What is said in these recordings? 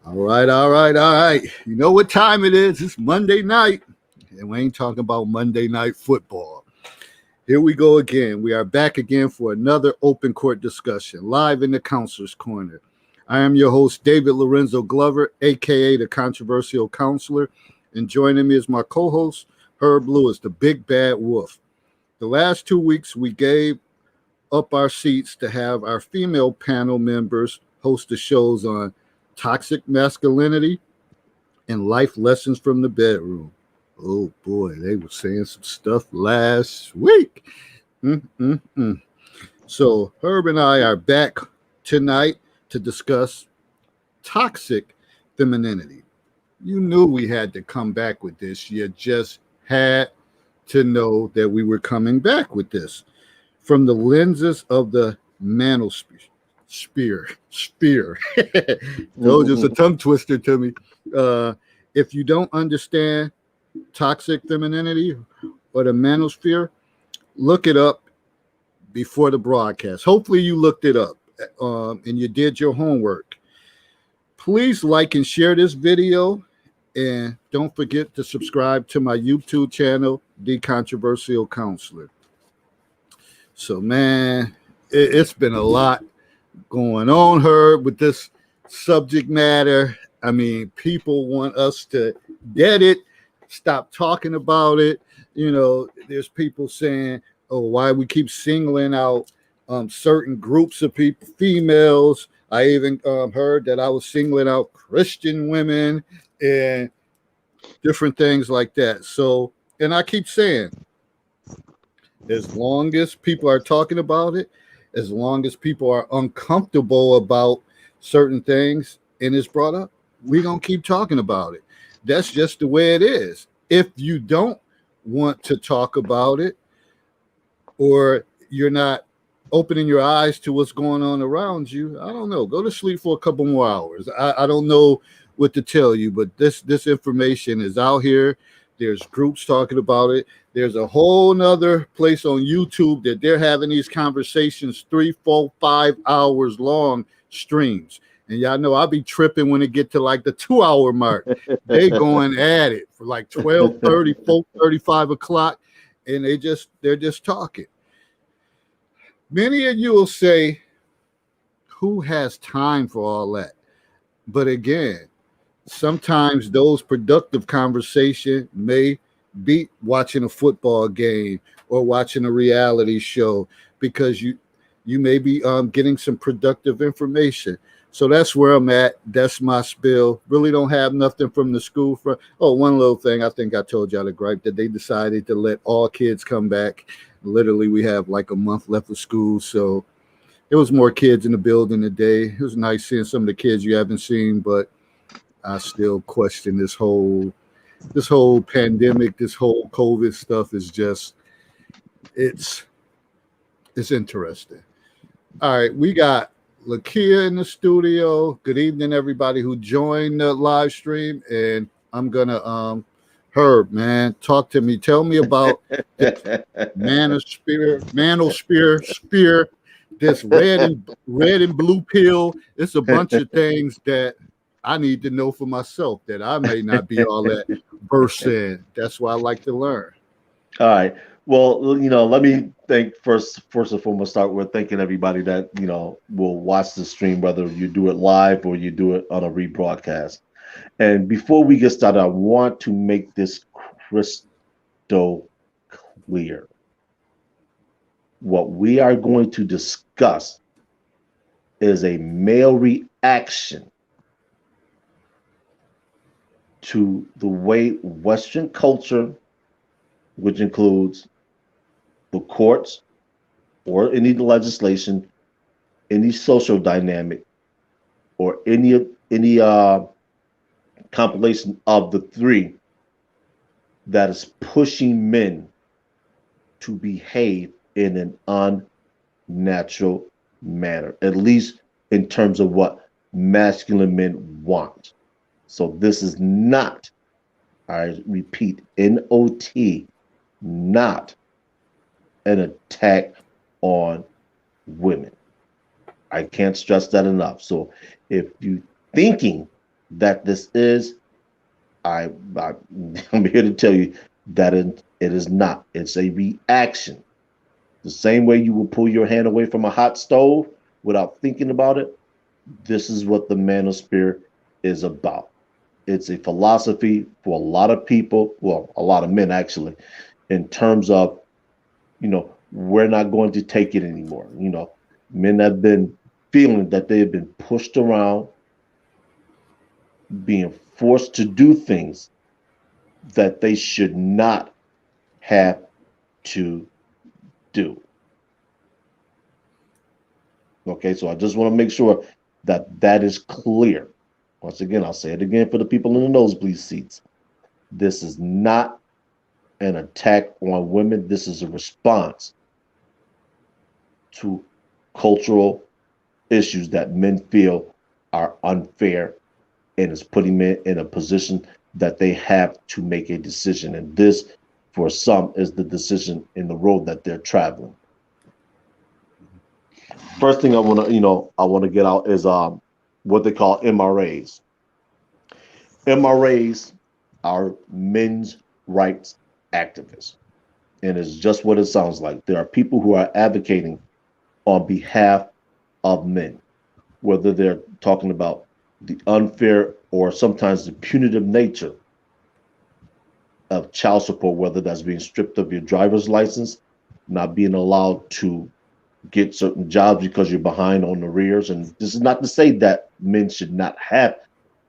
All right. You know what time it is? It's Monday night, and we ain't talking about Monday night football. Here we go again. We are back again for another open court discussion, live in the Counselor's Corner. I am your host, David Lorenzo Glover, aka the Controversial Counselor, and joining me is my co-host, Herb Lewis, the Big Bad Wolf. The last 2 weeks, we gave up our seats to have our female panel members host the shows on toxic masculinity and life lessons from the bedroom. Oh boy, they were saying some stuff last week. Mm-mm-mm. So Herb and I are back tonight to discuss toxic femininity. You knew we had to come back with this. You just had to know that we were coming back with this from the lenses of the manosphere. Spear. That was just a tongue twister to me. If you don't understand toxic femininity or the manosphere, look it up before the broadcast. Hopefully you looked it up and you did your homework. Please like and share this video, and don't forget to subscribe to my YouTube channel, The Controversial Counselor. So, man, it's been a lot going on, Herb, with this subject matter. I mean, people want us to get it, stop talking about it. You know, there's people saying, oh, why we keep singling out certain groups of people, females. I even heard that I was singling out Christian women and different things like that. So, and I keep saying, as long as people are talking about it, as long as people are uncomfortable about certain things and it's brought up, we're going to keep talking about it. That's just the way it is. If you don't want to talk about it, or you're not opening your eyes to what's going on around you, I don't know. Go to sleep for a couple more hours. I don't know what to tell you, but this information is out here. There's groups talking about it. There's a whole nother place on YouTube that they're having these conversations 3, 4, 5 hours long streams. And y'all know I'll be tripping when it get to like the 2 hour mark. They going at it for like 12:30, 4:30, 5 o'clock, and they're just talking. Many of you will say, who has time for all that? But again, sometimes those productive conversations may be watching a football game or watching a reality show, because you may be getting some productive information. So that's where I'm at. That's my spill. Really don't have nothing from the school. One little thing. I think I told y'all the gripe that they decided to let all kids come back. Literally, we have like a month left of school. So there was more kids in the building today. It was nice seeing some of the kids you haven't seen, but I still question this whole pandemic, this whole COVID stuff is just, it's interesting. All right, we got Lakia in the studio. Good evening, everybody who joined the live stream. And I'm gonna Herb, man, talk to me. Tell me about this manosphere, spear, this red and blue pill. It's a bunch of things that I need to know for myself that I may not be all that versed in. That's why I like to learn. All right. Well, let me first and foremost start with thanking everybody that, will watch the stream, whether you do it live or you do it on a rebroadcast. And before we get started, I want to make this crystal clear. What we are going to discuss is a male reaction to the way Western culture, which includes the courts or any legislation, any social dynamic, or any compilation of the three, that is pushing men to behave in an unnatural manner, at least in terms of what masculine men want. So this is not, I repeat, N-O-T, not an attack on women. I can't stress that enough. So if you thinking that this is, I I'm here to tell you that it is not. It's a reaction. The same way you will pull your hand away from a hot stove without thinking about it, this is what the manosphere is about. It's a philosophy for a lot of people, well, a lot of men actually, in terms of, we're not going to take it anymore. Men have been feeling that they have been pushed around, being forced to do things that they should not have to do. Okay, so I just want to make sure that that is clear. Once again, I'll say it again for the people in the nosebleed seats. This is not an attack on women. This is a response to cultural issues that men feel are unfair and is putting men in a position that they have to make a decision. And this, for some, is the decision in the road that they're traveling. First thing I want to get out is what they call MRAs. MRAs are men's rights activists, and it's just what it sounds like. There are people who are advocating on behalf of men, whether they're talking about the unfair or sometimes the punitive nature of child support, whether that's being stripped of your driver's license, not being allowed to get certain jobs because you're behind on the rears. And this is not to say that men should not have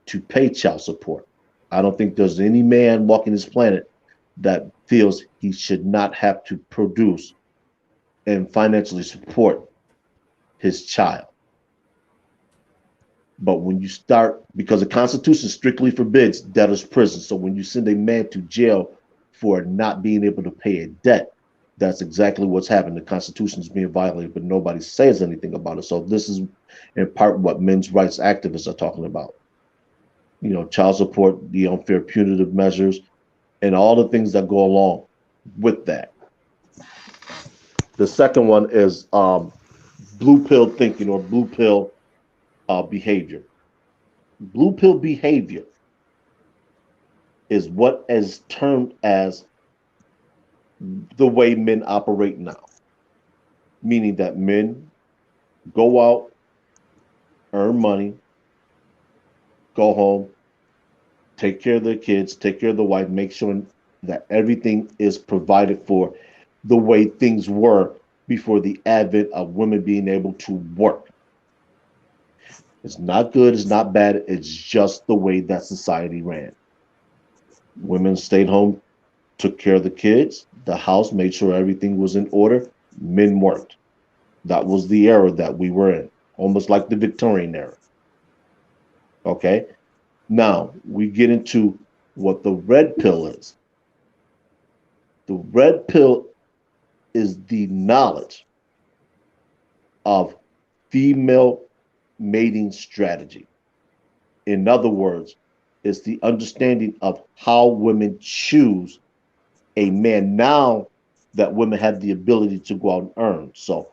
to pay child support. I don't think there's any man walking this planet that feels he should not have to produce and financially support his child. But when you start, because the Constitution strictly forbids debtor's prison. So when you send a man to jail for not being able to pay a debt, that's exactly what's happening. The Constitution is being violated, but nobody says anything about it. So this is in part what men's rights activists are talking about. Child support, the unfair punitive measures, and all the things that go along with that. The second one is blue pill thinking or blue pill behavior. Blue pill behavior is what is termed as the way men operate now, meaning that men go out, earn money, go home, take care of their kids, take care of the wife, make sure that everything is provided for the way things were before the advent of women being able to work. It's not good, it's not bad, it's just the way that society ran. Women stayed home, took care of the kids, the house, made sure everything was in order. Men worked. That was the era that we were in, almost like the Victorian era. Okay? Now, we get into what the red pill is. The red pill is the knowledge of female mating strategy. In other words, it's the understanding of how women choose a man now that women have the ability to go out and earn. So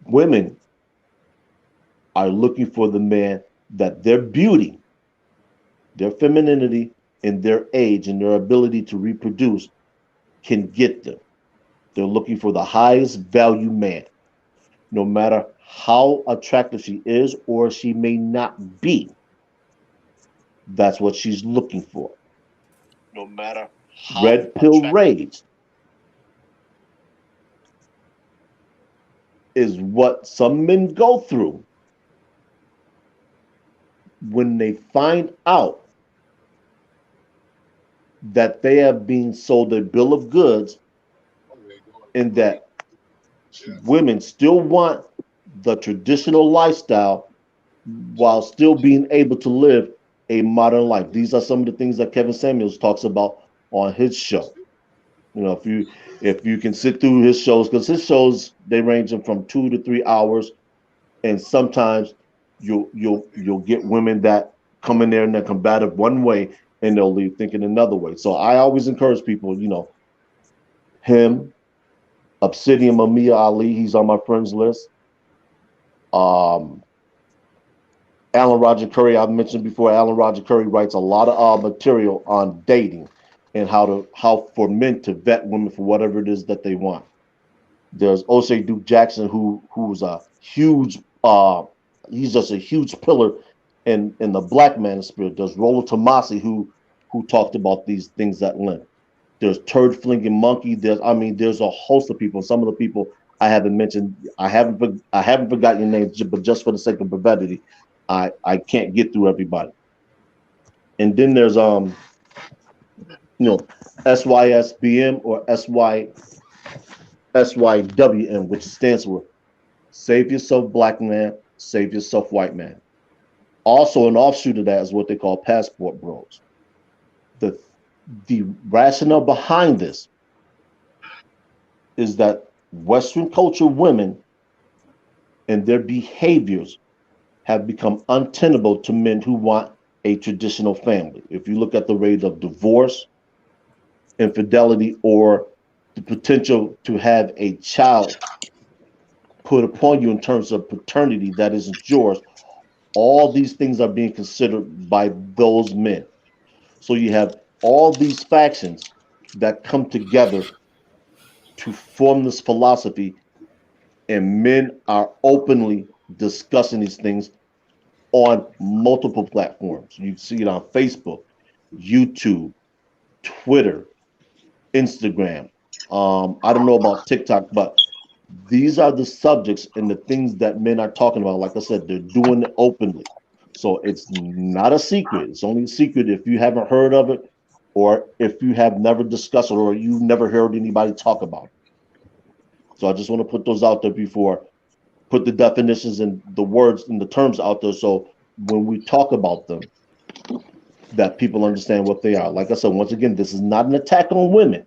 women are looking for the man that their beauty, their femininity, and their age and their ability to reproduce can get them. They're looking for the highest value man, no matter how attractive she is or she may not be. That's what she's looking for. no matter how Red pill attractive. rage is what some men go through when they find out that they have been sold a bill of goods and that women still want the traditional lifestyle while still being able to live a modern life. These are some of the things that Kevin Samuels talks about on his show. If you can sit through his shows, because his shows they range from 2 to 3 hours, and sometimes you'll get women that come in there and they're combative one way and they'll leave thinking another way. So I always encourage people, him, Obsidian Mamiya Ali, he's on my friends list. Um, Alan Roger Curry, I've mentioned before, Alan Roger Curry writes a lot of material on dating and how for men to vet women for whatever it is that they want. There's O'Shea Duke Jackson, who's a huge he's just a huge pillar in the black manosphere. There's Rollo Tomasi, who talked about these things at length. There's Turd Flinging Monkey. There's a host of people. Some of the people I haven't mentioned, I haven't forgotten your names, but just for the sake of brevity, I can't get through everybody. And then there's SYSBM or SYWM, which stands for Save Yourself Black Man, Save Yourself White Man. Also, an offshoot of that is what they call passport bros. The the rationale behind this is that Western culture women and their behaviors have become untenable to men who want a traditional family. If you look at the rate of divorce, infidelity, or the potential to have a child put upon you in terms of paternity that isn't yours, all these things are being considered by those men. So you have all these factions that come together to form this philosophy, and men are openly discussing these things on multiple platforms. You see it on Facebook, YouTube, Twitter, Instagram. I don't know about TikTok, but these are the subjects and the things that men are talking about. Like I said, they're doing it openly. So it's not a secret. It's only a secret if you haven't heard of it, or if you have never discussed it, or you've never heard anybody talk about it. So I just want to put those out there before, put the definitions and the words and the terms out there. So when we talk about them, that people understand what they are. Like I said, once again, this is not an attack on women.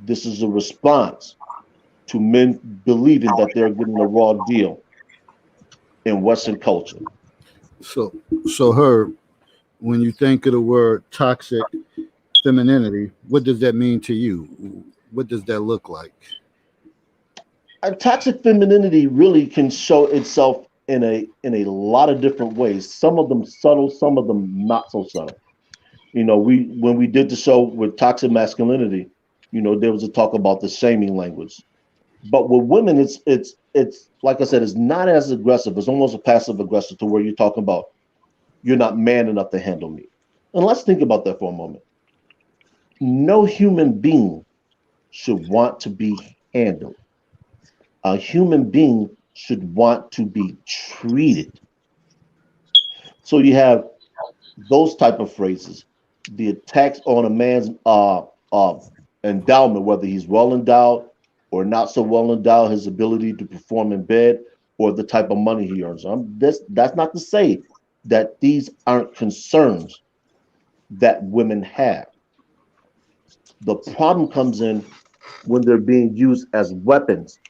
This is a response to men believing that they're getting a raw deal in Western culture. So, so Herb, when you think of the word toxic femininity, what does that mean to you? What does that look like? And toxic femininity really can show itself in a lot of different ways. Some of them subtle, some of them not so subtle. We when we did the show with toxic masculinity, there was a talk about the shaming language. But with women, it's like I said, it's not as aggressive. It's almost a passive aggressive to where you're talking about you're not man enough to handle me. And let's think about that for a moment. No human being should want to be handled. A human being should want to be treated. So you have those type of phrases, the attacks on a man's endowment, whether he's well endowed or not so well endowed, his ability to perform in bed, or the type of money he earns. That's not to say that these aren't concerns that women have. The problem comes in when they're being used as weapons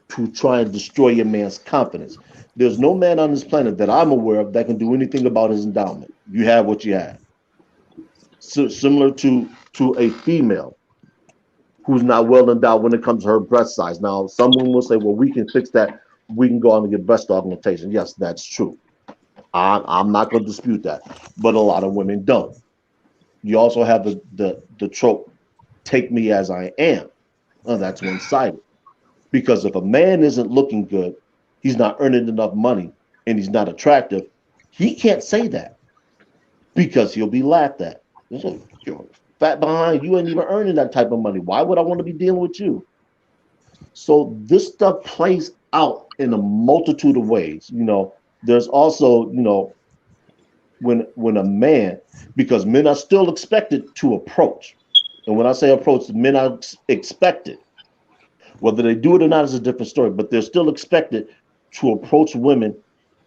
to try and destroy a man's confidence. There's no man on this planet that I'm aware of that can do anything about his endowment. You have what you have. So, similar to a female who's not well endowed when it comes to her breast size. Now, someone will say, "Well, we can fix that. We can go on and get breast augmentation." Yes, that's true. I'm not going to dispute that, but a lot of women don't. You also have the trope, "Take me as I am." Well, that's one sided. Because if a man isn't looking good, he's not earning enough money, and he's not attractive, he can't say that because he'll be laughed at. So, you're fat behind, you ain't even earning that type of money. Why would I want to be dealing with you? So this stuff plays out in a multitude of ways. There's also, when a man, because men are still expected to approach. And when I say approach, men are expected. Whether they do it or not is a different story, but they're still expected to approach women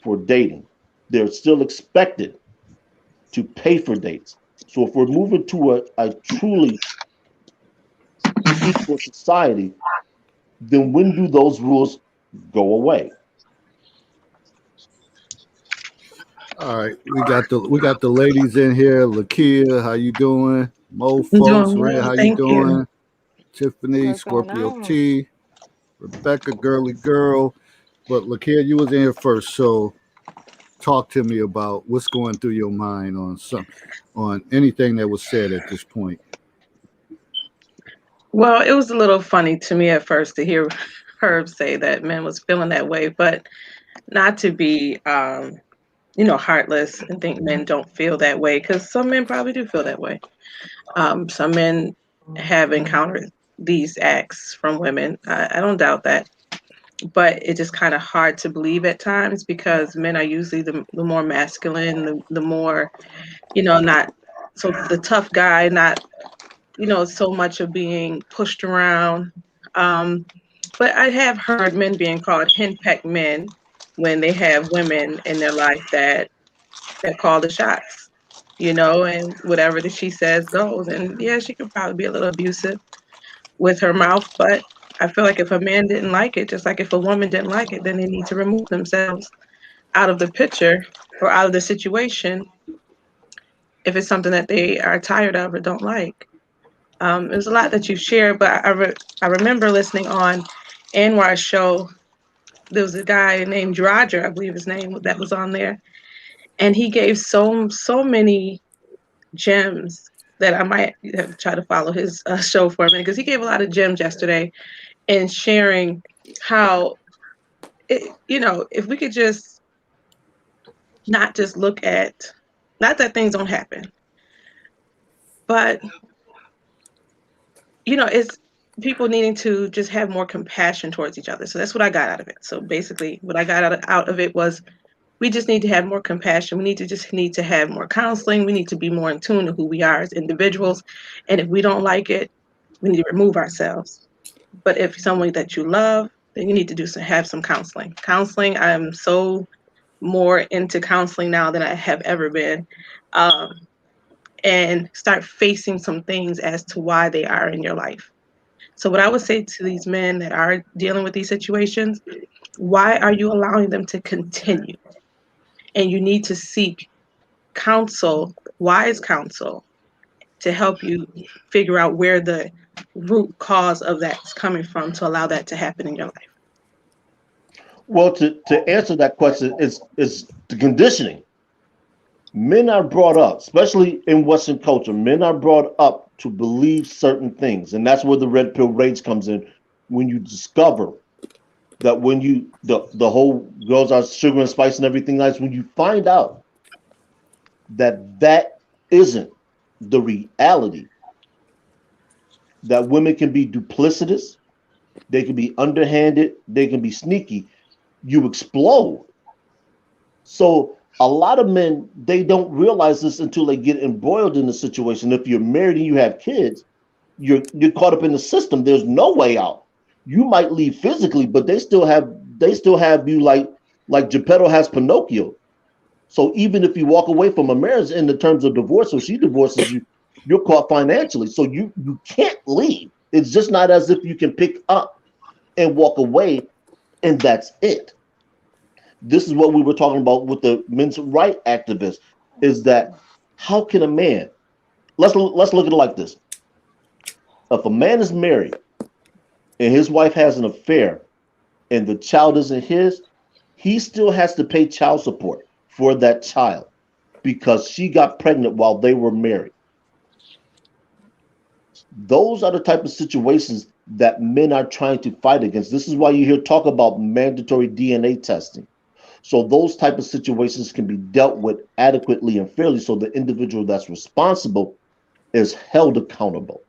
for dating. They're still expected to pay for dates. So if we're moving to a truly equal society, then when do those rules go away? All right, we got the ladies in here. Lakia, how you doing? Mo I'm folks, doing Red, well, how you thank you. doing? Tiffany, What's going Scorpio on? T, Rebecca, girly girl. But Lakia, you was in here first, so talk to me about what's going through your mind on anything that was said at this point. Well, it was a little funny to me at first to hear Herb say that men was feeling that way, but not to be, heartless and think men don't feel that way, because some men probably do feel that way. Some men have encountered these acts from women. I don't doubt that, but it's just kind of hard to believe at times because men are usually the more masculine, the more, not so the tough guy, not so much of being pushed around. Um, but I have heard men being called henpecked men when they have women in their life that call the shots, and whatever that she says goes. And yeah, she could probably be a little abusive with her mouth, but I feel like if a man didn't like it, just like if a woman didn't like it, then they need to remove themselves out of the picture or out of the situation if it's something that they are tired of or don't like. There's a lot that you shared, but I remember listening on Anwar's show. There was a guy named Roger, I believe his name, that was on there, and he gave so many gems that I might have to try to follow his show for a minute because he gave a lot of gems yesterday in sharing how if we could just not just look at, not that things don't happen, but it's people needing to just have more compassion towards each other. So that's what I got out of it. So basically, what I got out of it was we just need to have more compassion. We need to have more counseling. We need to be more in tune to who we are as individuals. And if we don't like it, we need to remove ourselves. But if someone that you love, then you need to have some counseling. Counseling, I'm so more into counseling now than I have ever been. Um, and start facing some things as to why they are in your life. So what I would say to these men that are dealing with these situations, why are you allowing them to continue? And you need to seek counsel, wise counsel, to help you figure out where the root cause of that's coming from to allow that to happen in your life. Well, to answer that question is the conditioning. Men are brought up, especially in Western culture, men are brought up to believe certain things. And that's where the red pill rage comes in. When you discover that when you the whole girls are sugar and spice and everything else, when you find out that that isn't the reality, that women can be duplicitous, they can be underhanded, they can be sneaky, you explode. So a lot of men, they don't realize this until they get embroiled in the situation. If you're married and you have kids, you're caught up in the system. There's no way out. You might leave physically, but they still have you like Geppetto has Pinocchio. So even if you walk away from a marriage in the terms of divorce, or she divorces you, you're caught financially. So you can't leave. It's just not as if you can pick up and walk away and that's it. This is what we were talking about with the men's right activists, is that how can a man, let's look at it like this. If a man is married and his wife has an affair and the child isn't his, he still has to pay child support for that child because she got pregnant while they were married. Those are the type of situations that men are trying to fight against. This is why you hear talk about mandatory DNA testing. So those type of situations can be dealt with adequately and fairly so the individual that's responsible is held accountable.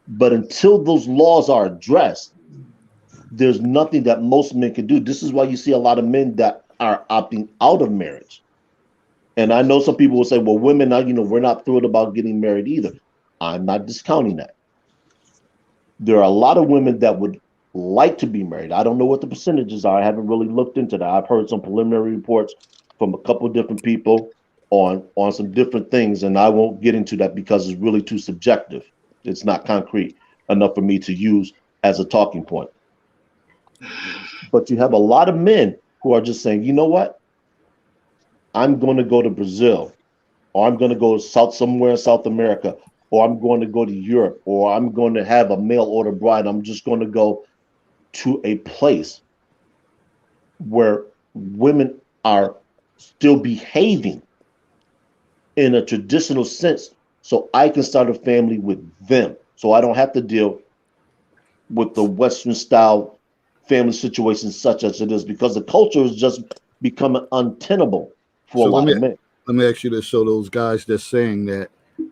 But until those laws are addressed, there's nothing that most men can do. This is why you see a lot of men that are opting out of marriage. And I know some people will say, well, women now, we're not thrilled about getting married either. I'm not discounting that. There are a lot of women that would like to be married. I don't know what the percentages are. I haven't really looked into that. I've heard some preliminary reports from a couple of different people on some different things, and I won't get into that because it's really too subjective. It's not concrete enough for me to use as a talking point. But you have a lot of men who are just saying, you know what? I'm going to go to Brazil, or I'm going to go somewhere in South America, or I'm going to go to Europe, or I'm going to have a mail order bride. I'm just going to go to a place where women are still behaving in a traditional sense so I can start a family with them. So I don't have to deal with the Western style family situation such as it is because the culture is just becoming untenable for a So lot of men. let me ask you this: so those guys that's saying that,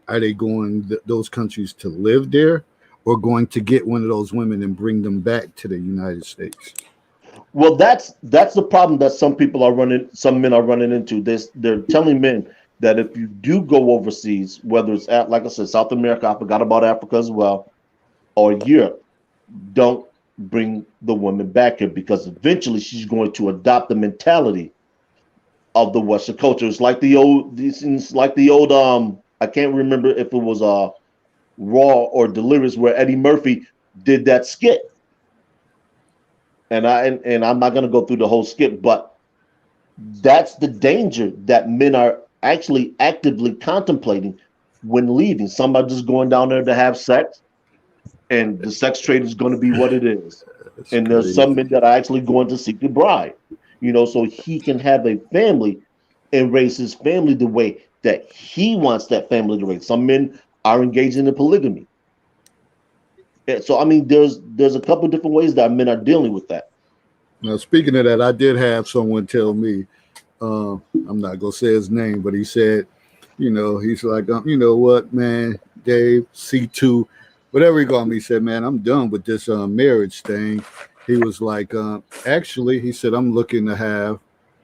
are they going those countries to live there, or going to get one of those women and bring them back to the United States? Well, that's the problem that some men are running into. They're telling men that if you do go overseas, whether it's at, like I said, South America, I forgot about Africa as well, or Europe, don't bring the woman back here because eventually she's going to adopt the mentality of the Western culture. It's like the old I can't remember if it was Raw or Delirious where Eddie Murphy did that skit. And I'm not gonna go through the whole skit, but that's the danger that men are actually actively contemplating when leaving. Some are just going down there to have sex, and the sex trade is going to be what it is. That's And there's some crazy. men that are actually going to seek a bride, so he can have a family and raise his family the way that he wants that family to raise. Some men are engaging in polygamy. So I mean, there's a couple different ways that men are dealing with that. Now, speaking of that, I did have someone tell me. I'm not gonna say his name, but he said, he's like, you know what, man, Dave, C2, whatever he called me. He said, man, I'm done with this marriage thing. He was like, actually, he said, I'm looking to have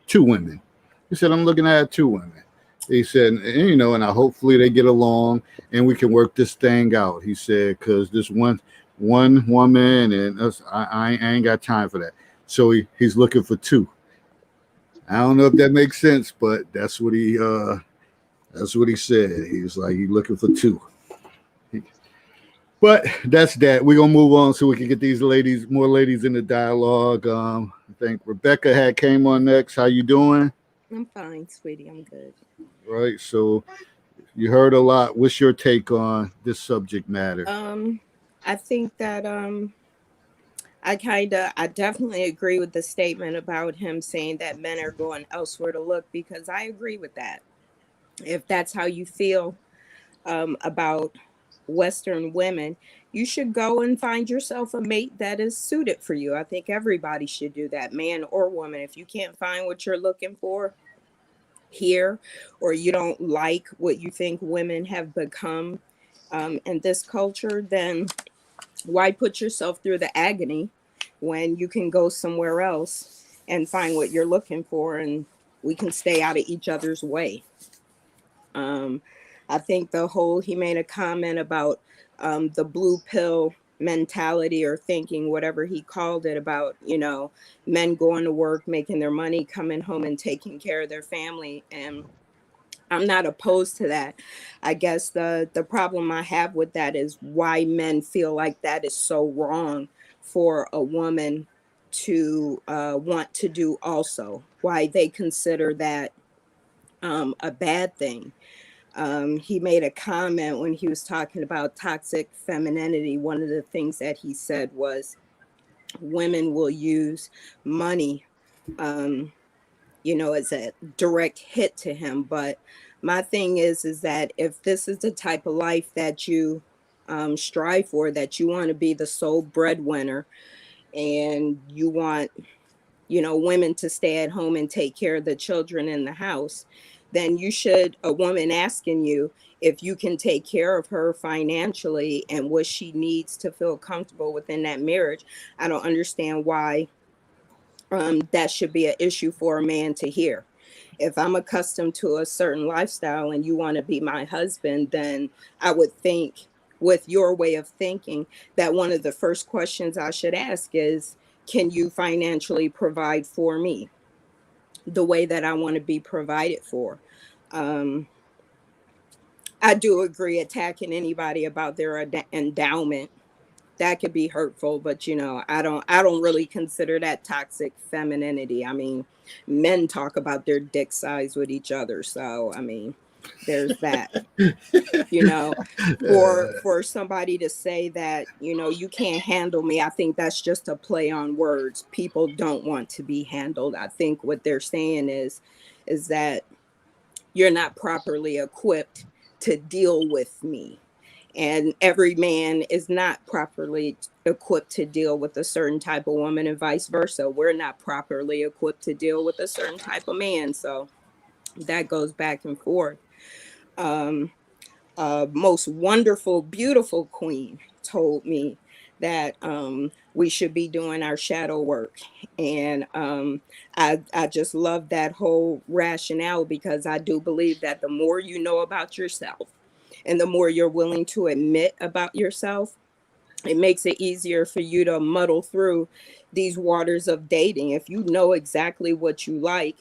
two women. He said, I'm looking to have two women. He said, and I hopefully they get along and we can work this thing out. He said, because this one woman and us, I ain't got time for that. So he's looking for two. I don't know if that makes sense, but that's what he said. He was like, he's looking for two. But that's that. We're gonna move on so we can get these more ladies in the dialogue. I think Rebecca had came on next. How you doing? I'm fine, sweetie. I'm good. Right. So you heard a lot. What's your take on this subject matter? I think that I definitely agree with the statement about him saying that men are going elsewhere to look because I agree with that. If that's how you feel about Western women, you should go and find yourself a mate that is suited for you. I think everybody should do that, man or woman. If you can't find what you're looking for here, or you don't like what you think women have become in this culture, then why put yourself through the agony when you can go somewhere else and find what you're looking for and we can stay out of each other's way. um, I think he made a comment about the blue pill mentality or thinking, whatever he called it, about, men going to work, making their money, coming home and taking care of their family. And I'm not opposed to that. I guess the problem I have with that is why men feel like that is so wrong for a woman to want to do also. Why they consider that a bad thing. He made a comment when he was talking about toxic femininity. One of the things that he said was women will use money, as a direct hit to him. But my thing is that if this is the type of life that you strive for, that you want to be the sole breadwinner and you want, women to stay at home and take care of the children in the house, then a woman asking you if you can take care of her financially and what she needs to feel comfortable within that marriage. I don't understand why that should be an issue for a man to hear. If I'm accustomed to a certain lifestyle and you want to be my husband, then I would think, with your way of thinking, that one of the first questions I should ask is, can you financially provide for me the way that I want to be provided for? Um, I do agree attacking anybody about their endowment, that could be hurtful, but I don't really consider that toxic femininity. I mean, men talk about their dick size with each other, so I mean, there's that. you know for somebody to say that, you can't handle me, I think that's just a play on words. People don't want to be handled. I think what they're saying is is that you're not properly equipped to deal with me. And every man is not properly equipped to deal with a certain type of woman, and vice versa. We're not properly equipped to deal with a certain type of man. So that goes back and forth. Um, Most wonderful, beautiful queen told me that we should be doing our shadow work. And I just love that whole rationale, because I do believe that the more you know about yourself and the more you're willing to admit about yourself, it makes it easier for you to muddle through these waters of dating. If you know exactly what you like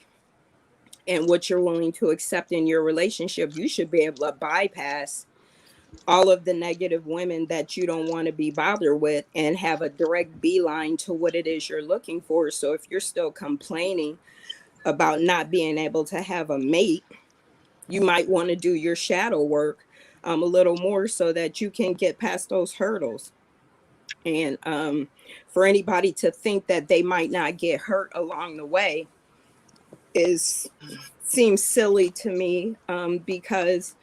and what you're willing to accept in your relationship, you should be able to bypass all of the negative women that you don't want to be bothered with and have a direct beeline to what it is you're looking for. So if you're still complaining about not being able to have a mate, you might want to do your shadow work a little more so that you can get past those hurdles. And for anybody to think that they might not get hurt along the way is seems silly to me, because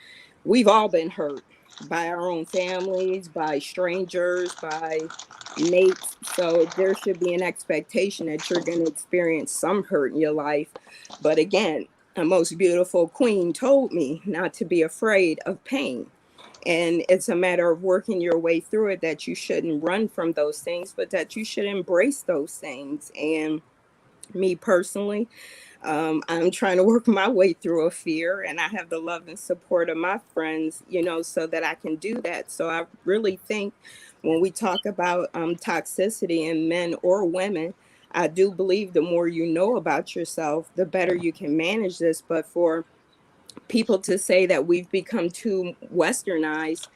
we've all been hurt by our own families, by strangers, by mates. So there should be an expectation that you're going to experience some hurt in your life. But again, a most beautiful queen told me not to be afraid of pain. And it's a matter of working your way through it, that you shouldn't run from those things, but that you should embrace those things. And me personally, I'm trying to work my way through a fear, and I have the love and support of my friends, so that I can do that. So I really think when we talk about toxicity in men or women, I do believe the more you know about yourself, the better you can manage this. But for people to say that we've become too westernized,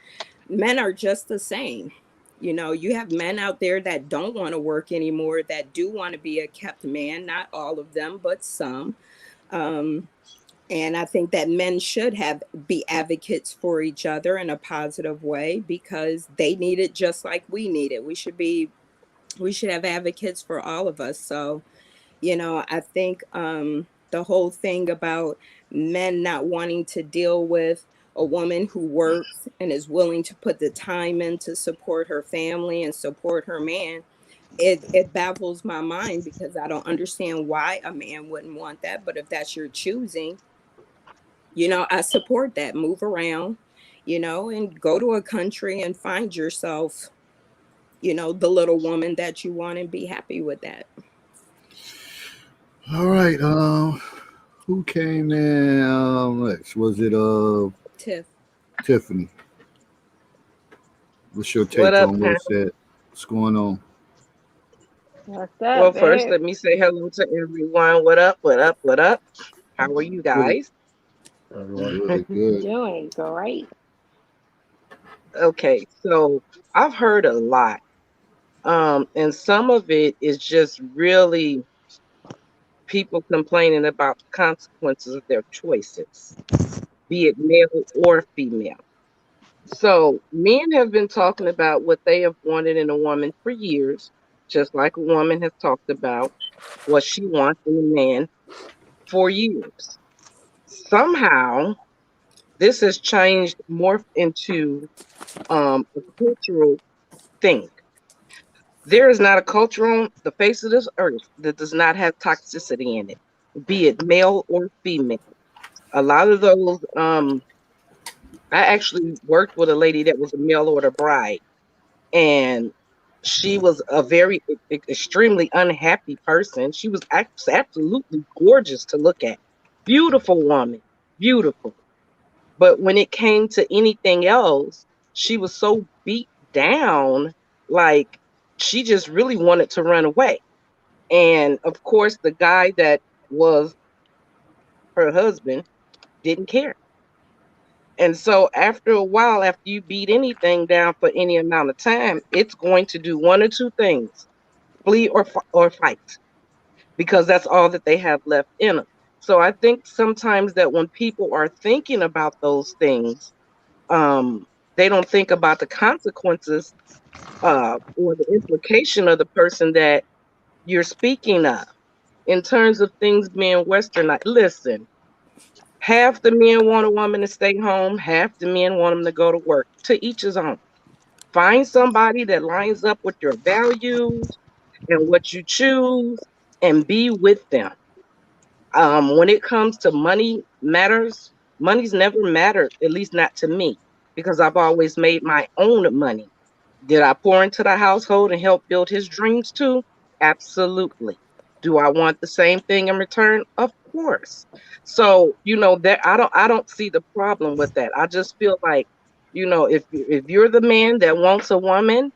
men are just the same. You have men out there that don't want to work anymore, that do want to be a kept man. Not all of them, but some. um, and I think that men should have be advocates for each other in a positive way, because they need it just like we need it. We should have advocates for all of us. So I think the whole thing about men not wanting to deal with a woman who works and is willing to put the time in to support her family and support her man, it baffles my mind, because I don't understand why a man wouldn't want that. But if that's your choosing, I support that. Move around, and go to a country and find yourself, the little woman that you want, and be happy with that. All right. Who came in next? Was it Tiff. Tiffany? What's your What take up, on what Pam? it said? What's going on? What's Well, up, first, babe? let me say hello to everyone. What up? What up? What up? How are you Good, guys? everyone. Good, good. Doing great. Okay, so I've heard a lot, and some of it is just really people complaining about the consequences of their choices, be it male or female. So men have been talking about what they have wanted in a woman for years, just like a woman has talked about what she wants in a man for years. Somehow, this has changed, morphed into a cultural thing. There is not a culture on the face of this earth that does not have toxicity in it, be it male or female. A lot of those, I actually worked with a lady that was a mail order bride, and she was a very extremely unhappy person. She was absolutely gorgeous to look at, beautiful woman, beautiful. But when it came to anything else, she was so beat down, like she just really wanted to run away. And of course, the guy that was her husband didn't care. And so, after a while, after you beat anything down for any amount of time, it's going to do one or two things: flee or fight, because that's all that they have left in them. So, I think sometimes that when people are thinking about those things, um, they don't think about the consequences or the implication of the person that you're speaking of in terms of things being westernized. Listen, Half the men want a woman to stay home, half the men want them to go to work. To each his own. Find somebody that lines up with your values and what you choose and be with them. When it comes to money matters, money's never mattered, at least not to me, because I've always made my own money. Did I pour into the household and help build his dreams too? Absolutely. Do I want the same thing in return? Of course. So, that I don't see the problem with that. I just feel like, if you're the man that wants a woman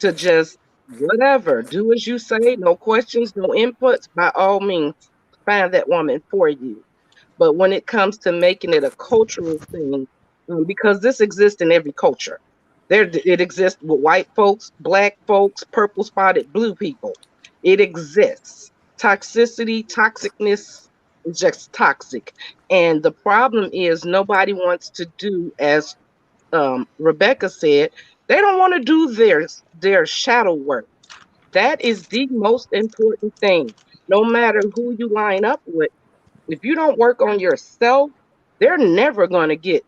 to just whatever, do as you say, no questions, no inputs, by all means, find that woman for you. But when it comes to making it a cultural thing, because this exists in every culture, it exists with white folks, black folks, purple spotted, blue people. It exists. Toxicity, toxicness is just toxic, and the problem is nobody wants to do as Rebecca said. They don't want to do their shadow work. That is the most important thing. No matter who you line up with, if you don't work on yourself, they're never going to get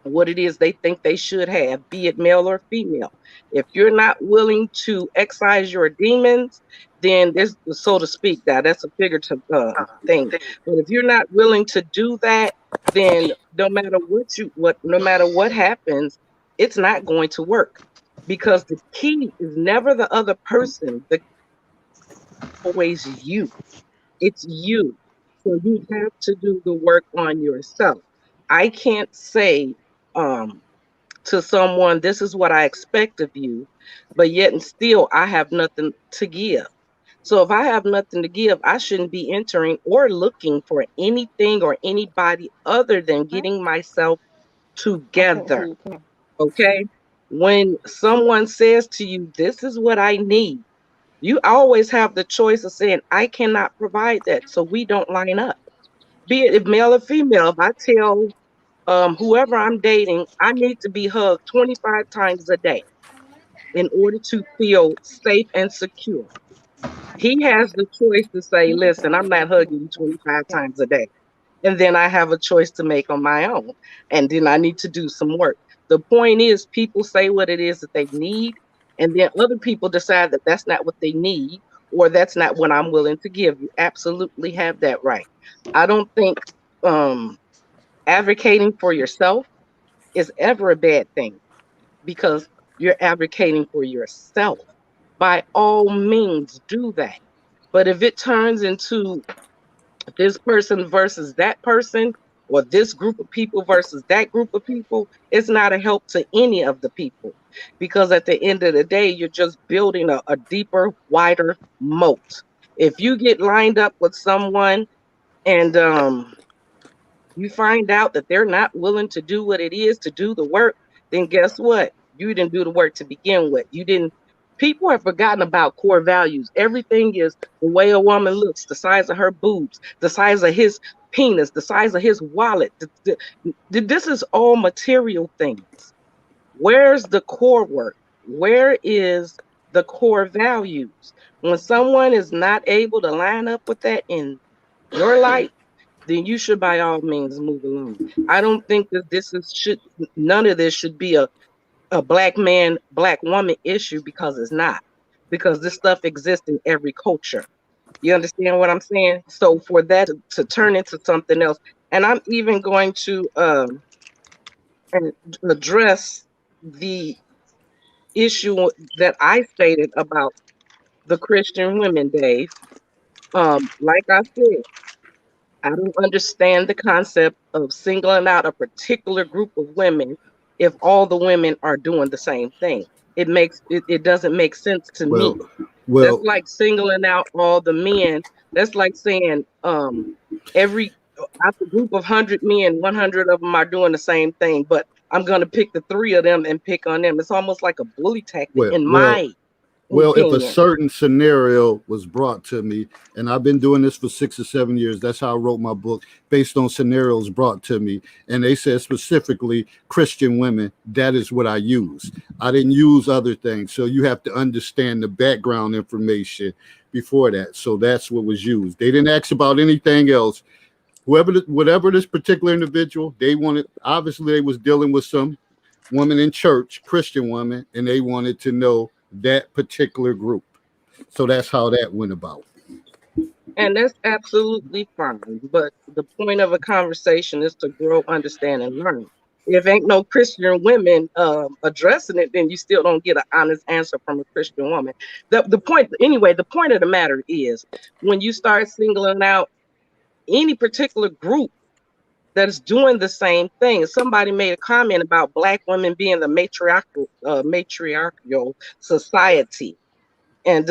what it is they think they should have, be it male or female. If you're not willing to excise your demons, then there's, so to speak, that's a figurative thing. But if you're not willing to do that, then no matter what happens, it's not going to work, because the key is never the other person. The always you. It's you. So you have to do the work on yourself. I can't say um, to someone, this is what I expect of you, but yet and still I have nothing to give. So if I have nothing to give, I shouldn't be entering or looking for anything or anybody other than getting myself I couldn't hear together. you. Come here. Okay. When someone says to you, this is what I need, you always have the choice of saying, I cannot provide that. So we don't line up. Be it if male or female. If I tell whoever I'm dating, I need to be hugged 25 times a day in order to feel safe and secure. He has the choice to say, listen, I'm not hugging you 25 Yeah. times a day. And then I have a choice to make on my own. And then I need to do some work. The point is, people say what it is that they need. And then other people decide that that's not what they need, or that's not what I'm willing to give. You absolutely have that right. I don't think um, advocating for yourself is ever a bad thing, because you're advocating for yourself. By all means, do that. But if it turns into this person versus that person, or this group of people versus that group of people, it's not a help to any of the people. Because at the end of the day, you're just building a deeper, wider moat. If you get lined up with someone and you find out that they're not willing to do what it is to do the work, then guess what? You didn't do the work to begin with. You didn't. People have forgotten about core values. Everything is the way a woman looks, the size of her boobs, the size of his penis, the size of his wallet. This is all material things. Where's the core work? Where is the core values? When someone is not able to line up with that in your life, then you should by all means move along. I don't think that none of this should be a black man, black woman issue, because it's not. Because this stuff exists in every culture. You understand what I'm saying? So for that to turn into something else, and I'm even going to and address the issue that I stated about the Christian women, Dave. Like I said, I don't understand the concept of singling out a particular group of women if all the women are doing the same thing. It doesn't make sense to Well, me. That's well, like singling out all the men. That's like saying every out the group of 100 men, 100 of them are doing the same thing, but I'm gonna pick the three of them and pick on them. It's almost like a bully tactic, well, in well, my Well, if a opinion. certain scenario was brought to me, and I've been doing this for 6 or 7 years, that's how I wrote my book, based on scenarios brought to me. And they said specifically Christian women, that is what I use. I didn't use other things. So you have to understand the background information before that. So that's what was used. They didn't ask about anything else. whatever this particular individual, they wanted, obviously they was dealing with some woman in church, Christian woman, and they wanted to know that particular group. So that's how that went about. And that's absolutely fine. But the point of a conversation is to grow, understand, and learn. If ain't no Christian women addressing it, then you still don't get an honest answer from a Christian woman. The point, anyway, the point of the matter is when you start singling out any particular group that's doing the same thing. Somebody made a comment about Black women being the matriarchal society, and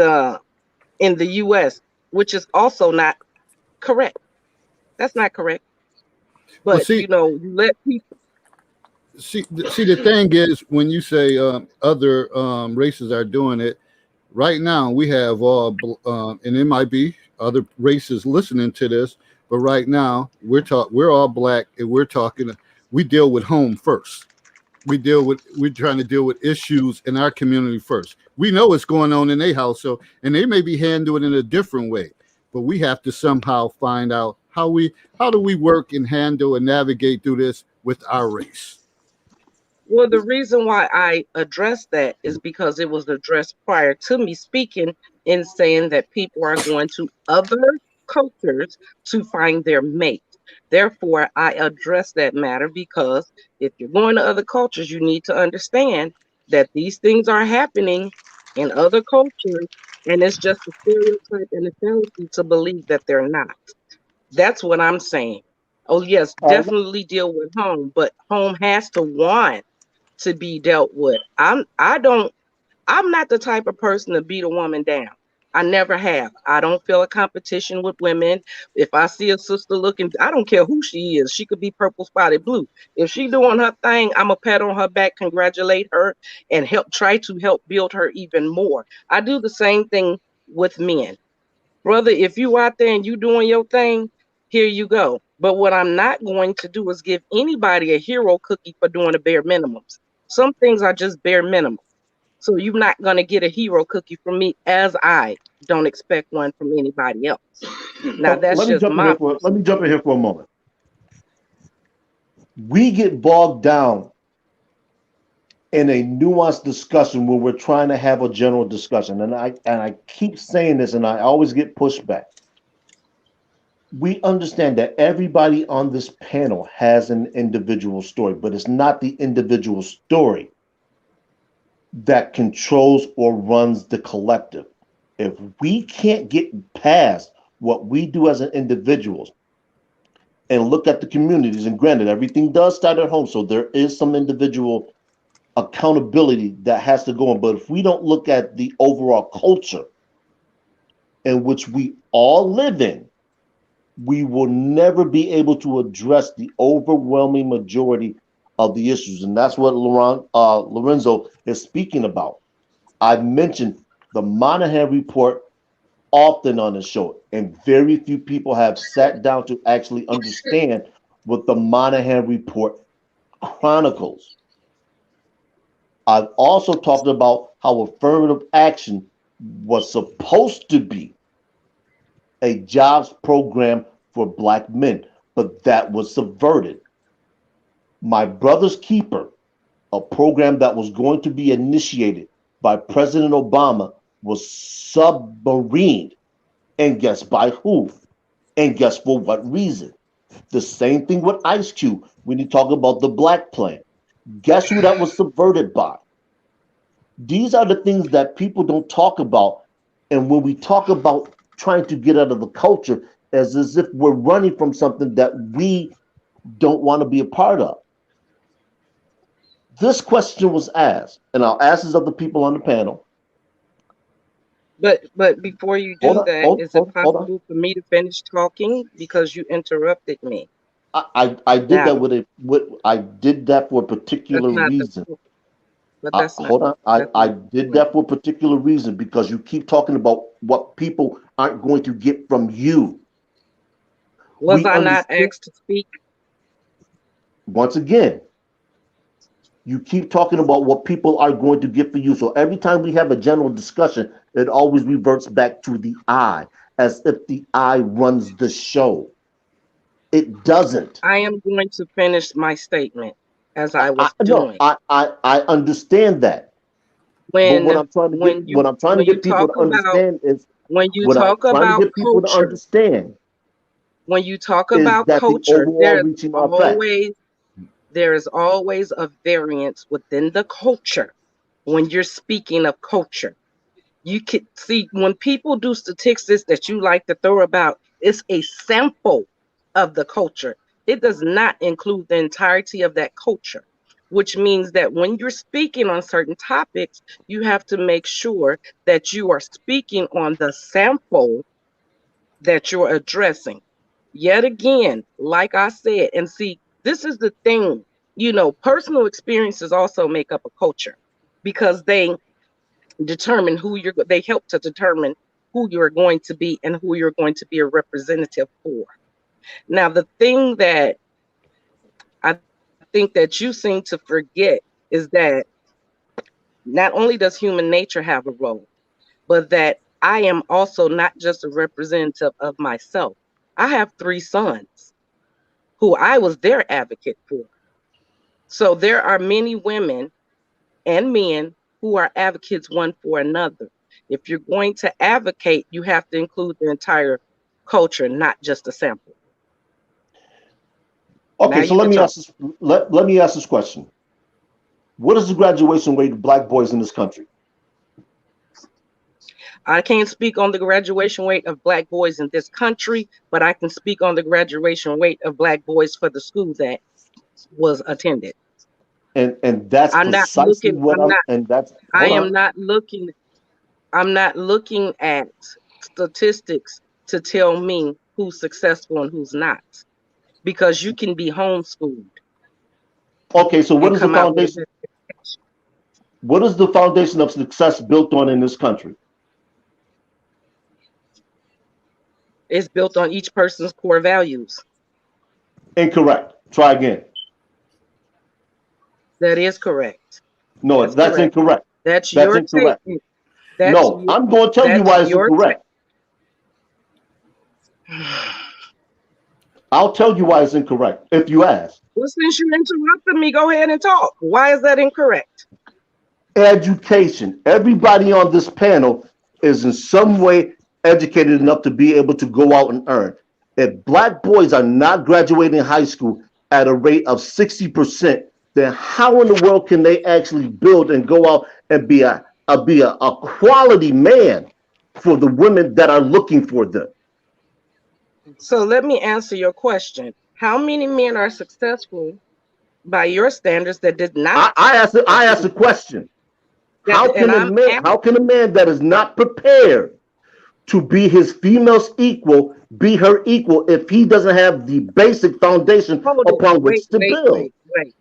in the U.S., which is also not correct. That's not correct. Well, But see, you let people. see, the thing is, when you say other races are doing it, right now we have and it might be other races listening to this, but right now we're all black, and we deal with home first. We're trying to deal with issues in our community first. We know what's going on in their house, and they may be handling it in a different way, but we have to somehow find out how do we work and handle and navigate through this with our race. Well, the reason why I addressed that is because it was addressed prior to me speaking in saying that people are going to other cultures to find their mate. Therefore, I address that matter because if you're going to other cultures, you need to understand that these things are happening in other cultures, and it's just a stereotype and a fallacy to believe that they're not. That's what I'm saying. Oh, yes, All right. definitely deal with home, but home has to want to be dealt with. I'm not the type of person to beat a woman down. I never have. I don't feel a competition with women. If I see a sister looking, I don't care who she is. She could be purple spotted blue. If she doing her thing, I'm a pat on her back, congratulate her, and try to help build her even more. I do the same thing with men. Brother, if you out there and you doing your thing, here you go. But what I'm not going to do is give anybody a hero cookie for doing the bare minimums. Some things are just bare minimum. So you're not going to get a hero cookie from me, as I don't expect one from anybody else. Now that's Let me just jump in here my for a moment. We get bogged down in a nuanced discussion when we're trying to have a general discussion, and I keep saying this, and I always get pushback. We understand that everybody on this panel has an individual story, but it's not the individual story that controls or runs the collective. If we can't get past what we do as an individuals and look at the communities, and granted, everything does start at home, so there is some individual accountability that has to go on. But if we don't look at the overall culture in which we all live in, we will never be able to address the overwhelming majority of the issues. And that's what Lorenzo is speaking about. I've mentioned the Monahan report often on the show, and very few people have sat down to actually understand what the Monahan report chronicles. I've also talked about how affirmative action was supposed to be a jobs program for Black men, but that was subverted. My Brother's Keeper, a program that was going to be initiated by President Obama, was submarined. And guess by who? And guess for what reason? The same thing with Ice Cube when you talk about the Black Plan. Guess who that was subverted by? These are the things that people don't talk about. And when we talk about trying to get out of the culture, as if we're running from something that we don't want to be a part of. This question was asked, and I'll ask this of the people on the panel. but before you Hold do on, that, is it hold on. possible for me to finish talking because you interrupted me? I did Now, that I did that for a that's particular not the reason. point. But that's not Hold on. that's I not the did point. that for a particular reason because you keep talking about what people aren't going to get from you. Was We I not understand. asked to speak? Once again, you keep talking about what people are going to get for you. So every time we have a general discussion, it always reverts back to the I, as if the I runs the show. It doesn't. I am going to finish my statement as I was No, doing. I understand that. But When what I'm trying to when you get people talk to about understand is when you what I'm talk trying to about get people to culture, understand when you talk is about that the culture, overall reaching effect. there is always a variance within the culture when you're speaking of culture. You can see when people do statistics that you like to throw about, it's a sample of the culture. It does not include the entirety of that culture, which means that when you're speaking on certain topics, you have to make sure that you are speaking on the sample that you're addressing. Yet again, like I said, and see, this is the thing, personal experiences also make up a culture because they help to determine who you're going to be and who you're going to be a representative for. Now, the thing that I think that you seem to forget is that not only does human nature have a role, but that I am also not just a representative of myself. I have 3 sons who I was their advocate for. So there are many women and men who are advocates one for another. If you're going to advocate, you have to include the entire culture, not just a sample. Now Okay, so you can talk. let me ask this question. What is the graduation rate of black boys in this country? I can't speak on the graduation rate of Black boys in this country, but I can speak on the graduation rate of Black boys for the school that was attended. And that's I'm not precisely looking, what I'm I'm not, and that's I hold am on. not looking, I'm not looking at statistics to tell me who's successful and who's not, because you can be homeschooled Okay, so and come out with a good. what is the foundation of success built on in this country? It's built on each person's core values. Incorrect. Try again. That is correct. No, That's that's correct. incorrect. That's That's your incorrect. take. That's No, your I'm going to tell you that's why it's your take. incorrect. I'll tell you why it's incorrect if you ask. Well, since you interrupted me, go ahead and talk. Why is that incorrect? Education. Everybody on this panel is in some way educated enough to be able to go out and earn. If black boys are not graduating high school at a rate of 60%, then how in the world can they actually build and go out and be a quality man for the women that are looking for them? So let me answer your question. How many men are successful by your standards that did not? I asked a question. That and I'm How can a man that is not prepared to be his female's equal be her equal if he doesn't have the basic foundation hold it. upon Wait, which to wait, build? wait, wait,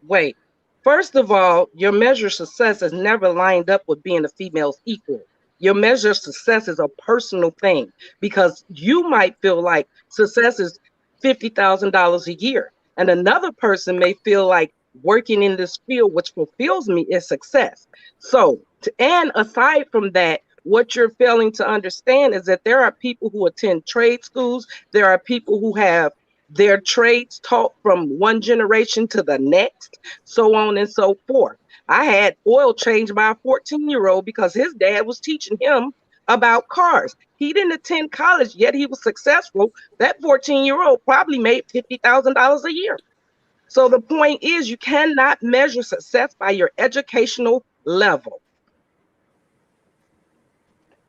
wait. First of all, your measure of success is never lined up with being a female's equal. Your measure of success is a personal thing because you might feel like success is $50,000 a year, and another person may feel like working in this field, which fulfills me, is success. So, and aside from that, what you're failing to understand is that there are people who attend trade schools, there are people who have their trades taught from one generation to the next, so on and so forth. I had oil changed by a 14-year-old because his dad was teaching him about cars. He didn't attend college, yet he was successful. That 14-year-old probably made $50,000 a year. So the point is, you cannot measure success by your educational level.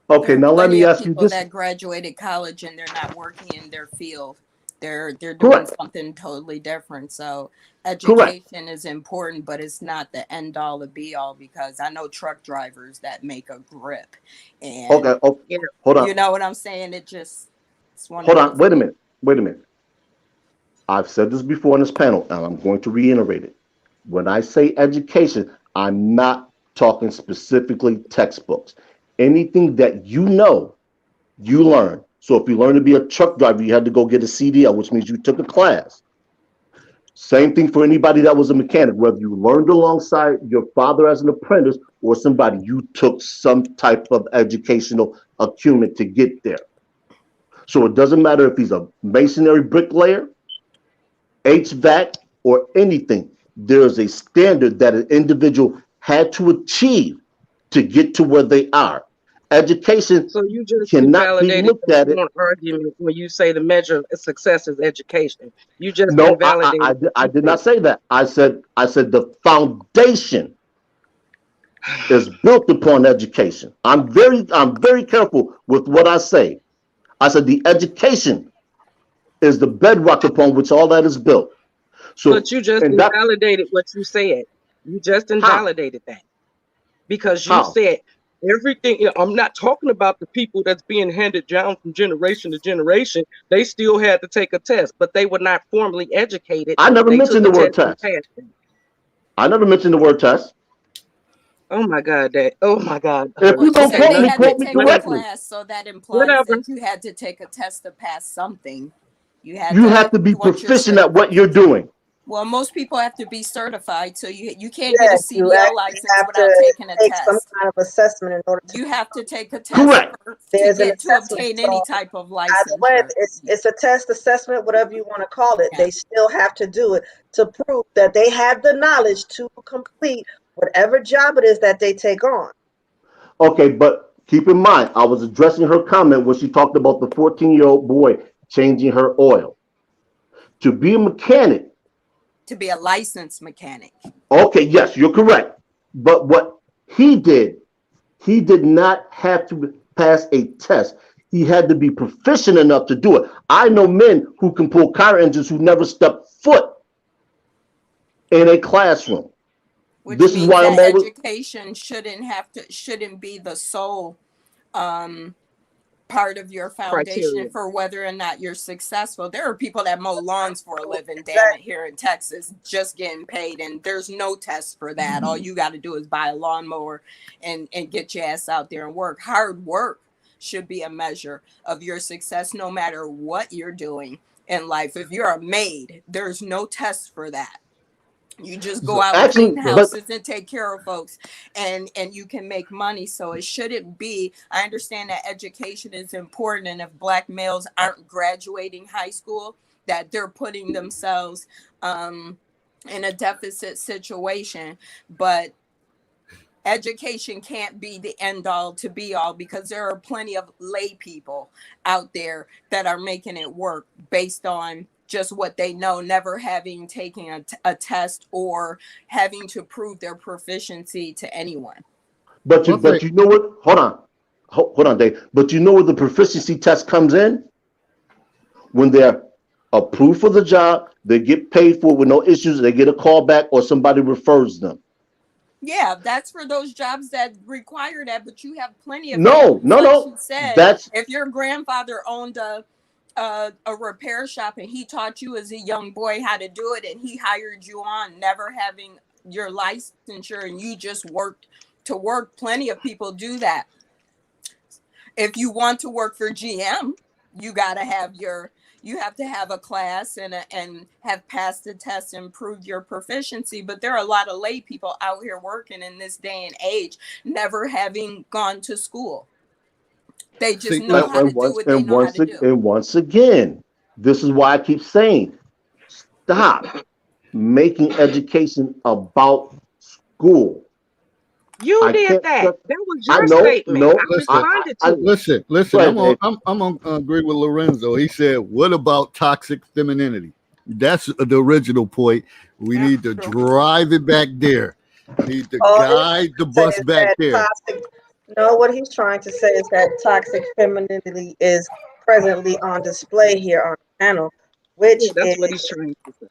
There Okay, are now let plenty me of ask you people this. that graduated college and they're not working in their field. They're doing Correct. something totally different. So Correct. education is important, but it's not the end all to be all, because I know truck drivers that make a grip, and Okay. Oh, Yeah. hold you on. know what I'm saying? It's one of Hold on. those Wait a things. minute. Wait a minute. I've said this before on this panel, and I'm going to reiterate it. When I say education, I'm not talking specifically textbooks. Anything that you learn. So if you learn to be a truck driver, you had to go get a CDL, which means you took a class. Same thing for anybody that was a mechanic, whether you learned alongside your father as an apprentice or somebody, you took some type of educational acumen to get there. So it doesn't matter if he's a masonry bricklayer, HVAC, or anything. There's a standard that an individual had to achieve to get to where they are. Education So you just cannot be invalidated looked your at it. own argument when you say the measure of success is education. You just No, invalidated what I you did not said. say that. I said the foundation is built upon education. I'm very careful with what I say. I said the education is the bedrock upon which all that is built. But So, you just and that invalidated what you said. You just how invalidated that because you how said everything. I'm not talking about the people that's being handed down from generation to generation. They still had to take a test, but they were not formally educated. I never They took mentioned a the word test and test. passed it. I never mentioned the word test. Oh my God, that. Oh my God, If her. Well, you you don't Okay, said they had to quote me take a whatever, correctly. class, so that implies whatever. that you had to take a test to pass something. You had You to, have to be you want your proficient at what you're doing. well, most people have to be certified, so you can't get a Yes, you CDL actually license have without to taking a take some test. kind of assessment in order to You pass. have to take a test Correct. to There's an get to assessment. obtain any So type of either way, licensure. it's a test, assessment, whatever you want to call it. Yeah. They still have to do it to prove that they have the knowledge to complete whatever job it is that they take on. Okay, but keep in mind, I was addressing her comment when she talked about the 14-year-old boy changing her oil. To be a mechanic, To be a licensed mechanic. okay, yes, you're correct. But what he did not have to pass a test. He had to be proficient enough to do it. I know men who can pull car engines who never stepped foot in a classroom. Which This is means why I'm that always education shouldn't be the sole um part of your foundation Criteria. for whether or not you're successful. There are people that mow lawns for a living, damn it, Exactly. here in Texas, just getting paid, and there's no test for that. All you got to do is buy a lawnmower and get your ass out there and work. Hard work should be a measure of your success, no matter what you're doing in life. If you're a maid, there's no test for that. You just go out and actually, clean but houses and take care of folks, and you can make money. So it shouldn't be. I understand that education is important, and if black males aren't graduating high school, that they're putting themselves in a deficit situation. But education can't be the end all to be all, because there are plenty of lay people out there that are making it work based on just what they know, never having taken a test or having to prove their proficiency to anyone. One thing, but you know what? Hold on, Dave. But you know where the proficiency test comes in? When they're approved for the job, they get paid for it with no issues. They get a call back, or somebody refers them. Yeah, that's for those jobs that require that, but you have plenty of No, families, no, like she no. said. That's If your grandfather owned a repair shop and he taught you as a young boy how to do it, and he hired you on never having your licensure, and you just worked to work, plenty of people do that. If you want to work for GM, you got to have you have to have a class and have passed the test and prove your proficiency. But there are a lot of lay people out here working in this day and age, never having gone to school. They just see, know let's how to do what they know how to do. and once again, this is why I keep saying, stop making education about school. You I did can't. that. That was I your know, statement. no. I listen, responded I to it. go listen. ahead, Dave. I'm gonna agree with Lorenzo. He said, "What about toxic femininity?" That's the original point. We need to Absolutely. drive it back there. Need to All he's guide the trying to bus say is back that there. toxic. No, what he's trying to say is that toxic femininity is presently on display here on the panel, Yeah, which that's is what he's trying to say.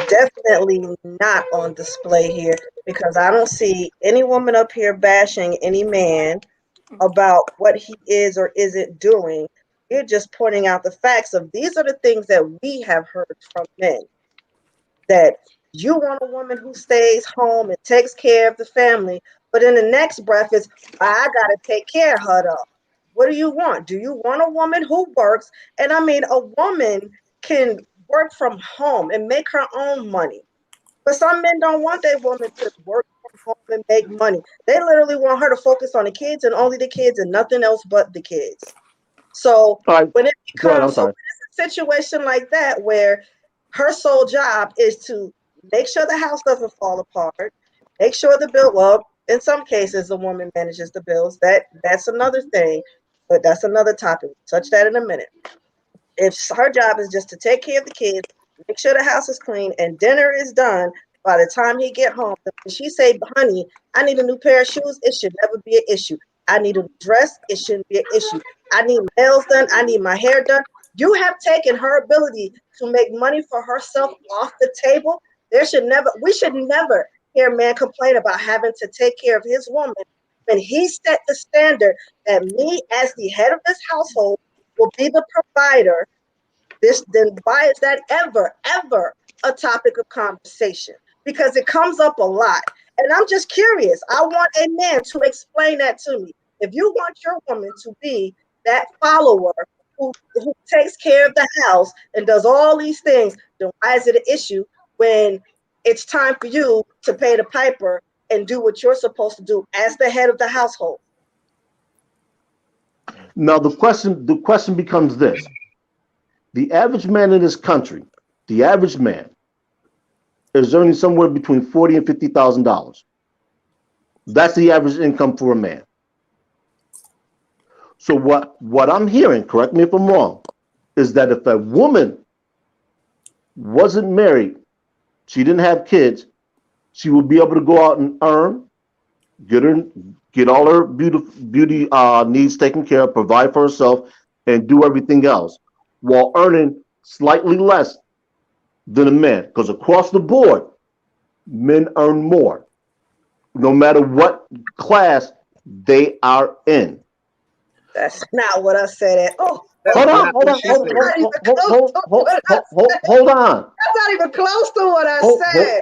definitely not on display here because I don't see any woman up here bashing any man about what he is or isn't doing. You're just pointing out the facts of these are the things that we have heard from men that you want a woman who stays home and takes care of the family, but in the next breath is I gotta take care of her though. What do you want? Do you want a woman who works? And I mean, a woman can work from home and make her own money. But some men don't want their woman to work from home and make money. They literally want her to focus on the kids and only the kids and nothing else but the kids. So All right, when it go ahead. I'm becomes so sorry. when it's a situation like that where her sole job is to make sure the house doesn't fall apart, make sure the bill, well, in some cases, the woman manages the bills. That's another thing, but that's another topic. We'll touch that in a minute. If her job is just to take care of the kids, make sure the house is clean, and dinner is done by the time he get home, when she say, honey, I need a new pair of shoes, it should never be an issue. I need a dress, it shouldn't be an issue. I need nails done, I need my hair done. You have taken her ability to make money for herself off the table. We should never hear a man complain about having to take care of his woman when he set the standard that me as the head of this household will be the provider. Then why is that ever a topic of conversation? Because it comes up a lot. And I'm just curious. I want a man to explain that to me. If you want your woman to be that follower who takes care of the house and does all these things, then why is it an issue when it's time for you to pay the piper and do what you're supposed to do as the head of the household? Now the question becomes this: the average man in this country, the average man, is earning somewhere between $40,000 and $50,000. That's the average income for a man. So what I'm hearing, correct me if I'm wrong, is that if a woman wasn't married, she didn't have kids, she would be able to go out and earn, get all her beauty needs taken care of, provide for herself, and do everything else while earning slightly less than a man. Because across the board, men earn more, no matter what class they are in. That's not what I said at all. Hold on. That's not even close to what I said.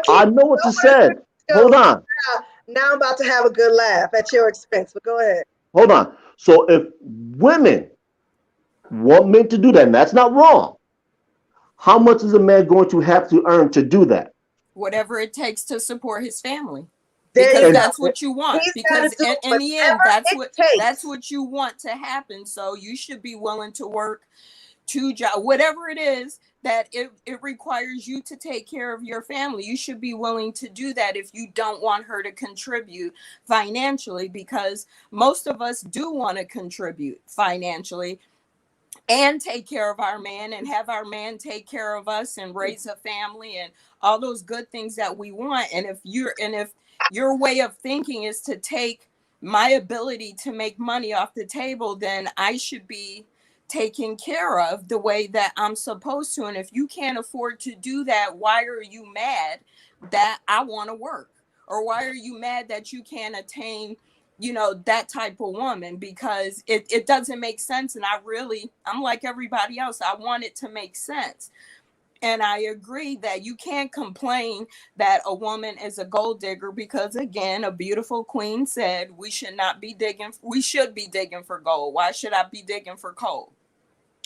I know what you said. Hold on. Now I'm about to have a good laugh at your expense, but go ahead. Hold on. So if women want men to do that, and that's not wrong, how much is a man going to have to earn to do that? Whatever it takes to support his family. There Because you that's go. what you want. He's Because gotta do in the end, whatever it takes. that's what you want to happen. So you should be willing to work 2 jobs, whatever it is that it requires you to take care of your family. You should be willing to do that if you don't want her to contribute financially, because most of us do want to contribute financially and take care of our man and have our man take care of us and raise a family and all those good things that we want. And if your way of thinking is to take my ability to make money off the table, then I should be taken care of the way that I'm supposed to. And if you can't afford to do that, why are you mad that I want to work? Or why are you mad that you can't attain, that type of woman? Because it doesn't make sense. And I'm like everybody else. I want it to make sense. And I agree that you can't complain that a woman is a gold digger, because again, a beautiful queen said we should be digging for gold. Why should I be digging for coal?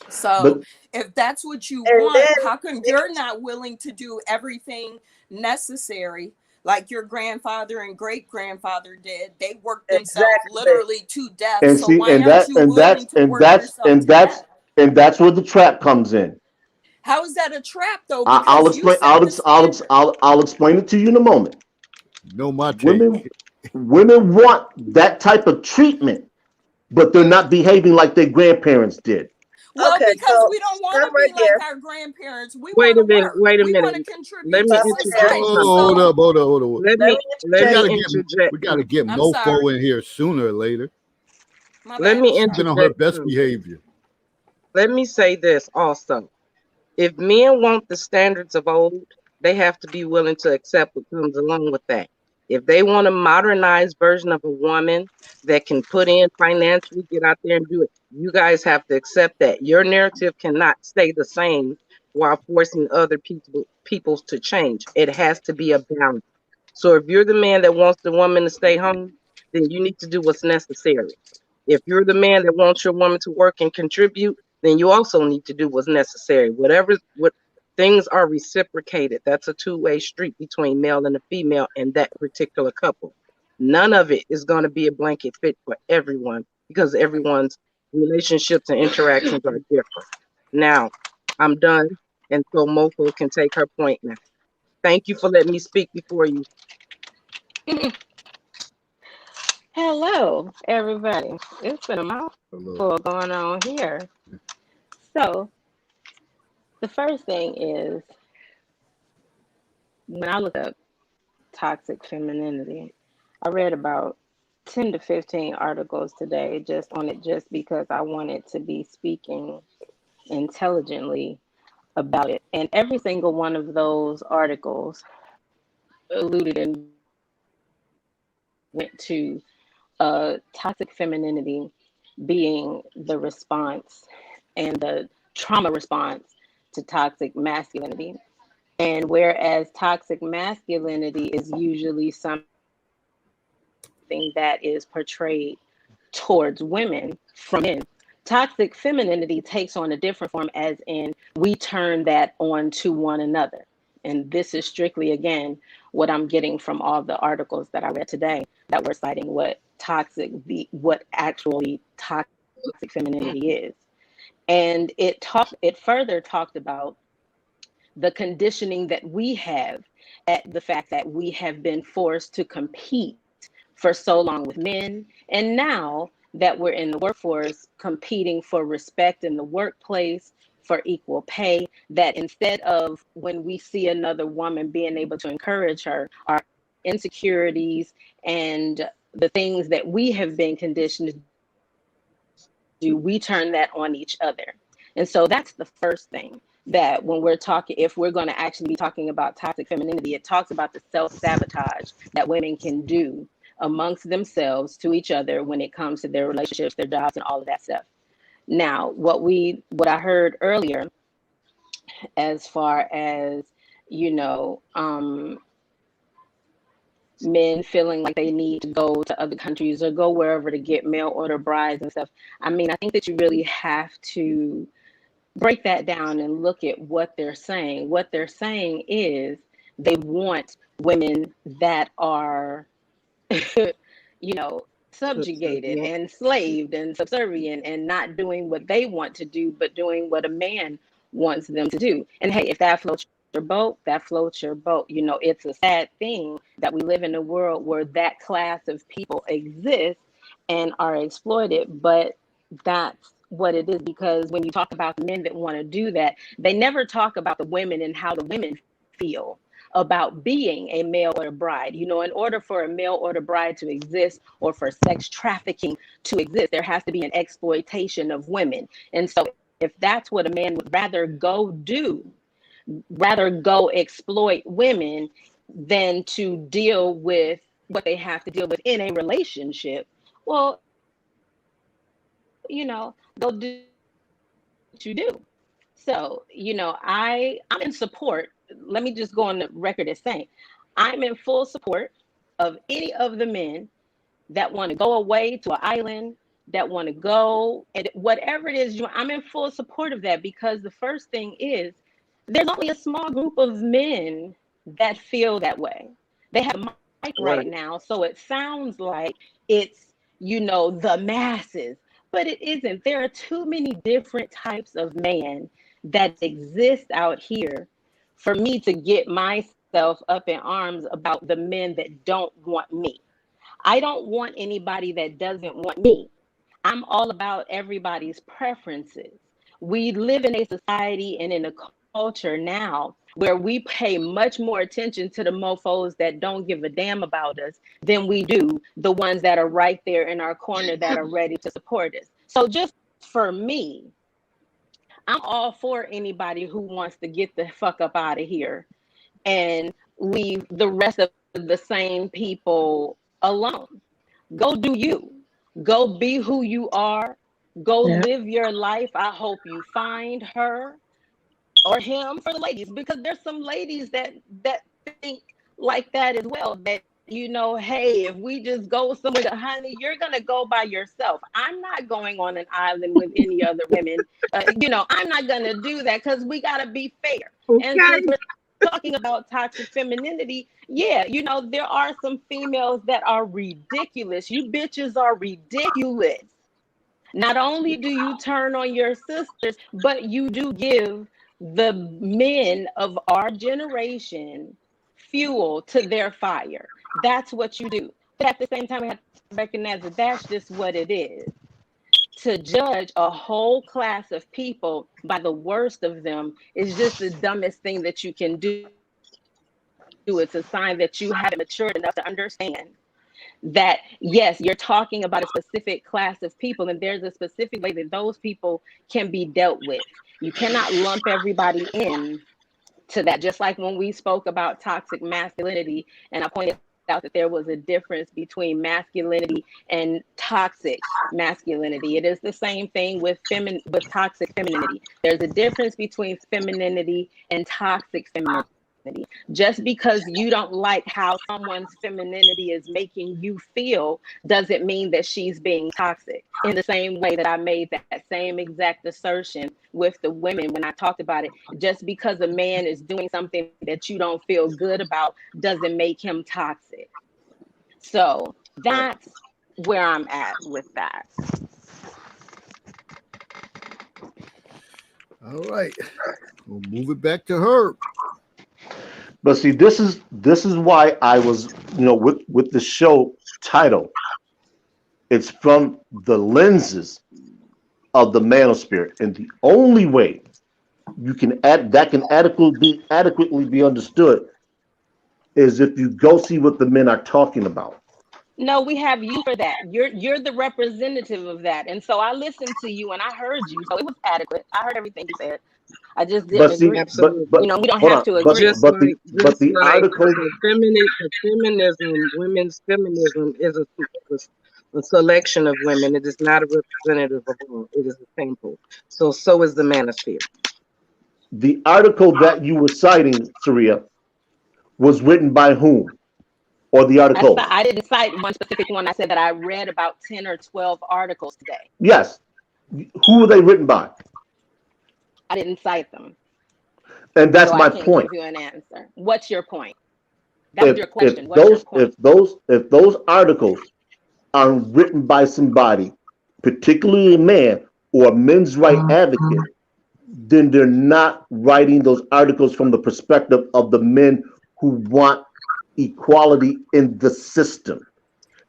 So if that's what you want, how come you're not willing to do everything necessary like your grandfather and great grandfather did? They worked themselves literally to death. And so see, why aren't you willing to work yourself to death? And that's where the trap comes in. How is that a trap, though? I'll explain. I'll explain it to you in a moment. No, my take. Women want that type of treatment, but they're not behaving like their grandparents did. Well, okay, because we don't want to be like our grandparents. We want to work. Wait a we minute. want to contribute. Let me interject. Hold up. Let me interject. We gotta get Mofo in here sooner or later. Let me interject. She's been on her best behavior. Let me say this also. If men want the standards of old, they have to be willing to accept what comes along with that. If they want a modernized version of a woman that can put in financially, get out there and do it, you guys have to accept that. Your narrative cannot stay the same while forcing other people to change. It has to be a balance. So if you're the man that wants the woman to stay home, then you need to do what's necessary. If you're the man that wants your woman to work and contribute, then you also need to do what's necessary. What things are reciprocated. That's a two-way street between male and a female and that particular couple. None of it is going to be a blanket fit for everyone, because everyone's relationships and interactions are different. Now, I'm done. And so Mofo can take her point now. Thank you for letting me speak before you. Hello, everybody. It's been a Hello. mouthful going on here. So, the first thing is when I look up toxic femininity, I read about 10 to 15 articles today just on it, just because I wanted to be speaking intelligently about it. And every single one of those articles alluded and went to toxic femininity being the response and the trauma response to toxic masculinity. And whereas toxic masculinity is usually something that is portrayed towards women from men, toxic femininity takes on a different form, as in we turn that on to one another. And this is strictly, again, what I'm getting from all the articles that I read today that were citing what actually toxic femininity is. And it further talked about the conditioning that we have, at the fact that we have been forced to compete for so long with men. And now that we're in the workforce competing for respect in the workplace, for equal pay, that instead of when we see another woman being able to encourage her, our insecurities and the things that we have been conditioned to do, we turn that on each other. And so that's the first thing, that when we're talking, if we're going to actually be talking about toxic femininity, it talks about the self-sabotage that women can do amongst themselves to each other when it comes to their relationships, their jobs, and all of that stuff. Now, what I heard earlier, as far as, you know, men feeling like they need to go to other countries or go wherever to get mail order brides and stuff. I mean, I think that you really have to break that down and look at what they're saying. What they're saying is they want women that are, you know, subjugated, Subservient. enslaved, and subservient, and not doing what they want to do, but doing what a man wants them to do. And hey, if that floats your boat, that floats your boat. You know, it's a sad thing that we live in a world where that class of people exist and are exploited, but that's what it is. Because when you talk about the men that want to do that, they never talk about the women and how the women feel about being a mail order bride. You know, in order for a mail order bride to exist, or for sex trafficking to exist, there has to be an exploitation of women. And so if that's what a man would rather go do, rather go exploit women than to deal with what they have to deal with in a relationship, well, you know, they'll do what you do. So, you know, I'm in support. Let me just go on the record as saying I'm in full support of any of the men that want to go away to an island, that want to go, and whatever it is, I'm in full support of that. Because the first thing is, there's only a small group of men that feel that way. They have a mic right Right. now, so it sounds like it's, you know, the masses, but it isn't. There are too many different types of man that exist out here for me to get myself up in arms about the men that don't want me. I don't want anybody that doesn't want me. I'm all about everybody's preferences. We live in a society and in a culture now where we pay much more attention to the mofos that don't give a damn about us than we do the ones that are right there in our corner that are ready to support us. So just for me, I'm all for anybody who wants to get the fuck up out of here and leave the rest of the same people alone. Go do you. Go be who you are. Go Yeah. live your life. I hope you find her or him, for the ladies, because there's some ladies that think like that as well. That, you know, hey, if we just go somewhere, honey, you're gonna go by yourself. I'm not going on an island with any other women. You know, I'm not gonna do that, because we gotta be fair. And Okay. since we're talking about toxic femininity, yeah, you know, there are some females that are ridiculous. You bitches are ridiculous. Not only do you turn on your sisters, but you do give the men of our generation fuel to their fire. That's what you do. But at the same time, we have to recognize that that's just what it is. To judge a whole class of people by the worst of them is just the dumbest thing that you can do. It's a sign that you haven't matured enough to understand that, yes, you're talking about a specific class of people, and there's a specific way that those people can be dealt with. You cannot lump everybody in to that. Just like when we spoke about toxic masculinity, and I pointed out that there was a difference between masculinity and toxic masculinity. It is the same thing with toxic femininity. There's a difference between femininity and toxic femininity. Just because you don't like how someone's femininity is making you feel doesn't mean that she's being toxic. In the same way that I made that same exact assertion with the women when I talked about it, just because a man is doing something that you don't feel good about doesn't make him toxic. So that's where I'm at with that. All right. We'll move it back to her. But see, this is why I was, with the show title. It's from the lenses of the manosphere, and the only way you can adequately be understood is if you go see what the men are talking about. No, we have you for that. You're the representative of that. And so I listened to you and I heard you. So it was adequate. I heard everything you said. I just didn't agree. Absolutely. But We don't hold have on, to agree. but the article, the feminism, women's feminism is a selection of women. It is not a representative of all. It is a sample. So is the manosphere. the article that you were citing, Saria, was written by whom? Or the articles? I didn't cite one specific one. I said that I read about 10 or 12 articles today. Yes. Who were they written by? I didn't cite them. And that's so my I can't point. give you an answer. What's your point? That was your question. What's your point? If those articles are written by somebody, particularly a man or a men's right advocate, then they're not writing those articles from the perspective of the men who want equality in the system.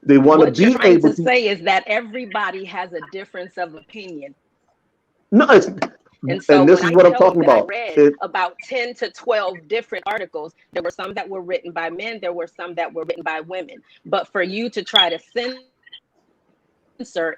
They want to be able to say is that everybody has a difference of opinion. No, and so this is what I'm talking about. I read about 10 to 12 different articles. There were some that were written by men. There were some that were written by women. But for you to try to censor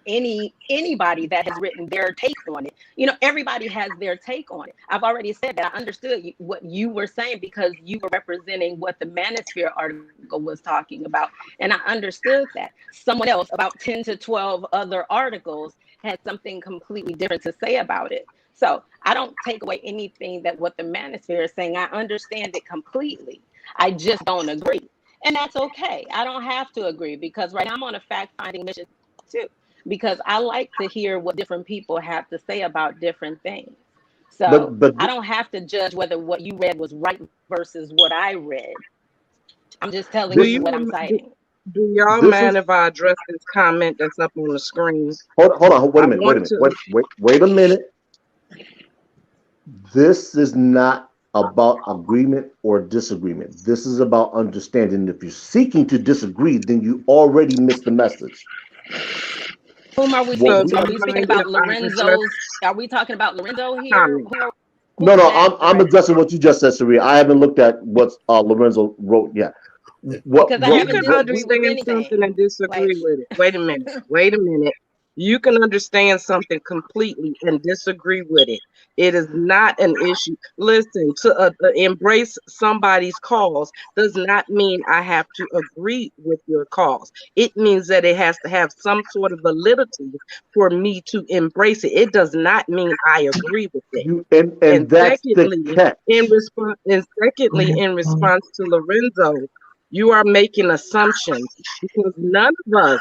anybody that has written their take on it, everybody has their take on it. I've already said that I understood what you were saying because you were representing what the Manosphere article was talking about. And I understood that. Someone else, about 10 to 12 other articles, had something completely different to say about it. So I don't take away anything that what the Manosphere is saying. I understand it completely. I just don't agree. And that's okay. I don't have to agree because right now I'm on a fact-finding mission too, because I like to hear what different people have to say about different things. So but I don't have to judge whether what you read was right versus what I read. I'm just telling you what I'm citing. Do y'all mind if I address this comment that's up on the screen? Hold on, wait a minute. This is not about agreement or disagreement. This is about understanding. If you're seeking to disagree, then you already missed the message. Whom are we speaking to? Are we speaking about Lorenzo's? Are we talking about Lorenzo here? No, I'm addressing what you just said, Saria. I haven't looked at what Lorenzo wrote yet. You can understand something and disagree with it. Wait a minute. You can understand something completely and disagree with it. It is not an issue. Listen, to embrace somebody's cause does not mean I have to agree with your cause. It means that it has to have some sort of validity for me to embrace it. It does not mean I agree with it. And that's secondly, the catch. In response to Lorenzo, you are making assumptions because none of us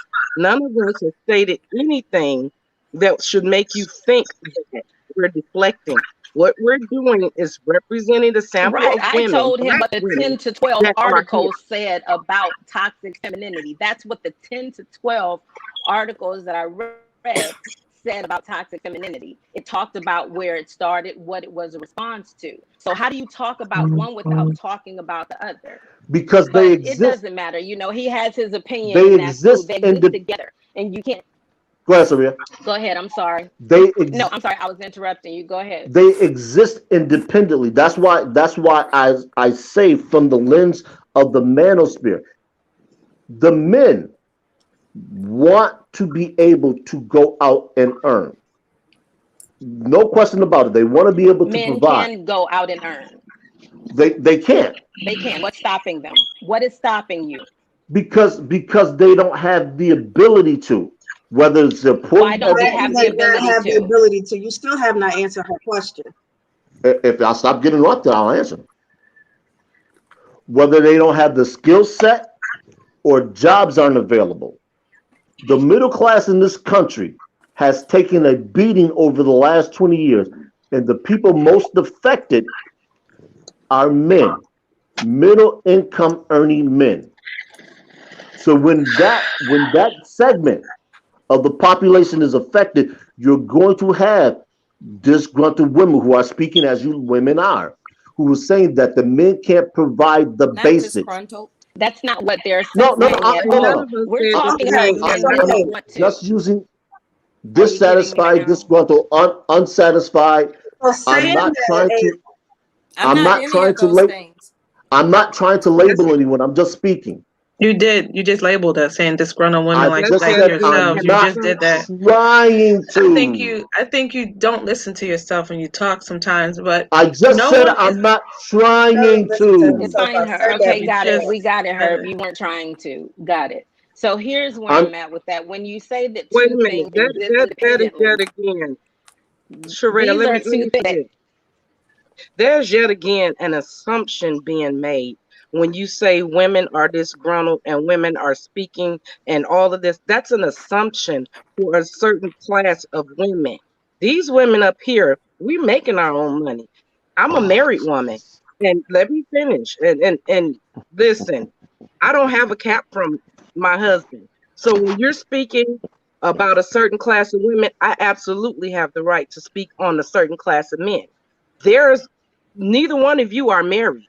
have stated anything that should make you think that we're deflecting. What we're doing is representing the sample of women. I told him what the 10 to 12 articles said about toxic femininity. That's what the 10 to 12 articles that I read said about toxic femininity. It talked about where it started, what it was a response to. So how do you talk about one without talking about the other? Because But they it exist. doesn't matter. You know, he has his opinion, They and that's cool. exist They in exist the. together, and you can't. Go ahead, Saria. Go ahead. I'm sorry. No, I'm sorry. I was interrupting you. Go ahead. They exist independently. That's why. I say from the lens of the manosphere, the men want to be able to go out and earn. No question about it. They want to be able to Men provide. can go out and earn. They can't. They can. What's stopping them? What is stopping you? Because they don't have the ability to. Whether it's their poor. Why don't they have the ability have the to? ability to? You still have not answered her question. If I stop getting interrupted, I'll answer. Whether they don't have the skill set or jobs aren't available. The middle class in this country has taken a beating over the last 20 years, and the people most affected are men, middle income earning men. So when that segment of the population is affected, you're going to have disgruntled women who are speaking as you women are, who are saying that the men can't provide the Not basics. disgruntled. That's not what they're No, saying no, at no, all. no. We're talking about men that don't want to. Just using Are you getting me dissatisfied, now? disgruntled, unsatisfied. Well, I'm saying not that trying to. I'm not any of those things. I'm not trying to label anyone. I'm just speaking. You did. You just labeled us saying disgruntled women I like just said I'm yourselves. You not just did that. trying to. I think you don't listen to yourself when you talk sometimes, but I just no said one is. I'm not trying to. Define her. said Okay, that. got You it. just We got it, said Herb. it. You weren't trying to. Got it. So here's where I'm I'm at with that. When you say that Wait a two minute. things exist That is independently, yet again. Sherelle, these let are me two say things. this. There's yet again an assumption being made when you say women are disgruntled and women are speaking and all of this. That's an assumption for a certain class of women. These women up here, we're making our own money. I'm a married woman, and let me finish. And listen, I don't have a cap from my husband. So when you're speaking about a certain class of women, I absolutely have the right to speak on a certain class of men. There's neither one of you are married,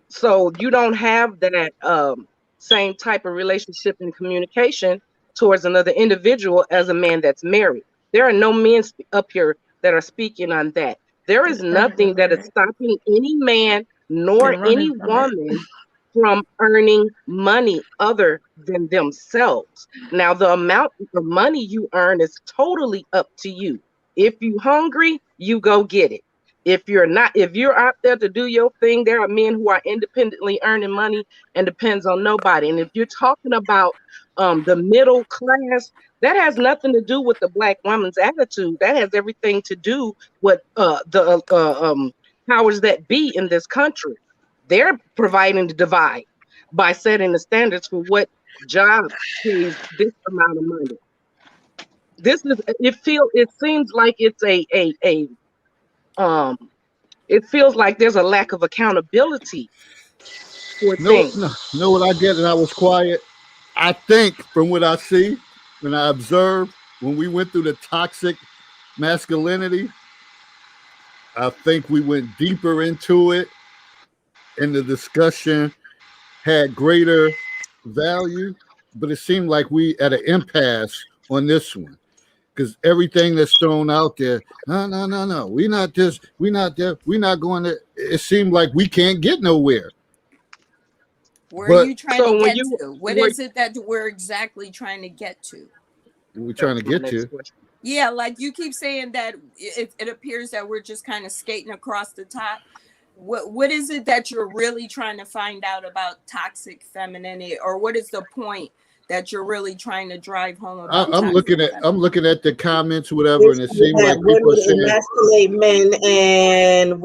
so you don't have that same type of relationship and communication towards another individual as a man that's married. There are no men up here that are speaking on that. There is nothing that is stopping any man nor Been any running from it. woman from earning money other than themselves. Now, the amount of money you earn is totally up to you. If you hungry, you go get it. If you're not, if you're out there to do your thing, there are men who are independently earning money and depends on nobody. And if you're talking about the middle class, that has nothing to do with the black woman's attitude. That has everything to do with the powers that be in this country. They're providing the divide by setting the standards for what job pays this amount of money. This is it seems like it's a um it feels like there's a lack of accountability for things. Know what I get, and I was quiet. I think from what I see, when I observe, when we went through the toxic masculinity, I think we went deeper into it, and the discussion had greater value. But it seemed like we at an impasse on this one because everything that's thrown out there, no, we not this, we not that, we not going there. It seemed like we can't get nowhere. Where But are you trying So to when get you to? What is it that we're exactly trying to get to? we're trying to my get next to. question. Yeah, like you keep saying that it appears that we're just kind of skating across the top. What is it that you're really trying to find out about toxic femininity, or what is the point that you're really trying to drive home about? I'm looking at the comments, whatever, and it Basically, seemed like that people are women saying emasculate men, and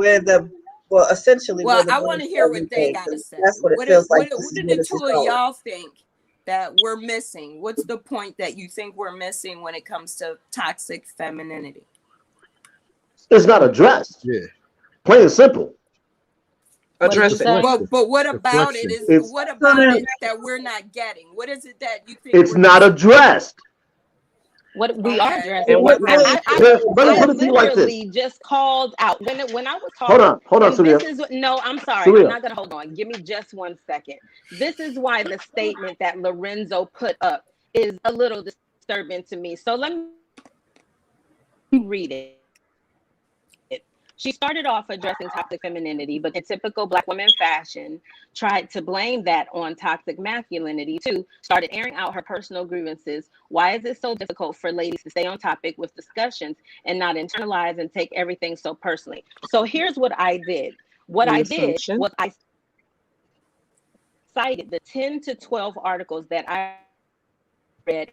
essentially Well, we're the I want ones to hear that what they make got to them. say. That's what it What feels like. what This is do where the this is two of going. y'all think that we're missing? What's the point that you think we're missing when it comes to toxic femininity? It's not addressed. Yeah. Plain and simple. What did you Address it. say? But what about it Deflection. is It's what about it that we're not getting? What is it that you think it's we're not missing? addressed. What we are Okay. addressing. And what Let men I it be like this. literally just called out when I was Hold talking, on, and Surya. this is no, I'm sorry, I'm Surya. not gonna hold on. Give me just 1 second. This is why the statement that Lorenzo put up is a little disturbing to me. So let me read it. She started off addressing toxic femininity, but in typical Black woman fashion, tried to blame that on toxic masculinity too, started airing out her personal grievances. Why is it so difficult for ladies to stay on topic with discussions and not internalize and take everything so personally? So here's what I did. What the I did assumption. was I cited the 10 to 12 articles that I read,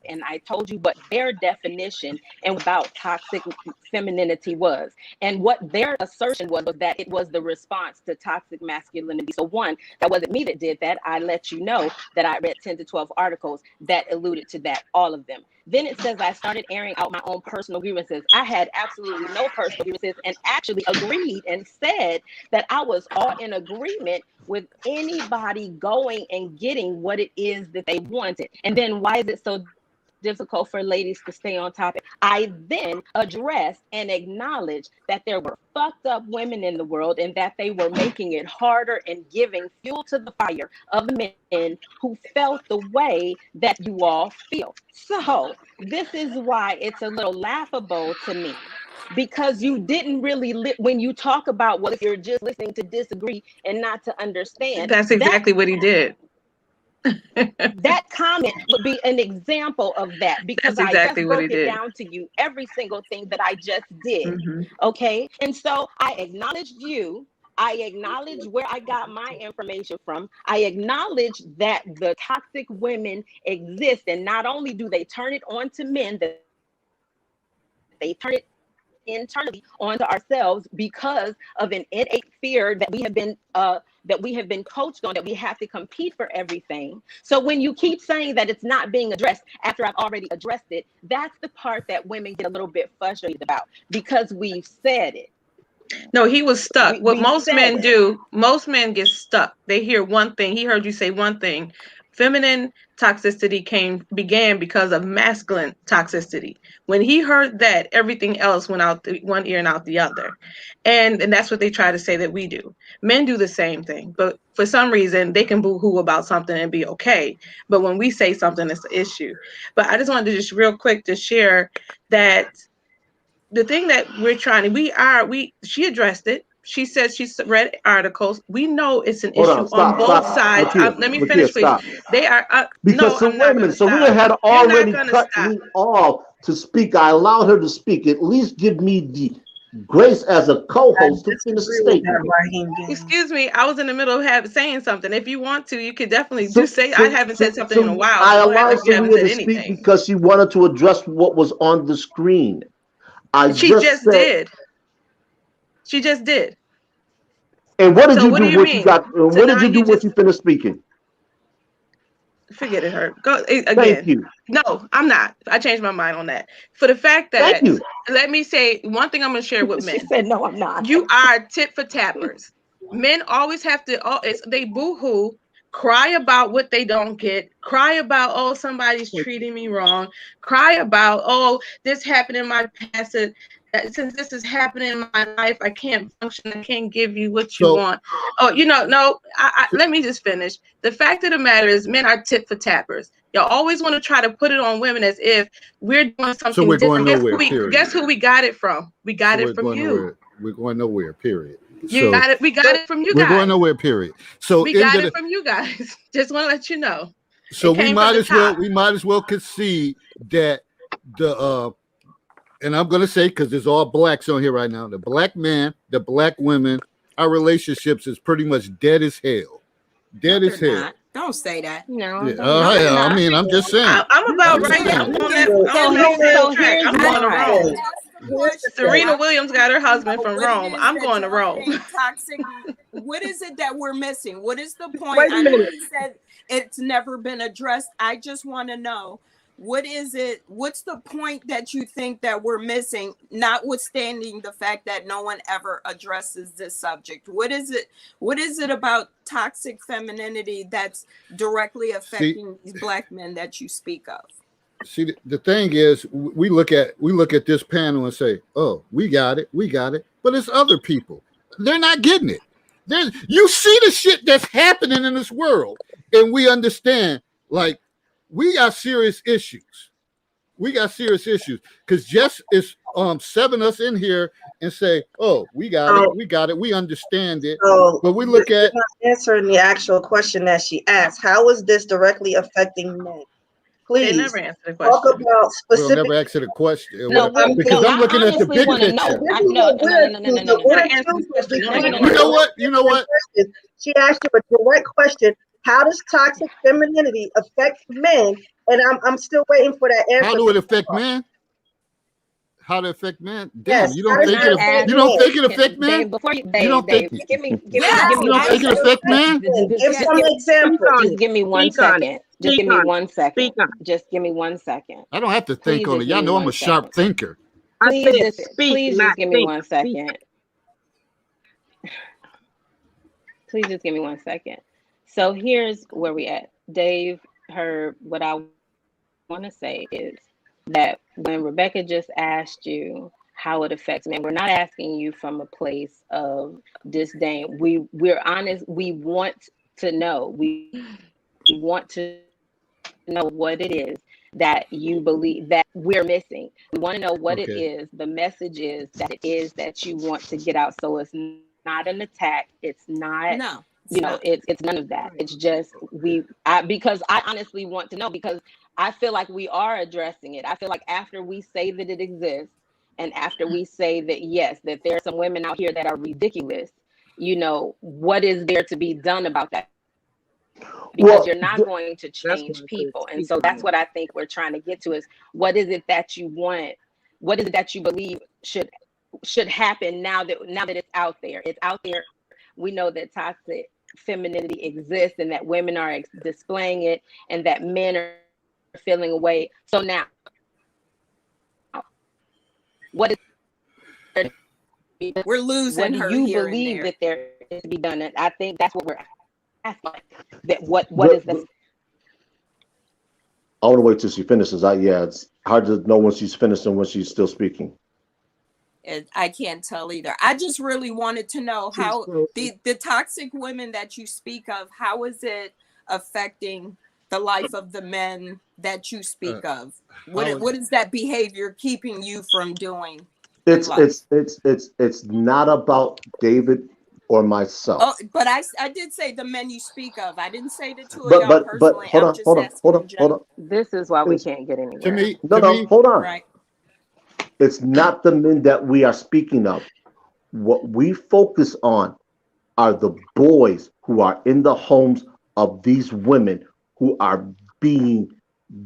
and I told you what their definition and about toxic femininity was. And what their assertion was that it was the response to toxic masculinity. So one, that wasn't me that did that. I let you know that I read 10 to 12 articles that alluded to that, all of them. Then it says I started airing out my own personal grievances. I had absolutely no personal grievances and actually agreed and said that I was all in agreement with anybody going and getting what it is that they wanted. And then why is it so difficult for ladies to stay on topic? I then addressed and acknowledged that there were fucked up women in the world and that they were making it harder and giving fuel to the fire of the men who felt the way that you all feel. So this is why it's a little laughable to me, because you didn't really when you talk about, well, if you're just listening to disagree and not to understand, That's exactly what he did. that comment would be an example of that, because That's I just exactly what he broke it did. down to you, every single thing that I just did. Mm-hmm. Okay. And so I acknowledged you. I acknowledge where I got my information from. I acknowledge that the toxic women exist. And not only do they turn it on to men, that they turn it internally onto ourselves because of an innate fear that we have been coached on, that we have to compete for everything. So when you keep saying that it's not being addressed after I've already addressed it, that's the part that women get a little bit frustrated about, because we've said it. No, he was stuck. What We've most said men it. do, most men get stuck. They hear one thing. He heard you say one thing. Feminine toxicity began because of masculine toxicity. When he heard that, everything else went out one ear and out the other. And that's what they try to say that we do. Men do the same thing, but for some reason they can boo-hoo about something and be okay. But when we say something, it's an issue. But I just wanted to just real quick to share that the thing that we're trying to, she addressed it. She said she's read articles. We know it's an Hold issue on, on both sides. Let me finish, please. stop. They are, Because no, so I'm wait a not going minute. to So Rita stop. had You're not already going to cut stop. me off to speak. I allowed her to speak. At least give me the grace as a I co-host to finish the disagree with statement. that, Raheem Gang. Excuse me. I was in the middle of saying something. If you want to, you could definitely So, say. I haven't said something in a while. I So go ahead allowed like you haven't Saria said to speak anything. because she wanted to address what was on the screen. She just did. She just did. And what did So you what do do you when you mean? got? So What did now you do you when just you finished speaking? forget it, her. Go Thank again. you. No, I'm not. I changed my mind on that. For the fact Thank that, you. let me say one thing I'm going to share with She men. said, no, I'm not. You are tit for tappers. Men always have to, they boo-hoo, cry about what they don't get, cry about, oh, somebody's treating me wrong, cry about, oh, this happened in my past, since this is happening in my life, I can't function, I can't give you what you want. Oh, no, let me just finish. The fact of the matter is, men are tit for tappers. Y'all always want to try to put it on women as if we're doing something So we're different. going nowhere, period. Guess who we got it from? We got it from you. Nowhere. We're going nowhere, period. You got it. We got it from you guys. We're going nowhere, period. So we got it from you guys. Just want to let you know. So we might as well concede that the and I'm gonna say, because there's all blacks on here right now, the black man, the black women, our relationships is pretty much dead as hell. Dead as hell. Not. Don't say that. No, Yeah, no, I mean, I'm just saying. I'm about ready. I'm on that track. I'm going to Rome. Serena Williams got her husband from Rome. I'm going to Rome. Toxic. What is it that we're missing? What is the point? Wait a I know minute. he said it's never been addressed. I just want to know, what is it? What's the point that you think that we're missing, notwithstanding the fact that no one ever addresses this subject? What is it? What is it about toxic femininity that's directly affecting these black men that you speak of? See, the thing is, we look at this panel and say, "Oh, we got it, but it's other people. They're not getting it. You see the shit that's happening in this world, and we understand. Like, we got serious issues. Because Jess is severing us in here and say, "Oh, we got it, we understand it." So But we look you're at not answering the actual question that she asked. How is this directly affecting men? They Please never answered the talk question. about we'll specific. never answer the question No, because I'm I looking at the honestly big want to picture. know. This I is no, what no, we're no, no, no, doing. no, The no, You no, we're gotta answer the question. choosing No, no, between no, You no. know what? You know what? questions. She asked you a direct question. How does toxic femininity affect men? And I'm still waiting for that How answer. do it affect men? How to affect men? Damn, Yes. you How don't does we're think it not it? affect You don't asking. men? think it affect men? Dave, before you, You don't Dave, think? give me, Yes, You me don't I think one. it said affect that. men? Give Just some give, Speak examples. on just it. give me one Speak on it. second. Just Speak give me on it. 1 second. Speak on it. Just give me 1 second. I don't have to think Please on just it. give Y'all me know I'm a 1 second. sharp thinker. I Please said just, speak, please not just give me think. 1 second. Please just give me 1 second. So here's where we at. Dave, what I want to say is that when Rebecca just asked you how it affects men, we're not asking you from a place of disdain. We're honest. We want to know. We want to know what it is that you believe that we're missing. We want to know what it Okay. is, the message is that you want to get out. So it's not an attack. It's not, No, it's none of that. It's just because I honestly want to know, because I feel like we are addressing it. I feel like after we say that it exists, and after we say that yes, that there are some women out here that are ridiculous, what is there to be done about that? Because Well, you're not going to That's why change I said people. And speak so on that's it. what I think we're trying to get to is, what is it that you want? What is it that you believe should happen now that it's out there? It's out there. We know that toxic femininity exists and that women are displaying it and that men are feeling away. So now, what is there to be done? we're What losing do her you here and believe there. that there is to be done? And I think that's what we're asking. That what the, is the I want to wait till she finishes. It's hard to know when she's finished and when she's still speaking. I can't tell either. I just really wanted to know how the toxic women that you speak of, how is it affecting the life of the men that you speak of? What is that behavior keeping you from doing in It's life? it's not about David or myself. Oh, but I did say the men you speak of. I didn't say the two of But y'all but personally. hold I'm on, just hold on, hold asking on, in hold on. general. This is why we It's, can't get To anywhere. me, no, hold on. Right. It's not the men that we are speaking of. What we focus on are the boys who are in the homes of these women who are being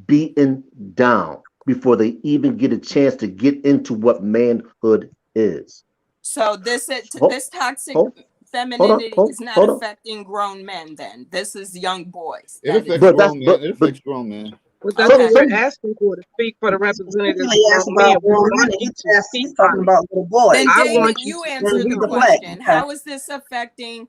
beaten down before they even get a chance to get into what manhood is. So this Hold, toxic hold, femininity is not hold on. affecting grown men. Then this is young boys. it That is affects But that's grown men. It affects grown men. But that's okay. what we're asking for, to speak for the representatives Specifically of asked grown men. about We grown want men. you He's to speak talking on it. about little boys. Then I David, want you you to answer And the we speak on deflect. question. Okay. How is this affecting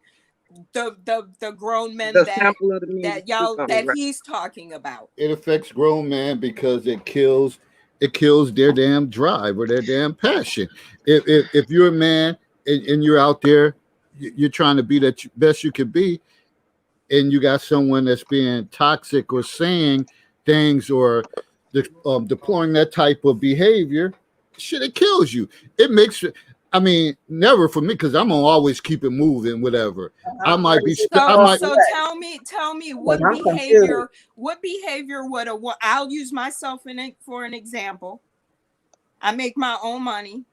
the grown men the sample of the men you speak on. that Right. he's talking about? It affects grown men because it kills their damn drive or their damn passion. If you're a man and you're out there, you're trying to be the best you can be, and you got someone that's being toxic or saying things or deploying that type of behavior, shit, it kills you. It makes, I mean, never for me, because I'm gonna always keep it moving, whatever. I might be, I might. So tell me what I'm confused. behavior would I'll use myself for an example. I make my own money.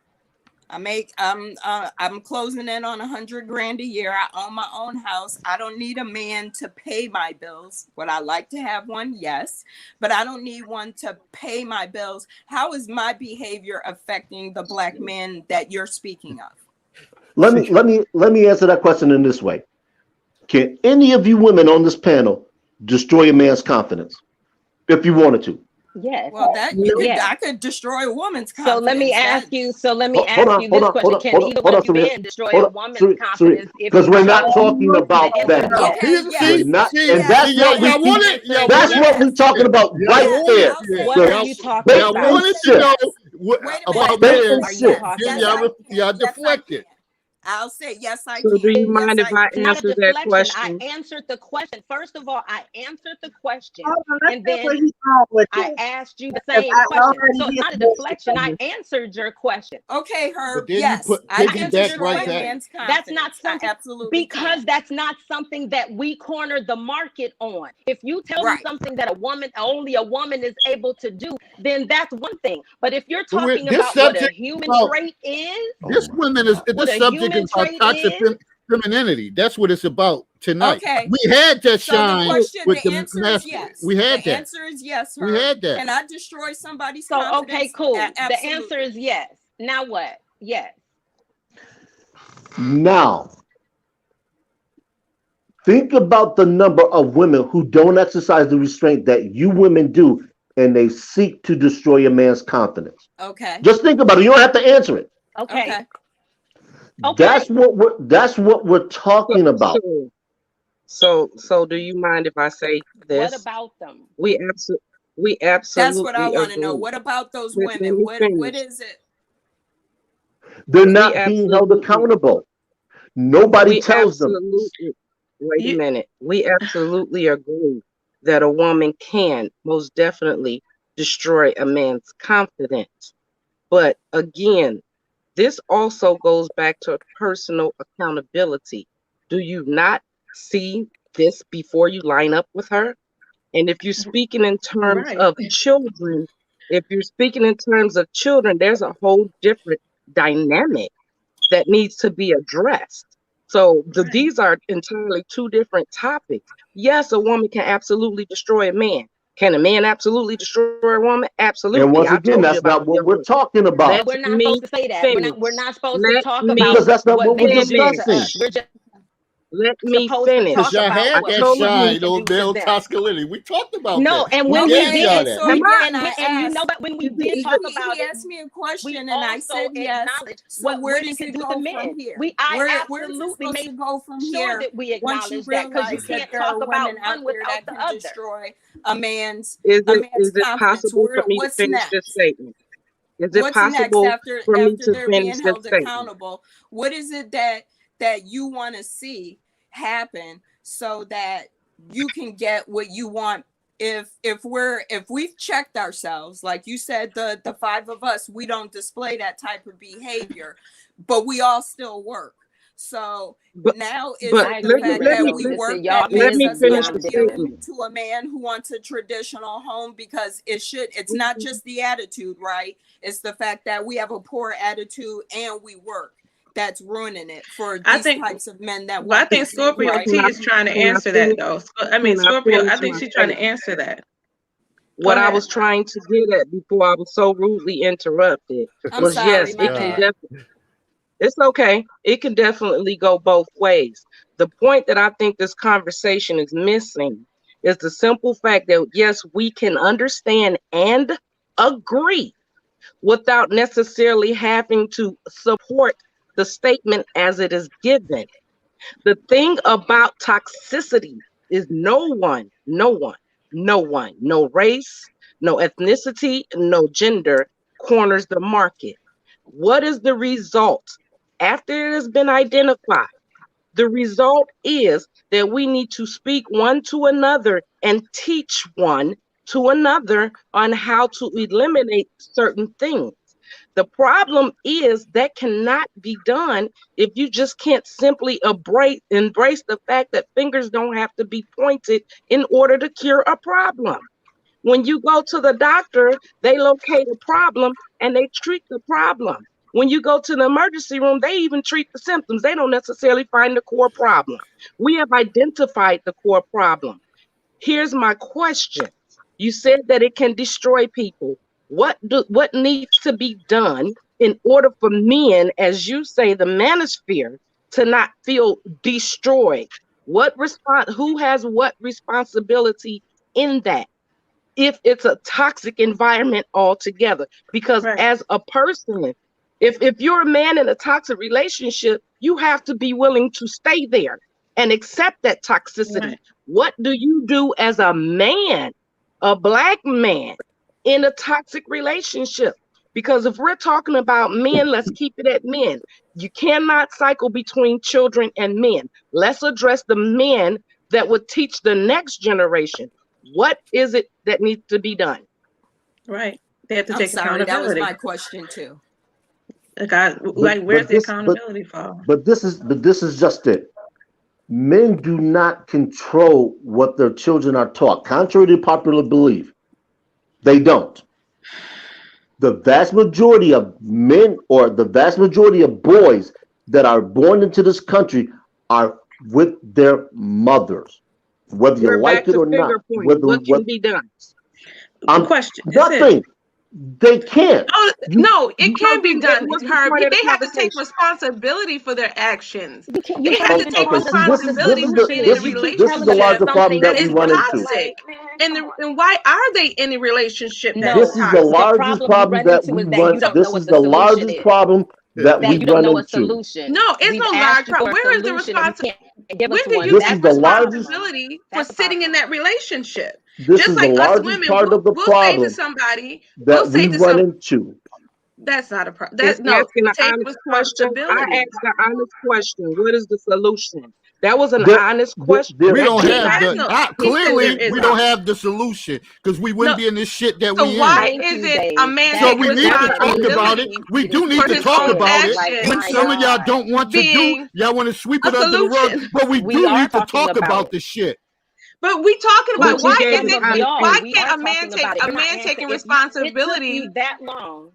I'm closing in on $100,000 a year. I own my own house. I don't need a man to pay my bills. Would I like to have one? Yes, but I don't need one to pay my bills. How is my behavior affecting the black men that you're speaking of? Let me answer that question in this way. Can any of you women on this panel destroy a man's confidence if you wanted to? Yes. Well, that No. Yes. I could destroy a woman's So confidence. let me ask you. So let me Hold ask on, you hold this on, question: hold on, Can hold on, either hold one on, of you Serena. men destroy Hold a on, woman's Serena, confidence if because you we're not chose talking about to answer that. the No, Okay, question? see, yes, We're see, not, see, and yes, that's see, y'all, what we yes, y'all keep. want yes, it, y'all That's want it, what we're yes, talking about y'all right yes. want it, there. I'll yeah, say What are The y'all, you yes. talking bait y'all about? and want I'll it say to switch. know yes. Wait a What minute. about Bait I'll men, and are say you switch. yes. talking then Yes, y'all, I about? can. y'all Yes, I deflect can. it. I'll say yes, I So do can. you Yes, mind if I I can. Not a answer that deflection. I question? answered the question. First of all, I answered the question, Hold on, let's and see where then he's going with I this. asked you the Because same I question. already So it's hear not a bullshit deflection. from I you. answered your question. Okay, But Herb. then you Yes, put I I can answered piggyback your destroy right a back. question. man's That's not confidence. I something absolutely can. because that's not something that we cornered the market on. If you tell me Right. something that only a woman is able to do, then that's one thing. But if you're But talking this about what a subject human about trait is, this women is what this a subject is human about trait toxic is, femininity. That's what it's about tonight. Okay. We had that So the shine question, with the the answer is master. yes. We The had that. answer is yes, We Herb. had that. Can I destroy somebody's so okay, confidence? cool. The answer Absolutely. is yes. Now what? Yes. Now, think about the number of women who don't exercise the restraint that you women do, and they seek to destroy a man's confidence. Okay. Just think about it. You don't have to answer it. Okay. Okay. Okay. That's what we're talking about. So do you mind if I say What this? about them? We we That's what I absolutely want to know. agree. What about those Let women? me What finish. is it? They're We not being held absolutely accountable. Nobody we tells them. absolutely wait a You, minute. We absolutely agree that a woman can most definitely destroy a man's confidence. But again, this also goes back to personal accountability. Do you not see this before you line up with her? And if you're speaking in terms right. of children, if you're speaking in terms of children, there's a whole different dynamic that needs to be addressed. So these are entirely two different topics. Yes, a woman can absolutely destroy a man. Can a man absolutely destroy a woman? And Absolutely. once I again, told you that's about not the what we're divorce. talking Let about But we're not me supposed to say that. We're finish. not supposed to Let talk me because about that's not what what we're men will do finish. to discussing. us. We're just Let me supposed to Because talk finish. y'all about I had what that told women you. shine can on do to male them. masculinity. We talked about No, that. and We when we gave Okay. y'all And did, that. so Am I? again, I and you know asked, what, when we Is it, did is talk it, about he it, asked me a we question and I also said yes. acknowledged So what where women does can it do to go from men. here? I Where is it absolutely supposed made to go from sure here that we once you acknowledge that because you realize that can't there are talk women about out one there without that the can other. destroy a man's is it confidence? possible for me to What's finish this next? statement? Is it What's next possible after for me after to they're finish being this held statement? accountable? What is it that you want to see happen so that you can get what you want? If we've checked ourselves, like you said, the five of us, we don't display that type of behavior, but we all still work. So But now is but I it the let agree me fact with let that me your we let, sister. work Y'all that let makes me business us finish not the beyond appealing different. statement. to a man who wants a traditional home? Because it's not just the attitude, right? It's the fact that we have a poor attitude and we work that's ruining it for I these think, types of men that but I want think these things, Scorpio right? Can T I is trying to can I answer that finish though. I mean, can I Scorpio, finish I think my she's trying to statement? answer that. Go What I ahead. was trying to get at before I was so rudely interrupted I'm was sorry, yes, my it can bad. God. definitely it's okay. It can definitely go both ways. The point that I think this conversation is missing is the simple fact that yes, we can understand and agree without necessarily having to support the statement as it is given. The thing about toxicity is no race, no ethnicity, no gender corners the market. What is the result? After it has been identified, the result is that we need to speak one to another and teach one to another on how to eliminate certain things. The problem is that cannot be done if you just can't simply embrace the fact that fingers don't have to be pointed in order to cure a problem. When you go to the doctor, they locate a problem and they treat the problem. When you go to the emergency room, they even treat the symptoms. They don't necessarily find the core problem. We have identified the core problem. Here's my question. You said that it can destroy people. What needs to be done in order for men, as you say, the manosphere, to not feel destroyed? Who has what responsibility in that? if it's a toxic environment altogether. Because Right. as a person, if you're a man in a toxic relationship, you have to be willing to stay there and accept that toxicity. Right. What do you do as a man, a Black man, in a toxic relationship? Because if we're talking about men, let's keep it at men. You cannot cycle between children and men. Let's address the men that would teach the next generation. What is it that needs to be done? Right. They have to I'm take sorry, that was accountability. my question too. Like, where's the accountability for? But this is just it. Men do not control what their children are taught, contrary to popular belief. They don't. The vast majority of men, or the vast majority of boys that are born into this country, are with their mothers, whether you We're like back it to or not. finger pointing. What can be done? Question. Nothing. They can't. Oh, no, it can be Because done, what's the Herb. point of the They have to take conversation? responsibility for their actions. You can't, They you have can't to even take call the responsibility for being in a this is the relationship larger problem that that we is run into. toxic. And why are they in a relationship that No, is This is the toxic? largest problem you problem run that into we is that run. you don't know This what is the the solution largest is. problem that we That you don't run know a into. solution. No, it's We've no asked large you for problem. a Where is the solution and you responsibility? can't give us When do one. you This take is the largest. responsibility for That's the sitting in problem. that relationship? This Just is the like us largest women, part of the we'll say to problem somebody, that we'll say we to run some, into. that's not a problem. It's That's no, asking an take honest question. I responsibility. asked an honest question. What is the solution? That was an There, honest there, question. there We don't He have has the no, he said clearly there is we no. don't have the solution because we wouldn't No, be in this shit that so we why in. Thank you, isn't a Dave. man So That's we taking need to it. talk And about it. responsibility We do need for to his talk own about it. like, actions When my some of y'all God. don't want to do, being y'all want to sweep a it under the rug. solution? But we We do are need to talking talk about about it. this shit. But we talking But about you why gave Some an isn't of honest y'all, why we can't are a man talking take about it. a You're not man answering. taking If you, it took responsibility? you that long.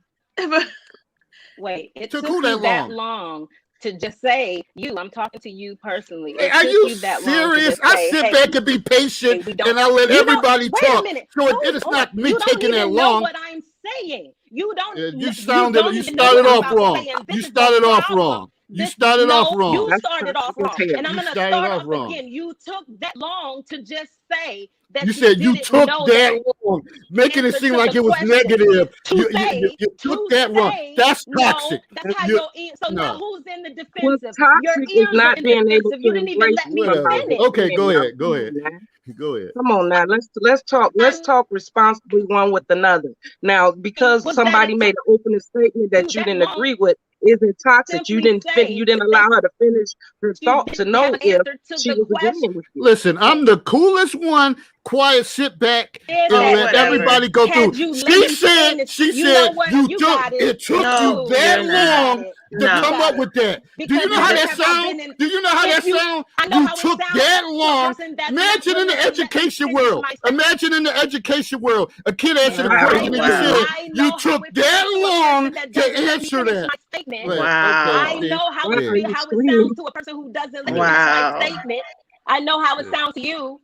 Wait, it Took took who you that that long? long to just say, I'm talking to you personally. Hey, It are took you you that long to serious? just I say, sit hey, back and be patient we and don't, I let you don't, everybody wait a talk. minute. So Hold it's on. not me You don't taking that even know long. what I'm saying. You You don't you even know what started I'm off about to wrong. say. And this You is the started off problem. wrong. You started off No, wrong. you That's started off toxic as wrong. hell. And I'm You going to started start off off wrong. again. You took that long to just say that You you said you didn't took know that the long, making it answer seem to like the it was question. negative. To say, You took that wrong. That's no, toxic. that's how You, your ear. So now no, who's in the What's defensive? Your toxic is ears are not in being able defensive. You to didn't even embrace let me whatever. somebody. finish. Okay, go Now, ahead. Go come ahead. on now. Go ahead. Come on now. Let's talk responsibly one with another. Now, because Was that somebody it made took an opening statement that you you that didn't long? agree with isn't toxic. You Simply didn't say allow that her to finish her you thought to didn't have know an if answer to she the was question. agreeing with you. Listen, I'm the coolest one. Quiet, sit back Said and Oh, that, let Dave. whatever. everybody go through. Had you let me finish, She you know said what? you You took got it. it took It's you No, cool. that you're You not. got long it. to You No, come got up it. with that. Do Because you know how never that have I been sounds? in. Do you know how If that you, sounds? I know You how it took sounds that to a long. person that's not Imagine in willing the to let me education finish world. my statement. Imagine in the education world. A kid answered a Wow. I question and you know, said wow. I you know how took it that feels to a long person that to doesn't let me answer finish that. my statement. Right. Okay. I Wow. See? know how Why it are Yeah. feels, you how it screaming? sounds to a person who doesn't let me Yeah. finish my Wow. statement. I know how it Yeah. sounds to you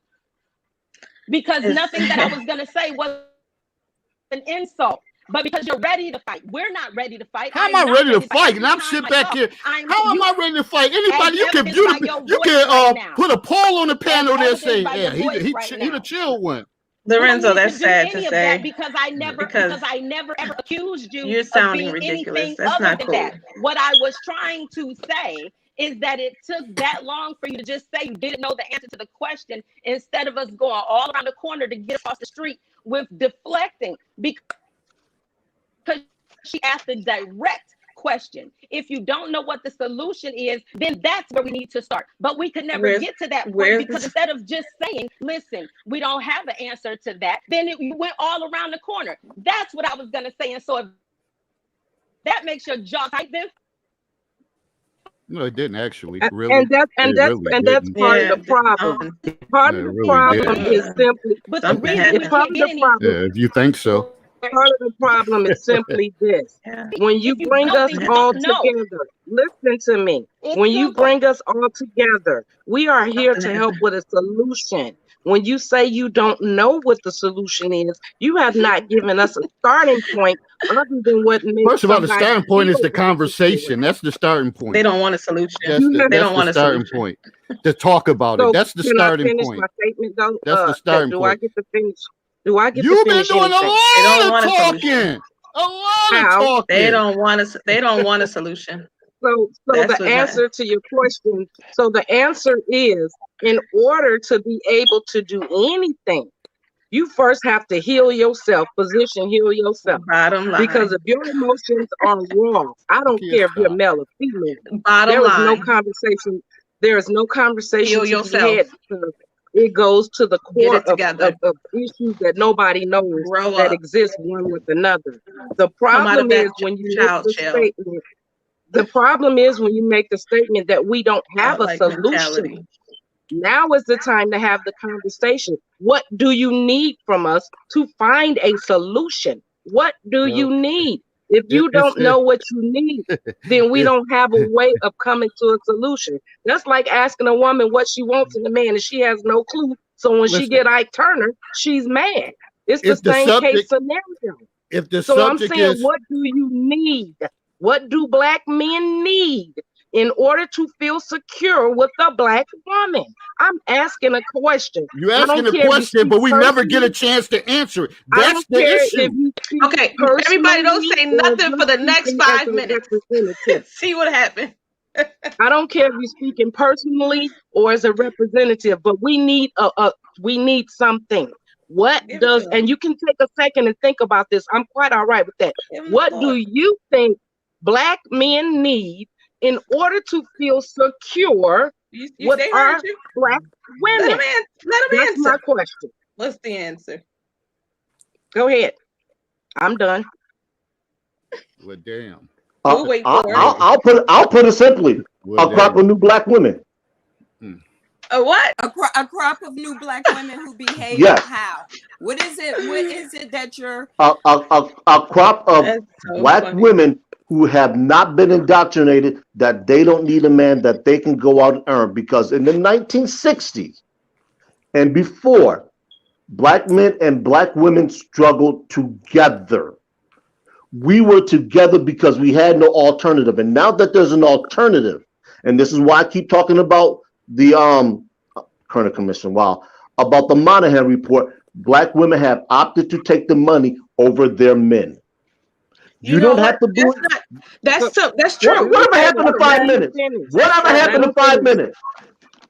because nothing that I was gonna say was an insult. But because you're ready to fight, we're not ready to fight. How am I'm I not ready to ready to fight. fight? Every And I'm time sitting I back talk, here. How am you, I ready to fight? as Anybody? evidenced by your You voice can right now. put a poll on the As panel there evidenced say, by yeah, your voice right he the now. chill one. We don't Lorenzo, need to that's do sad to any of that say because because I never ever accused you you're of sounding being ridiculous. anything That's other not than cool. that. What I was trying to say is that it took that long for you to just say you didn't know the answer to the question instead of us going all around the corner to get across the street with deflecting because she asked a direct question. If you don't know what the solution is, then that's where we need to start. But we could never get to that point where's because this? instead of just saying, listen, we don't have an answer to that, then you went all around the corner. That's what I was going to say. And so if that makes your jaw tight, then No, it didn't actually. And Really, that's it really that's didn't. part of Yeah. the problem. Part No, of it the really problem didn't. is simply but the Something reason we happened. part can't of get the any problem. Yeah, if you think so. Part of the problem is simply this. Yeah. When you if you bring don't, us then you all don't know. together, listen to me. It's When you simple. bring us all together, we are here Something to help happened. with a solution. When you say you don't know what the solution is, you have not given us a starting point other than what makes First of all, the somebody starting point is feel the conversation. That's the starting point. They don't want a solution. That's the They don't want a starting solution. point. To talk about it. So That's the can I starting finish point. my statement though? That's the starting Do I point. get to finish? Do I get to You've been finish doing a anything? They lot don't of want a solution. talking. A lot of How? talking. They don't want a. They don't want a solution. So That's the what answer to your question, so the answer is, in order to be able to do anything, you first have to heal yourself, heal yourself. bottom line. Because if your emotions are raw, I don't Can't care if you're stop. male or female. Bottom There is no line. conversation. There is no conversation Heal to be yourself. had because it goes to the Get core it together. of issues that nobody knows Grow that up. exist one with another. The Come out of problem that is when you make child the shell. statement. The problem is when you make the statement that we don't have a Like solution. mentality. Now is the time to have the conversation. What do you need from us to find a solution? What do Well, you need? If it- you it's don't know what you need, then we it- don't have a way of coming to a solution. That's like asking a woman what she wants in a man and she has no clue. So when she listen. get Ike Turner, she's mad. It's the If the same case subject, scenario. if the So I'm subject saying, is, what do you need? What do black men need in order to feel secure with a black woman? I'm asking a question. you I asking don't a care if you question, speak but we never get a personally. chance to answer it. I That's don't the care issue. if you speak Okay, everybody don't personally say or if nothing you're for the next speaking as 5 a minutes. representative. See what happened. I don't care if you're speaking personally or as a representative, but we need we need something. What Give it does, to and them. you can take a second and think about this. I'm quite all right with that. Give them What the do floor. you think black men need in order to feel secure with They our heard you. black Let women? them That's my answer. question. What's the answer? Go ahead. I'm done. Well, damn. We'll wait for it. I'll put it simply: Well, a crop damn. of new black women. A what? A crop of new black women who behave Yes. how? What is it that you're A crop of That's so black funny. women who have not been indoctrinated that they don't need a man, that they can go out and earn. Because in the 1960s and before, black men and black women struggled together. We were together because we had no alternative. And now that there's an alternative, and this is why I keep talking about the Kerner Commission, about the Monahan report, black women have opted to take the money over their men. You know don't what? have to do it. That's true. Whatever happened to 5 minutes? Whatever happened to 5 minutes?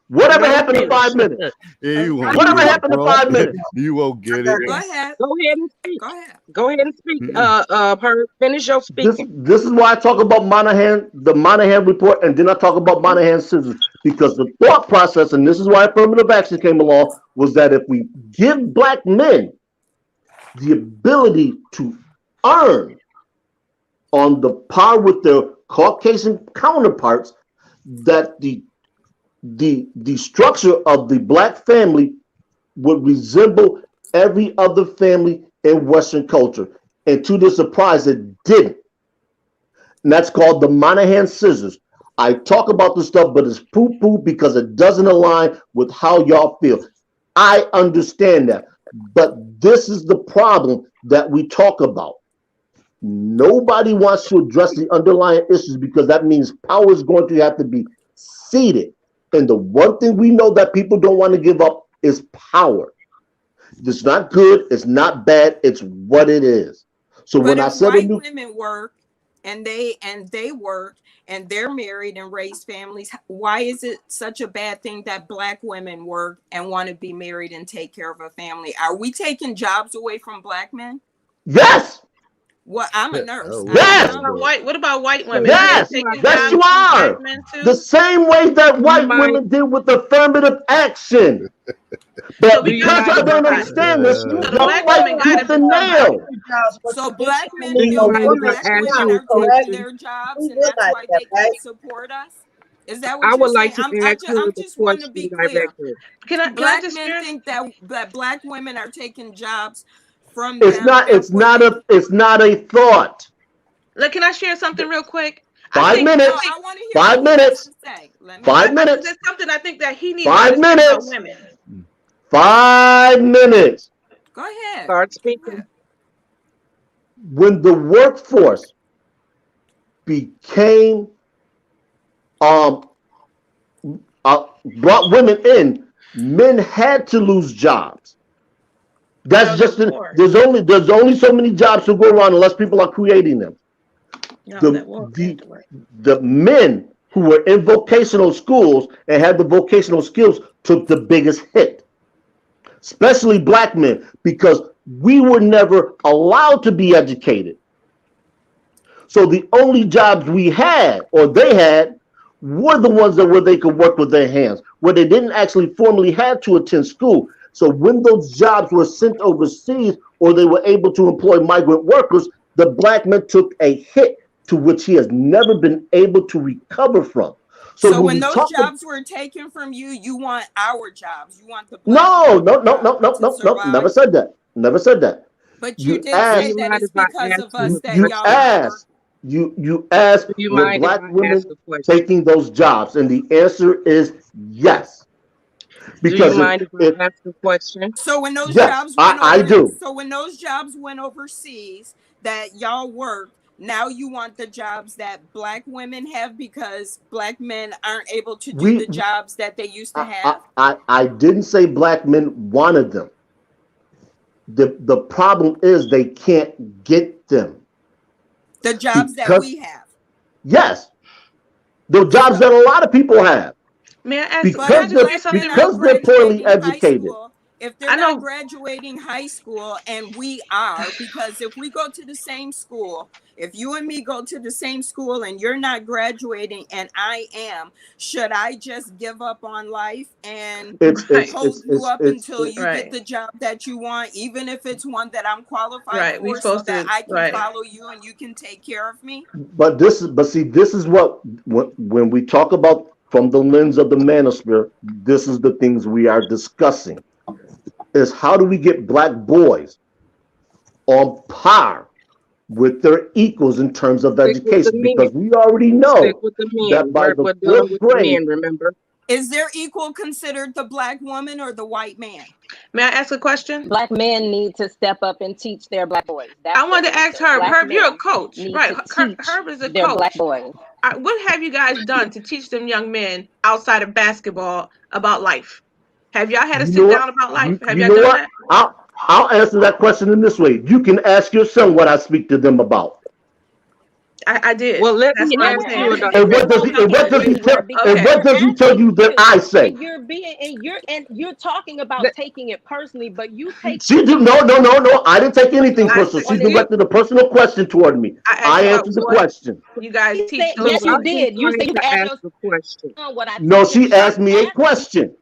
Whatever happened to 5 minutes? Yeah, you won't Whatever get it, happened to bro. 5 minutes? You won't get it. go ahead. Go ahead and speak. Go ahead. Go ahead and speak. Her finish your speaking. This is why I talk about the Monahan report, and then I talk about Monahan scissors, because the thought process, and this is why affirmative action came along, was that if we give black men the ability to earn on the par with their Caucasian counterparts, that the structure of the black family would resemble every other family in Western culture. And to the surprise, it didn't. And that's called the Monahan scissors. I talk about this stuff, but it's poo-poo because it doesn't align with how y'all feel. I understand that. But this is the problem that we talk about. Nobody wants to address the underlying issues because that means power is going to have to be ceded. And the one thing we know that people don't want to give up is power. It's not good, it's not bad, it's what it is. So But when I if said white women work and they work and they're married and raise families, why is it such a bad thing that black women work and want to be married and take care of a family? Are we taking jobs away from black men? yes, Well, I'm a nurse. Oh, Yes. What about white women? Yes, Are they taking yes, jobs you from are. black men too? The same way that white mind- women did with affirmative action. So But we because got I it. don't understand this, So the y'all black fight women got tooth it. and nail. So black men Traditionally, feel a that woman black ask women job, are taking correct? their jobs We and that's realize why that, they can't right? support us. Is that what I you're would saying? like to ask her I'm the just want to be question clear. directly. Can I Black just men share? think that black women are taking jobs from It's them. not. It's Therefore, not a thought. Look, can I share something real quick? 5 no, minutes. I want to hear 5 what he has minutes. to say. Let me 5 hear. minutes. There's something I think that he needs to 5 understand about minutes. women. 5 minutes. Go ahead. Start Go speaking. ahead. When the workforce became brought women in, men had to lose jobs That's just there's only so many jobs to go around unless people are creating them. The men who were in vocational schools and had the vocational skills took the biggest hit, especially black men, because we were never allowed to be educated. So the only jobs we had, or they had, were the ones where they could work with their hands, where they didn't actually formally have to attend school. So when those jobs were sent overseas, or they were able to employ migrant workers, the black man took a hit to which he has never been able to recover from. So when those jobs were taken from you, you want our jobs. You want the black no. Never said that. Never said that. But you did say that it's because of us that y'all asked. You asked, were black women taking those jobs, and the answer is yes. Because do you mind if I ask the question? So when those jobs went I do. So when those jobs went overseas that y'all worked, now you want the jobs that black women have because black men aren't able to do the jobs that they used to have? I didn't say black men wanted them. The problem is they can't get them. The jobs that we have. Yes. The jobs that a lot of people have. May I ask because they're poorly educated. If they're not graduating high school, and we are, because if we go to the same school, if you and me go to the same school and you're not graduating and I am, should I just give up on life and hold you up until you get the job that you want, even if it's one that I'm qualified for, so that I can follow you and you can take care of me? But this is what when we talk about from the lens of the manosphere, this is the things we are discussing. Is how do we get black boys on par with their equals in terms of education? Because we already know that by the fourth grade, remember, is their equal considered the black woman or the white man? May I ask a question? Black men need to step up and teach their black boys. I wanted to ask Herb. Herb, you're a coach, right? Herb is a coach. Black boys. What have you guys done to teach them young men outside of basketball about life? Have y'all had a sit down about life? Have y'all done that? I'll answer that question in this way. You can ask your son what I speak to them about. I did. Well, let me ask you. And what does he tell you that I say? You're talking about taking it personally, but you take. No. I didn't take anything personal. She directed a personal question toward me. I answered the question. You guys teach. Yes, you did. You said you asked the question. No, she asked me a question.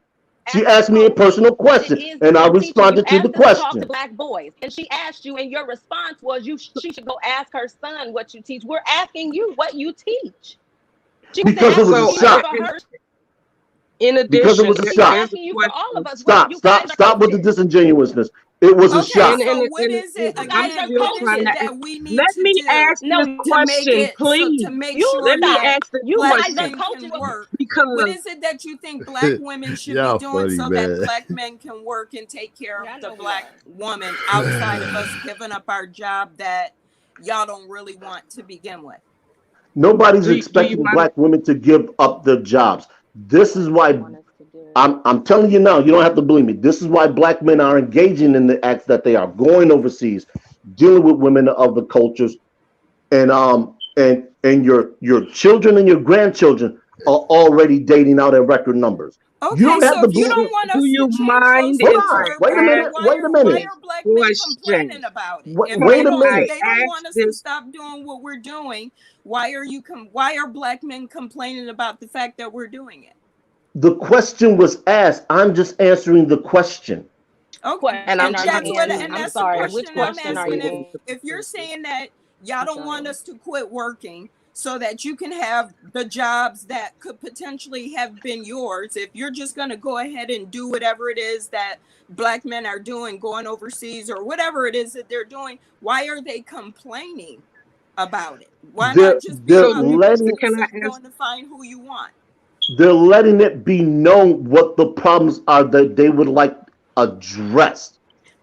She asked me a personal question, and I responded to the question. Talk to black boys, and she asked you, and your response was, she should go ask her son what you teach. We're asking you what you teach. Because it was a shot. In addition, because it was a shot. Stop with the disingenuousness. It was a shot. So what is it that we need let to me do ask the question, please. To make sure let me that ask the black question. men can work. Because what is it that you think black women should be doing so that black men can work and take care of the black woman outside of us giving up our job that y'all don't really want to begin with? Nobody's expecting black women to give up their jobs. This is why I'm telling you now, you don't have to believe me. This is why black men are engaging in the acts that they are, going overseas, dealing with women of other cultures, and your children and your grandchildren are already dating out at record numbers. Okay, you don't have to you don't want us do you mind? Wait a minute. Why are black men complaining about it? Wait a minute. They don't want us to stop doing what we're doing. Why are black men complaining about the fact that we're doing it? The question was asked. I'm just answering the question. Okay, and that's I'm sorry. Which question are you? If you're saying that y'all don't want us to quit working so that you can have the jobs that could potentially have been yours, if you're just going to go ahead and do whatever it is that black men are doing, going overseas or whatever it is that they're doing, why are they complaining about it? Why not just going to find who you want? They're letting it be known what the problems are that they would like addressed.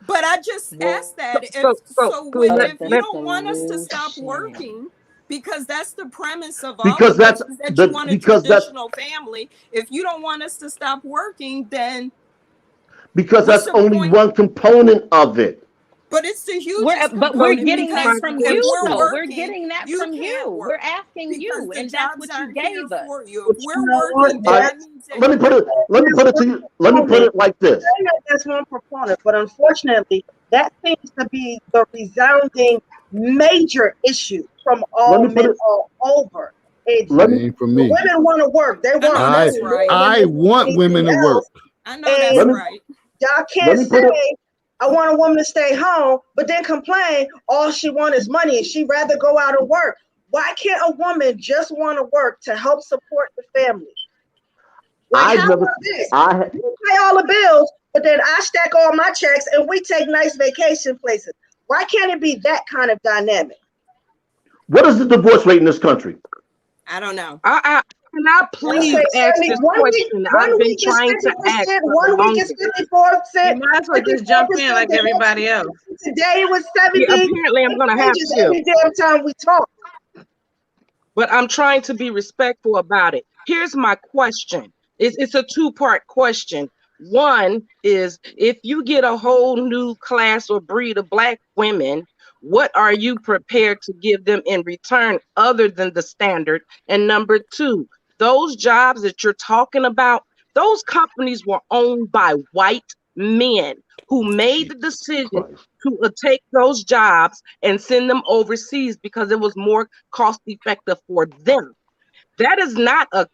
But I just asked that. If you don't want us to stop working, because that's the premise of all of this, is that you want a traditional family. If you don't want us to stop working, then because What's that's the only point? one component of it. But it's the We're, hugest but we're component getting that because from if you, we're though. We're working, getting that you from can't you. We're work asking because you, the and that's jobs what you aren't here gave us. for you. But If you we're know what? working, then I, that means that let me put it. Let me put it to you. Let me put it like this. I know that's one proponent, but unfortunately, that seems to be the resounding major issue from Let all me put men it. all over. It's Let It me. ain't for me. women want to work. They I know want I that's money more right. than I they want want women anything to work. else. I know that's Let me. And right. y'all Let can't me put it. say, I want a woman to stay home, but then complain all she wants is money and she'd rather go out and work. Why can't a woman just want to work to help support the family? Like, I've how never. about this? I. You pay all the bills, but then I stack all my checks and we take nice vacation places. Why can't it be that kind of dynamic? What is the divorce rate in this country? I don't know. Can I I please say ask 70, this question? I've one been week is trying to ask 50%, for the 1 week is longest. 54%, You might as well just jump in 54% like the next everybody else. week. Today it was Yeah, 70. apparently I'm It gonna have changes to. every damn time we talk. But I'm trying to be respectful about it. Here's my question. It's a two-part question. One is, if you get a whole new class or breed of Black women, what are you prepared to give them in return other than the standard? And number two, those jobs that you're talking about, those companies were owned by white men who made the decision Christ. to take those jobs and send them overseas because it was more cost effective for them. That is not a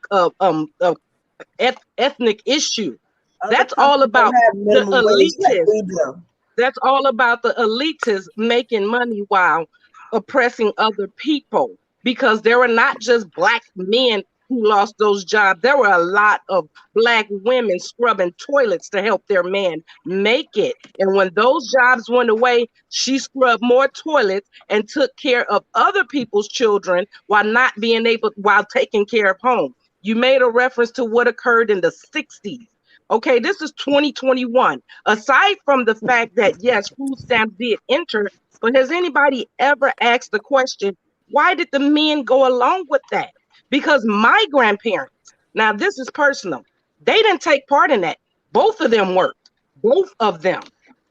ethnic issue. Other That's all companies don't about have the minimum wage like elitists. we do. That's all about the elitists making money while oppressing other people. Because there were not just Black men who lost those jobs. There were a lot of Black women scrubbing toilets to help their man make it. And when those jobs went away, she scrubbed more toilets and took care of other people's children while not being able, while taking care of home. You made a reference to what occurred in the 60s. Okay, this is 2021. Aside from the fact that, yes, food stamps did enter, but has anybody ever asked the question, why did the men go along with that? Because my grandparents, now this is personal, they didn't take part in that. Both of them worked. Both of them.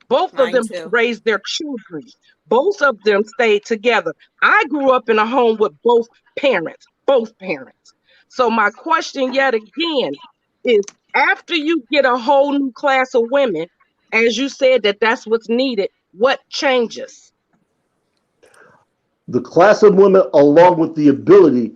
Both of Mine them too. raised their children. Both of them stayed together. I grew up in a home with both parents, both parents. So my question yet again is, after you get a whole new class of women, as you said that that's what's needed, what changes? The class of women, along with the ability,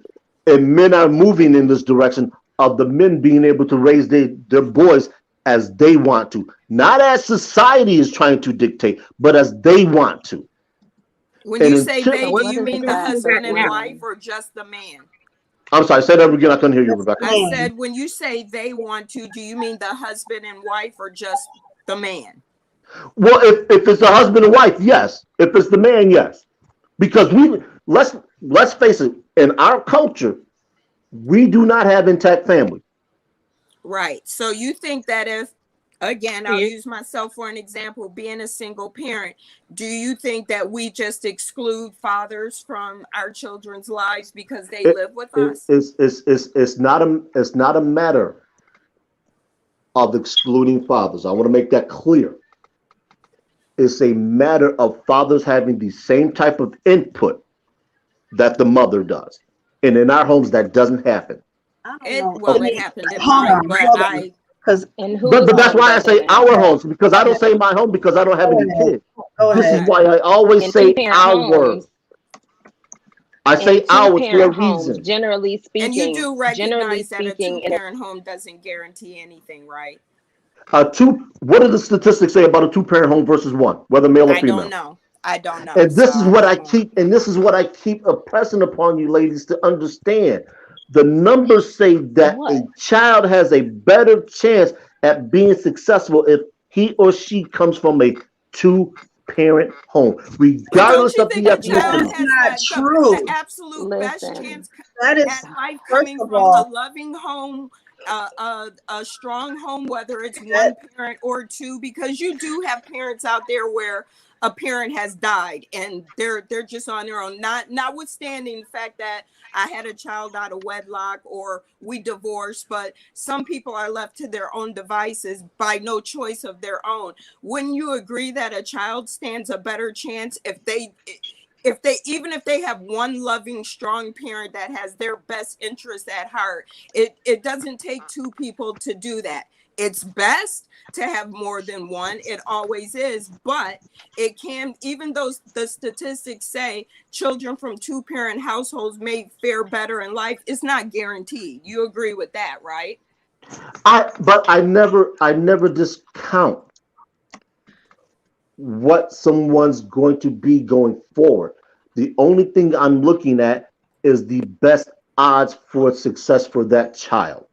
and men are moving in this direction of the men being able to raise their boys as they want to, not as society is trying to dictate, but as they want to. When And you say until, So they, do what you is the mean the class of husband and wife women? or just the man? I'm sorry, say that again. I couldn't hear you, That's Rebecca. I the man. said, when you say they want to, do you mean the husband and wife or just the man? Well, if it's a husband and wife, yes. If it's the man, yes. Because let's face it, in our culture, we do not have intact family. Right. So you think that if, again, I'll See, use myself for an example, being a single parent, do you think that we just exclude fathers from our children's lives because they It, live with us? it's not a matter of excluding fathers. I want to make that clear. It's a matter of fathers having the same type of input that the mother does. And in our homes, that doesn't happen. I don't It know. well, it happened in Hold mine, on, but hold on. I Because In But whose that's home why I doesn't say it our happen? homes, because I don't say my home because I don't have go any ahead. kids. Go This is ahead. okay. why I always In say two-parent our. homes, I in say our for a two-parent homes, reason. And you do generally recognize that a speaking, two-parent home doesn't guarantee anything, right? What do the statistics say about a two-parent home versus one, whether male or I don't female? know. I don't know. And So I don't know. this is what I keep impressing upon you ladies to understand. The numbers say that a what? child has a better chance at being successful if he or she comes from a two-parent home, But don't regardless you of think the a That child is ethnicity. has not the true. absolute best Listen, chance That is, at life first coming of from a all, loving home a strong home, whether it's one parent or two, because you do have parents out there where a parent has died and they're just on their own, notwithstanding the fact that I had a child out of wedlock or we divorced, but some people are left to their own devices by no choice of their own. Wouldn't you agree that a child stands a better chance if they even if they have one loving, strong parent that has their best interest at heart? It doesn't take two people to do that. It's best to have more than one. It always is, but it can, even though the statistics say children from two-parent households may fare better in life, it's not guaranteed. You agree with that, right? But I never discount what someone's going to be going forward. The only thing I'm looking at is the best odds for success for that child.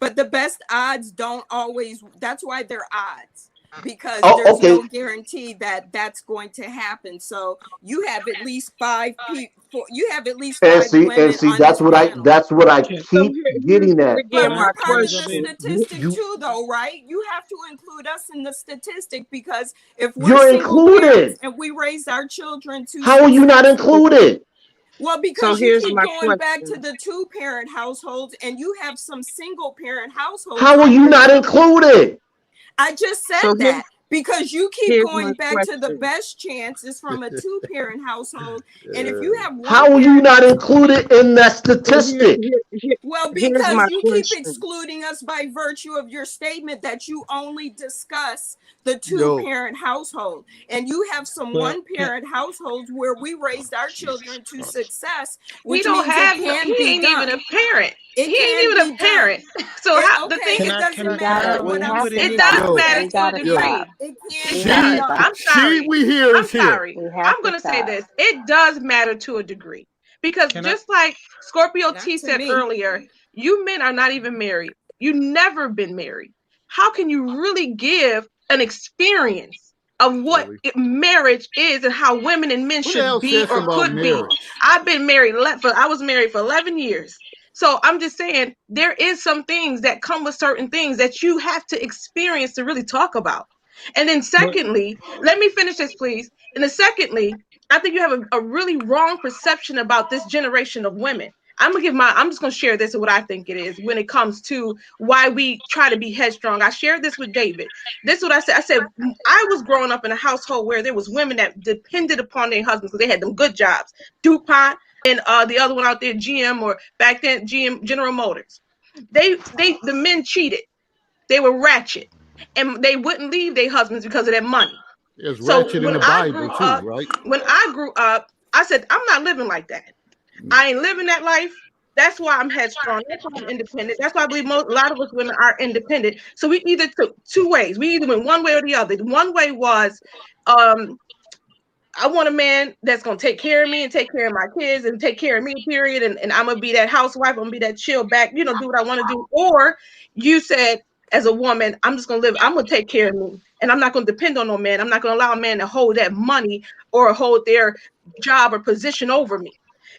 But the best odds don't always, that's why they're odds, because there's Okay. no guarantee that that's going to happen. So you have at least five people, you have at least And five women see, on this panel. that's what I So keep getting here's at. again But my we're part of the question. statistic You too, though, right? You have to include us in the statistic, because if we're you're single parents included. and we raise our children to How are you not success, included? well, So because you here's keep my going back to question. the two-parent households and you have some single-parent households How are on you here not too. included? I just said So that because you keep here's my going back to the question. best chances from a two-parent household. And if you have one How are you parent not household, included in that So statistic? well, here's because my you keep question. excluding us by virtue of your statement that you only discuss the Yo, two-parent household. And you have some Well, one-parent households where we raised our children to success, He which don't means it have no, can he be ain't even a done. parent. He It ain't can even a be done. parent. So how the Okay, thing it can doesn't I We matter. gotta, can we What I I'm have put to in? it saying does is stop. yo, matter We that to a gotta yo. stop. degree. it We can It have be to does. She, stop. done. I'm she, sorry. we here I'm is here. sorry. We have I'm to gonna say stop. this. It does matter to a degree. Because Can I? just like Scorpio Not T to said me. earlier, you men are not even married. You never been married. How can you really give an experience of what Really? marriage is and how women and men Who the hell should be said or something about could be? marriage? I've been married I was married for 11 years. So I'm just saying there is some things that come with certain things that you have to experience to really talk about. And then Well, secondly, let me finish this please. And then secondly, I think you have a really wrong perception about this generation of women. I'm just gonna share this and what I think it is when it comes to why we try to be headstrong. I shared this with David. This is what I said. I said I was growing up in a household where there was women that depended upon their husbands because they had them good jobs. DuPont and the other one out there, GM, or back then GM, General Motors. The men cheated. They were ratchet. And they wouldn't leave their husbands because of their money. There's So ratchet in the Bible too, right? I grew up, I said, I'm not living like that. I ain't living that life. That's why I'm headstrong. That's why I'm independent. That's why I believe a lot of us women are independent. So we either took two ways. We either went one way or the other. The one way was, um, I want a man that's gonna take care of me and take care of my kids and take care of me, period. And I'm gonna be that housewife, I'm gonna be that chill back, do what I want to do. Or you said, as a woman, I'm just gonna live, I'm gonna take care of me. And I'm not gonna depend on no man. I'm not gonna allow a man to hold that money or hold their job or position over me.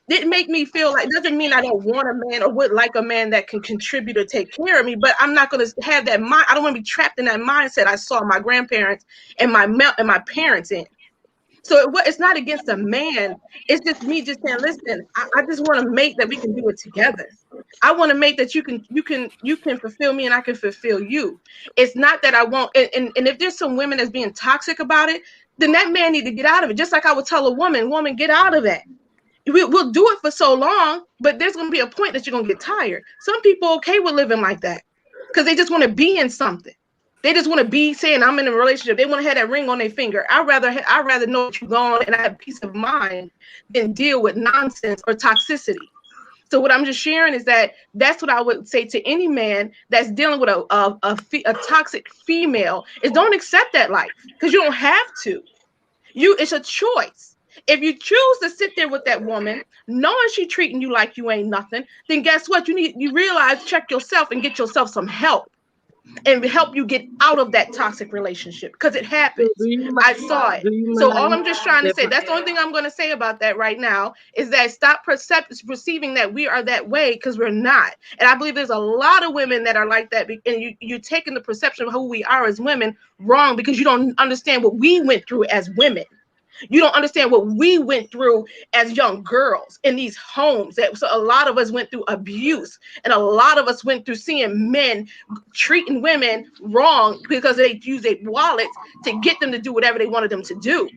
Didn't make me feel like, doesn't mean I don't want a man or would like a man that can contribute or take care of me, but I'm not gonna have that mind. I don't want to be trapped in that mindset I saw my grandparents and my parents in. So it's not against a man. It's just me just saying, listen, I just want to make that we can do it together. I want to make that you can fulfill me and I can fulfill you. It's not that I won't. And if there's some women that's being toxic about it, then that man need to get out of it. Just like I would tell a woman, get out of that. We'll do it for so long, but there's going to be a point that you're going to get tired. Some people okay with living like that because they just want to be in something. They just want to be saying I'm in a relationship. They want to have that ring on their finger. I'd rather know that you're gone and I have peace of mind than deal with nonsense or toxicity. So what I'm just sharing is that's what I would say to any man that's dealing with a toxic female is don't accept that life because you don't have to. It's a choice. If you choose to sit there with that woman, knowing she treating you like you ain't nothing, then guess what? You realize check yourself and get yourself some help. and help you get out of that toxic relationship, because it So happens. do you I saw it. do you So all mind I'm just trying to if say, that's the only thing I'm going to say about that right now, is that stop perceiving that we are that way, because we're not. And I believe there's a lot of women that are like that, and you're taking the perception of who we are as women wrong, because you don't understand what we went through as women. You don't understand what we went through as young girls in these homes. That so a lot of us went through abuse, and a lot of us went through seeing men treating women wrong because they use their wallets to get them to do whatever they wanted them to do.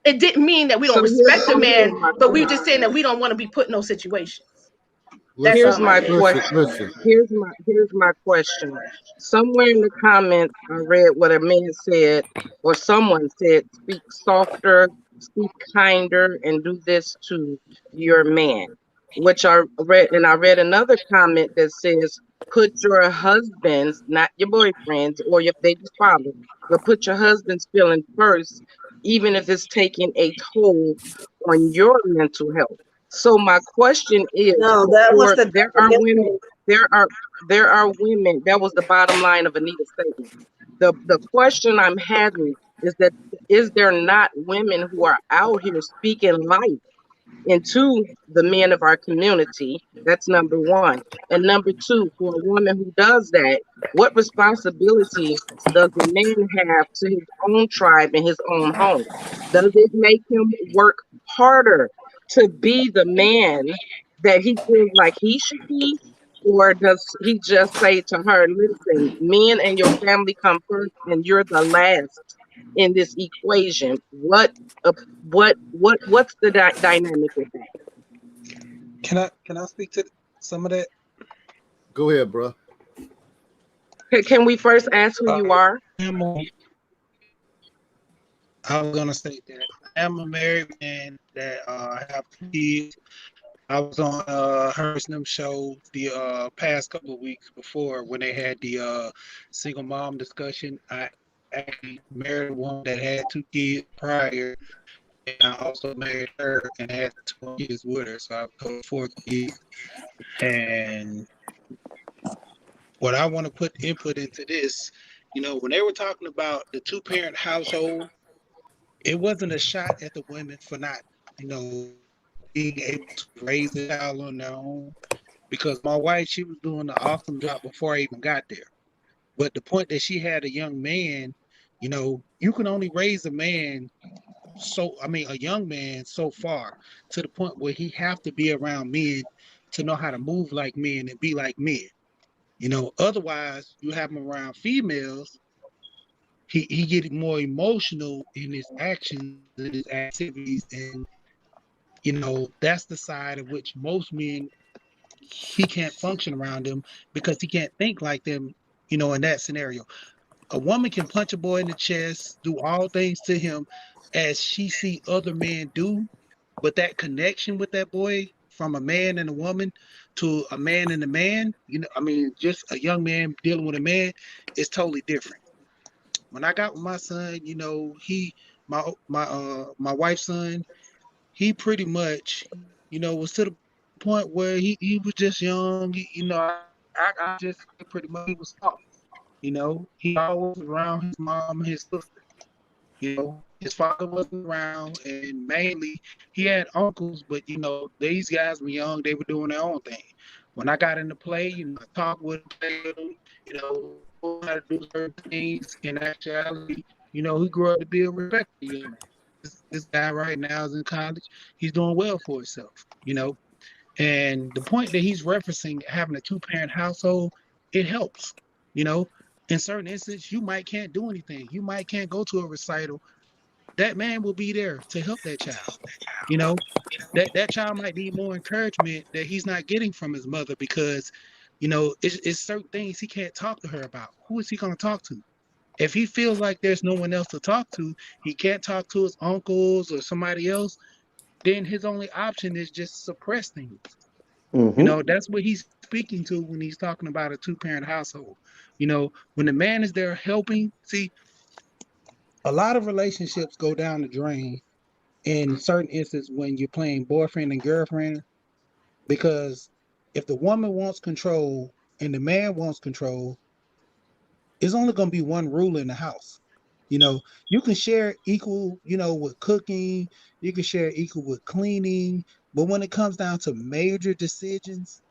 It didn't mean that we don't respect a man, but we just saying that we don't want to be put in those situations. That's here's all my my thing. question. Listen. Here's my question. Somewhere in the comments, I read what a man said, or someone said, "Speak softer, speak kinder, and do this to your man." Which I read, and I read another comment that says, "Put your husband's, not your boyfriend's or your baby's father, but put your husband's feeling first, even if it's taking a toll on your mental health." So my question is, No, that was for the there are women, definition. there are there are women. That was the bottom line of Anita's statement. The question I'm having is that, is there not women who are out here speaking life into the men of our community? That's number one. And number two, for a woman who does that, what responsibility does the man have to his own tribe and his own home? Does it make him work harder to be the man that he feels like he should be? Or does he just say to her, "Listen, men and your family come first, and you're the last in this equation"? Uh, what's the dynamic with that? Can I speak to some of that? Go ahead, bro. Can we first ask who you are? I was gonna say that I am a married man that have kids. I was on her and them show the past couple of weeks before when they had the single mom discussion. I actually married a woman that had two kids prior, and I also married her and had two kids with her, so I have four kids. And what I want to put input into this, when they were talking about the two-parent household, it wasn't a shot at the women for not, being able to raise a child on their own. Because my wife, she was doing the awesome job before I even got there. But the point that she had a young man, you can only raise a man a young man so far, to the point where he have to be around men to know how to move like men and be like men. Otherwise you have him around females, he get more emotional in his actions and his activities, and that's the side of which most men, he can't function around them because he can't think like them, in that scenario. A woman can punch a boy in the chest, do all things to him as she see other men do, but that connection with that boy from a man and a woman to a man and a man, just a young man dealing with a man, is totally different. When I got with my son, he my wife's son, he pretty much, was to the point where he was just young. I just pretty much he was soft. He always around his mom and his sister. His father wasn't around, and mainly he had uncles, but these guys were young, they were doing their own thing. When I got into play, I talked with him, played with him, told him how to do certain things. In actuality, he grew up to be a respected young man. This guy right now is in college. He's doing well for himself, And the point that he's referencing, having a two-parent household, it helps. You know, in certain instances, you might can't do anything. You might can't go to a recital. That man will be there to help that child. You know, that child might need more encouragement that he's not getting from his mother because, it's certain things he can't talk to her about. Who is he going to talk to? If he feels like there's no one else to talk to, he can't talk to his uncles or somebody else, then his only option is just suppress things. Mm-hmm. That's what he's speaking to when he's talking about a two-parent household. When the man is there helping, see, a lot of relationships go down the drain in certain instances when you're playing boyfriend and girlfriend, because if the woman wants control and the man wants control, it's only going to be one rule in the house. You know, you can share equal, with cooking, you can share equal with cleaning, but when it comes down to major decisions,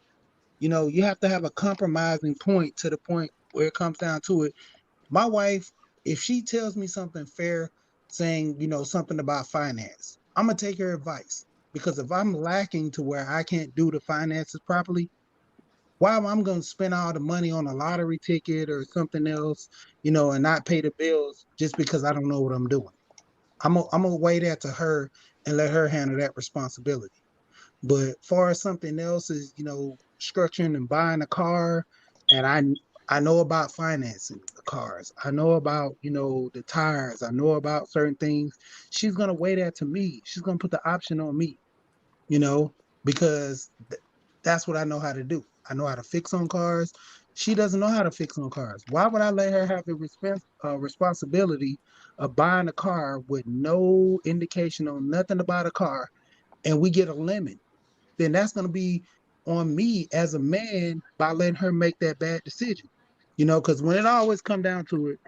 you have to have a compromising point to the point where it comes down to it. My wife, if she tells me something fair, saying, something about finance, I'm going to take her advice. Because if I'm lacking to where I can't do the finances properly, why am I going to spend all the money on a lottery ticket or something else, and not pay the bills just because I don't know what I'm doing? I'm gonna weigh that to her and let her handle that responsibility. But far as something else is, structuring and buying a car, and I know about financing the cars. I know about, the tires. I know about certain things. She's gonna weigh that to me. She's gonna put the option on me, you know, because that's what I know how to do. I know how to fix on cars. She doesn't know how to fix on cars. Why would I let her have the responsibility of buying a car with no indication on nothing about a car, and we get a lemon? Then that's going to be on me as a man by letting her make that bad decision. Because when it always come down to it,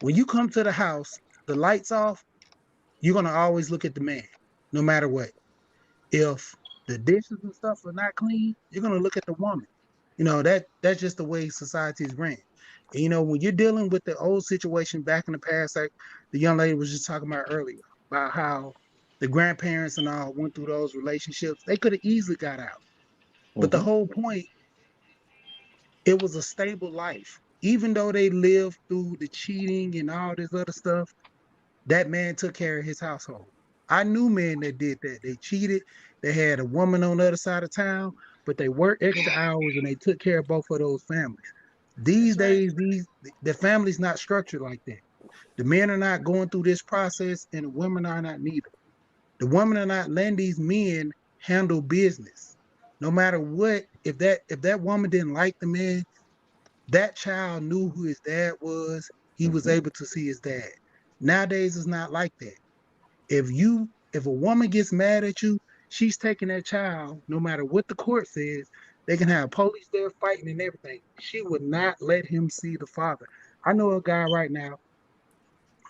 when you come to the house, the lights off, you're going to always look at the man, no matter what. If the dishes and stuff are not clean, you're gonna look at the woman. That's just the way society is ran. And, when you're dealing with the old situation back in the past, like the young lady was just talking about earlier, about how the grandparents and all went through those relationships, they could have easily got out. But the Mm-hmm. whole point, it was a stable life. Even though they lived through the cheating and all this other stuff, that man took care of his household. I knew men that did that. They cheated. They had a woman on the other side of town, but they worked extra hours and they took care of both of those families. These days, the family's not structured like that. The men are not going through this process, and the women are not neither. The women are not letting these men handle business. No matter what, if that woman didn't like the man, that child knew who his dad was. He was Mm-hmm. able to see his dad. Nowadays, it's not like that. If a woman gets mad at you, she's taking that child, no matter what the court says. They can have police there fighting and everything. She would not let him see the father. I know a guy right now.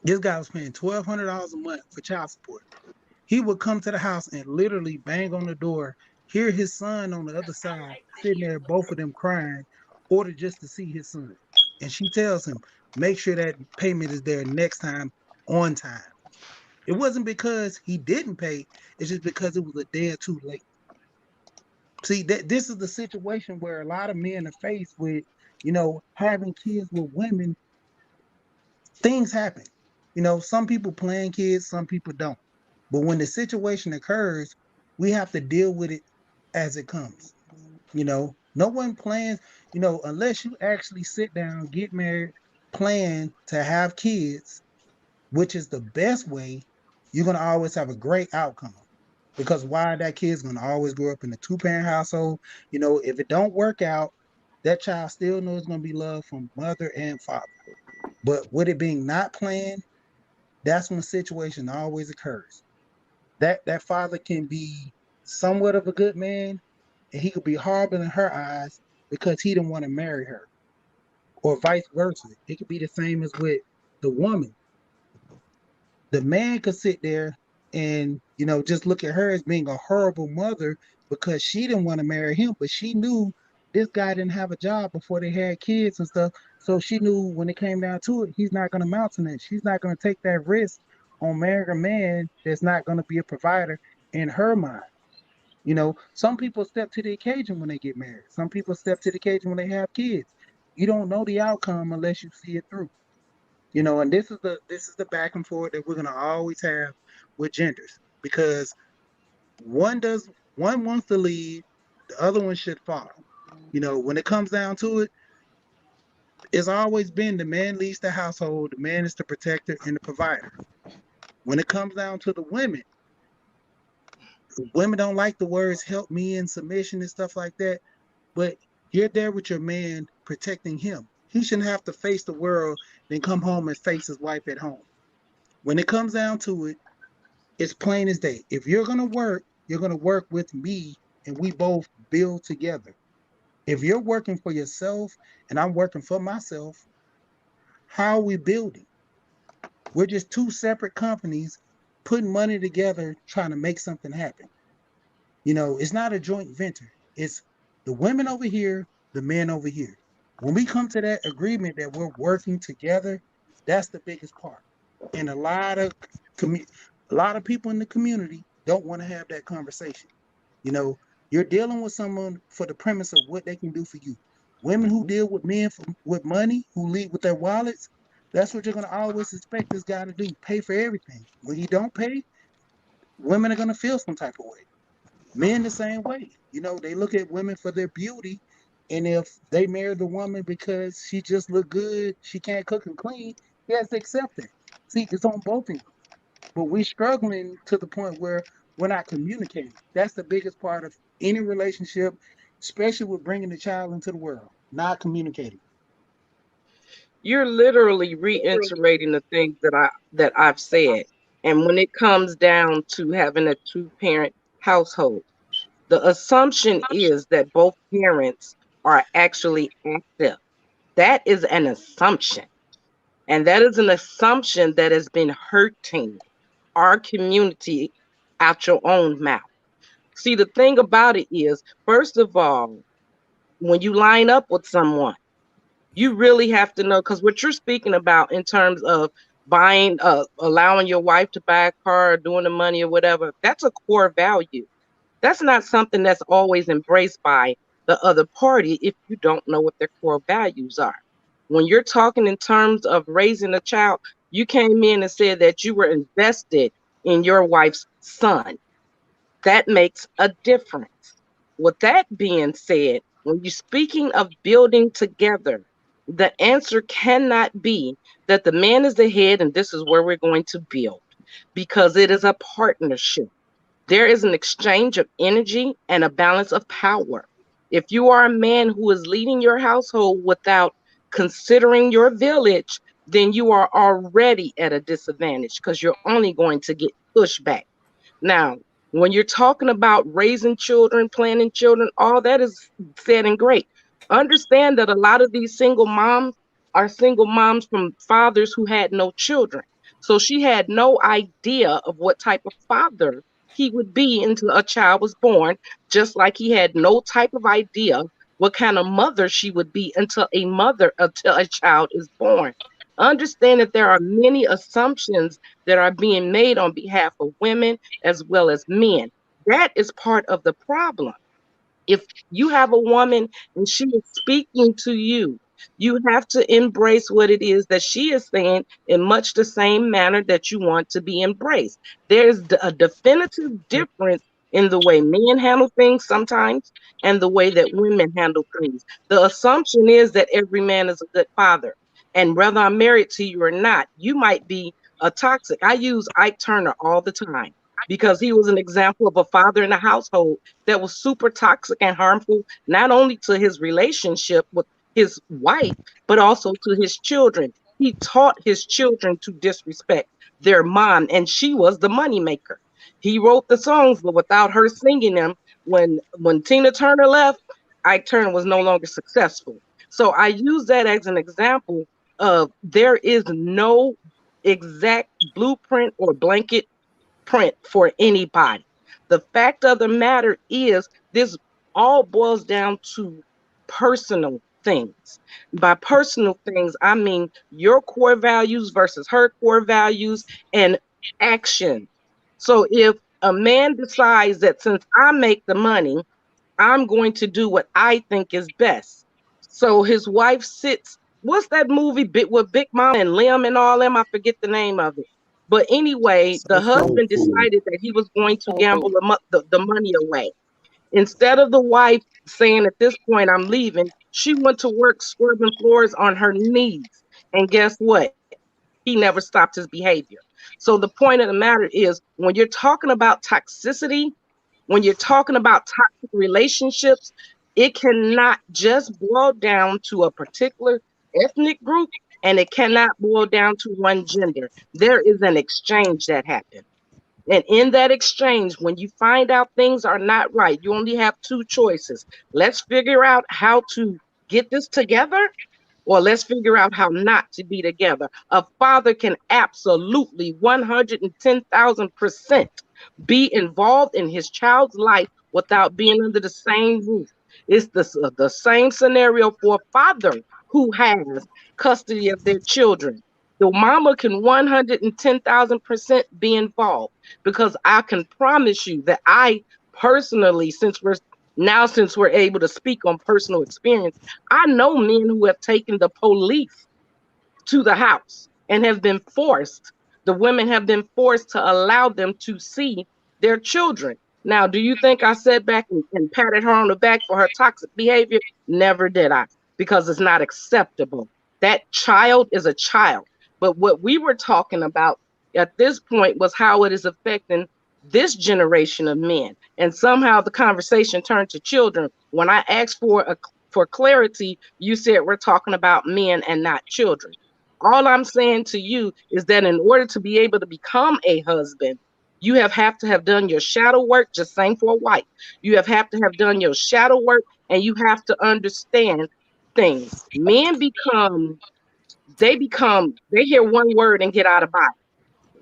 This guy was paying $1,200 a month for child support. He would come to the house and literally bang on the door, hear his son on the other side, sitting there, both of them crying, order just to see his son. And she tells him, make sure that payment is there next time on time. It wasn't because he didn't pay, it's just because it was a day or two late. See, that this is the situation where a lot of men are faced with, having kids with women. Things happen. Some people plan kids, some people don't. But when the situation occurs, we have to deal with it as it comes. No one plans, unless you actually sit down, get married, plan to have kids, which is the best way, you're going to always have a great outcome. Because why, that kid's going to always grow up in a two-parent household. If it don't work out, that child still knows it's going to be loved from mother and father. But with it being not planned, that's when situation always occurs. That father can be somewhat of a good man, and he could be horrible in her eyes because he didn't want to marry her, or vice versa. It could be the same as with the woman. The man could sit there and just look at her as being a horrible mother because she didn't want to marry him, but she knew this guy didn't have a job before they had kids and stuff. So she knew when it came down to it, he's not going to mount to that. She's not going to take that risk on marrying a man that's not going to be a provider in her mind. Some people step to the occasion when they get married. Some people step to the occasion when they have kids. You don't know the outcome unless you see it through. And this is the back and forth that we're gonna always have with genders, because one wants to lead, the other one should follow. When it comes down to it, it's always been the man leads the household, the man is the protector and the provider. When it comes down to the women don't like the words help me and submission and stuff like that, but you're there with your man protecting him. He shouldn't have to face the world, then come home and face his wife at home. When it comes down to it, it's plain as day. If you're gonna work with me, and we both build together. If you're working for yourself and I'm working for myself, How are we building? We're just two separate companies putting money together trying to make something happen. It's not a joint venture. It's the women over here, the men over here. When we come to that agreement that we're working together, that's the biggest part. And commu- a lot of people in the community don't want to have that conversation. You know, you're dealing with someone for the premise of what they can do for you. Women who deal with men with money, who lead with their wallets, that's what you're gonna always expect this guy to do. Pay for everything. When he don't pay, women are gonna feel some type of way. Men the same way. They look at women for their beauty, and if they marry the woman because she just look good, she can't cook and clean, he has to accept it. See, it's on both ends. But we're struggling to the point where we're not communicating. That's the biggest part of any relationship, especially with bringing the child into the world. Not communicating. You're literally reiterating the things that I've said. And when it comes down to having a two-parent household, the assumption is that both parents are actually active. That is an assumption. And that is an assumption that has been hurting our community out your own mouth. See, the thing about it is, first of all, when you line up with someone, you really have to know, because what you're speaking about in terms of buying, allowing your wife to buy a car, or doing the money or whatever, that's a core value. That's not something that's always embraced by the other party if you don't know what their core values are. When you're talking in terms of raising a child, you came in and said that you were invested in your wife's son. That makes a difference. With that being said, when you're speaking of building together, the answer cannot be that the man is the head and this is where we're going to build, because it is a partnership. There is an exchange of energy and a balance of power. If you are a man who is leading your household without considering your village, then you are already at a disadvantage because you're only going to get pushback. Now, when you're talking about raising children, planning children, all that is said and great. Understand that a lot of these single moms are single moms from fathers who had no children. So she had no idea of what type of father he would be until a child was born, just like he had no type of idea what kind of mother she would be until a child is born. Understand that there are many assumptions that are being made on behalf of women as well as men. That is part of the problem. If you have a woman and she is speaking to you, you have to embrace what it is that she is saying in much the same manner that you want to be embraced. There's a definitive difference in the way men handle things sometimes and the way that women handle things. The assumption is that every man is a good father. And whether I'm married to you or not, you might be a toxic. I use Ike Turner all the time because he was an example of a father in a household that was super toxic and harmful, not only to his relationship with his wife, but also to his children. He taught his children to disrespect their mom, and she was the moneymaker. He wrote the songs, but without her singing them, when Tina Turner left, Ike Turner was no longer successful. So I use that as an example of there is no exact blueprint or blanket print for anybody. The fact of the matter is, this all boils down to personal things. By personal things, I mean your core values versus her core values and action. So if a man decides that since I make the money, I'm going to do what I think is best. So his wife sits. What's that movie with Big Mom and Lim and all them? I forget the name of it. But anyway, the Soul husband food. decided that he was going to Soul gamble food. the money away. Instead of the wife saying, at this point, I'm leaving, she went to work scrubbing floors on her knees. And guess what? He never stopped his behavior. So the point of the matter is, when you're talking about toxicity, when you're talking about toxic relationships, it cannot just boil down to a particular ethnic group, and it cannot boil down to one gender. There is an exchange that happens. And in that exchange, when you find out things are not right, you only have two choices. Let's figure out how to get this together, or let's figure out how not to be together. A father can absolutely 110,000% be involved in his child's life without being under the same roof. It's the same scenario for a father who has custody of their children. The mama can 110,000% be involved, because I can promise you that I personally, since we're able to speak on personal experience, I know men who have taken the police to the house and have been forced, the women have been forced to allow them to see their children. Now, do you think I sat back and patted her on the back for her toxic behavior? Never did I, because it's not acceptable. That child is a child. But what we were talking about at this point was how it is affecting this generation of men. And somehow the conversation turned to children. When I asked for clarity, you said we're talking about men and not children. All I'm saying to you is that in order to be able to become a husband, you have to have done your shadow work, just same for a wife. You have to have done your shadow work, and you have to understand things. Men they hear one word and get out of body.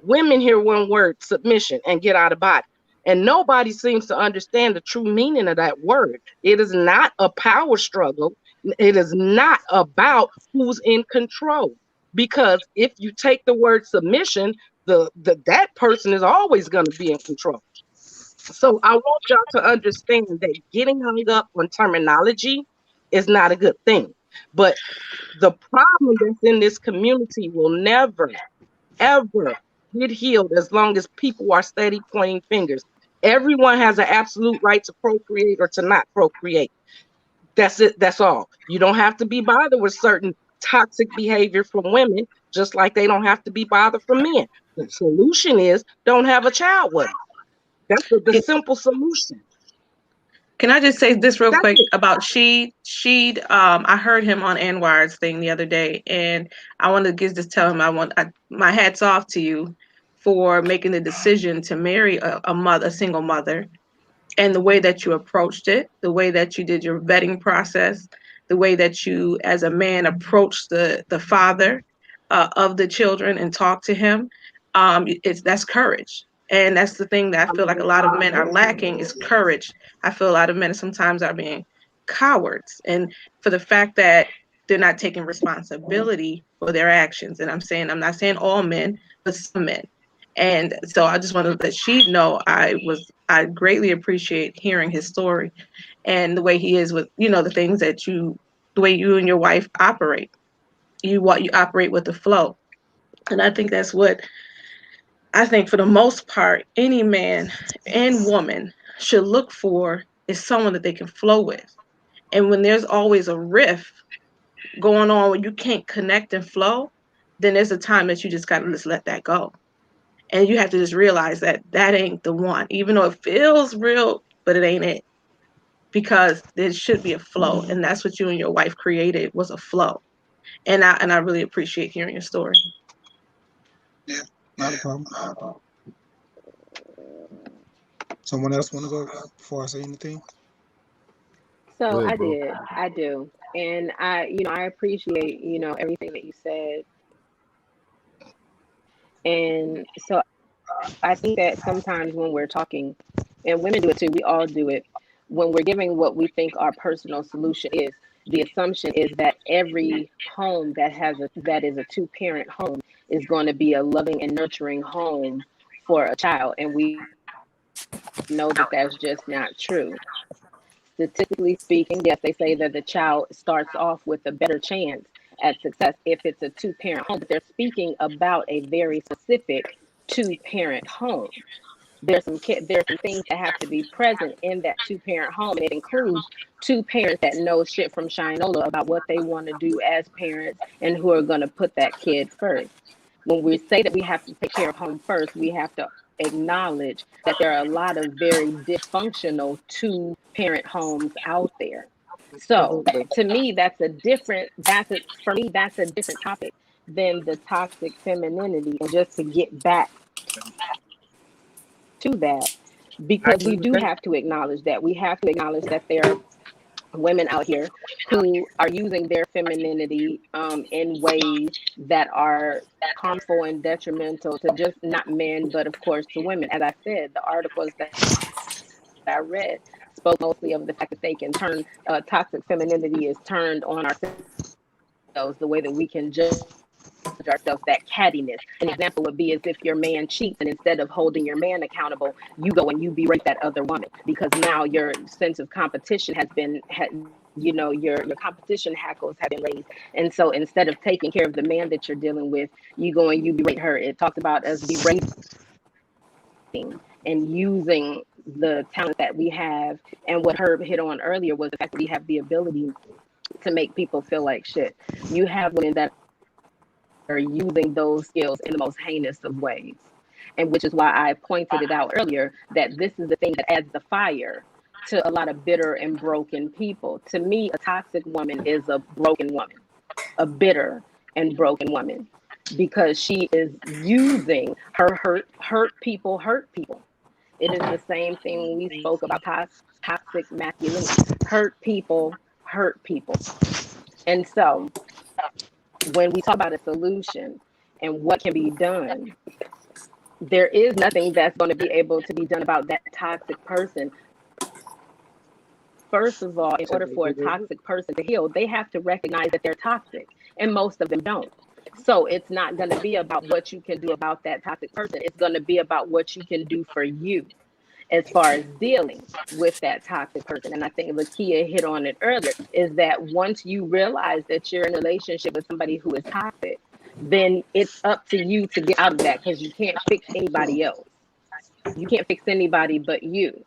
Women hear one word, submission, and get out of body. And nobody seems to understand the true meaning of that word. It is not a power struggle. It is not about who's in control. Because if you take the word submission, that person is always going to be in control. So I want y'all to understand that getting hung up on terminology is not a good thing. But the problem that's in this community will never, ever get healed as long as people are steady pointing fingers. Everyone has an absolute right to procreate or to not procreate. That's it. That's all. You don't have to be bothered with certain toxic behavior from women, just like they don't have to be bothered from men. The solution is don't have a child with them. That's the simple solution. Can I just say this real That's quick it. about Sheed? I heard him on Anwar's thing the other day, and I want to just tell him my hats off to you for making the decision to marry a single mother, and the way that you approached it, the way that you did your vetting process, the way that you, as a man, approached the father of the children and talked to him. That's courage, and that's the thing that I feel like a lot of men are lacking is courage. I feel a lot of men sometimes are being cowards, and for the fact that they're not taking responsibility for their actions. And I'm not saying all men, but some men. And so I just wanted to let she know I greatly appreciate hearing his story and the way he is with, the things the way you and your wife operate. You operate with the flow. And I think for the most part, any man and woman should look for is someone that they can flow with. And when there's always a rift going on where you can't connect and flow, then there's a time that you just got to just let that go. And you have to just realize that that ain't the one, even though it feels real, but it ain't it. Because there should be a flow. And that's what you and your wife created, was a flow. And I really appreciate hearing your story. Yeah, not a problem. Someone else want to go before I say anything? Go So ahead, I bro. did. I do. And I appreciate, everything that you said. And so I think that sometimes when we're talking, and women do it too, we all do it, when we're giving what we think our personal solution is, the assumption is that every home that is a two-parent home is going to be a loving and nurturing home for a child. And we know that that's just not true. Statistically speaking, yes, they say that the child starts off with a better chance at success if it's a two-parent home, but they're speaking about a very specific two-parent home. There's some things that have to be present in that two-parent home, and it includes two parents that know shit from Shinola about what they want to do as parents and who are going to put that kid first. When we say that we have to take care of home first, we have to acknowledge that there are a lot of very dysfunctional two-parent homes out there. So Absolutely. to me, for me, that's a different topic than the toxic femininity. And just to get back to that, because we do have to acknowledge that. We have to acknowledge that there women out here who are using their femininity in ways that are harmful and detrimental to just not men, but of course to women. As I said, the articles that I read spoke mostly of the fact that they can turn toxic femininity is turned on ourselves, the way that we can judge ourselves, that cattiness. An example would be as if your man cheats, and instead of holding your man accountable, you go and you berate that other woman because now your sense of competition has been your competition hackles have been raised. And so instead of taking care of the man that you're dealing with, you go and you berate her. It talks about us berating and using the talent that we have. And what Herb hit on earlier was the fact that we have the ability to make people feel like shit. You have women that are using those skills in the most heinous of ways. And which is why I pointed it out earlier that this is the thing that adds the fire to a lot of bitter and broken people. To me, a toxic woman is a broken woman, a bitter and broken woman, because she is using her hurt people. It is the same thing when we spoke about toxic masculinity. Hurt people. And so when we talk about a solution and what can be done, there is nothing that's going to be able to be done about that toxic person. First of all, in order for a toxic person to heal, they have to recognize that they're toxic, and most of them don't. So it's not going to be about what you can do about that toxic person. It's going to be about what you can do for you as far as dealing with that toxic person. And I think Lakia hit on it earlier, is that once you realize that you're in a relationship with somebody who is toxic, then it's up to you to get out of that, because you can't fix anybody else. You can't fix anybody but you.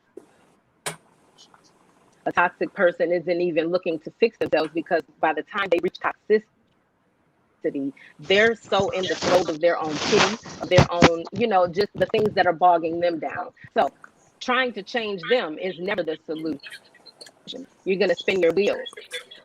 A toxic person isn't even looking to fix themselves, because by the time they reach toxicity, they're so in the throes of their own pity, of their own, just the things that are bogging them down. So trying to change them is never the solution. You're going to spin your wheels.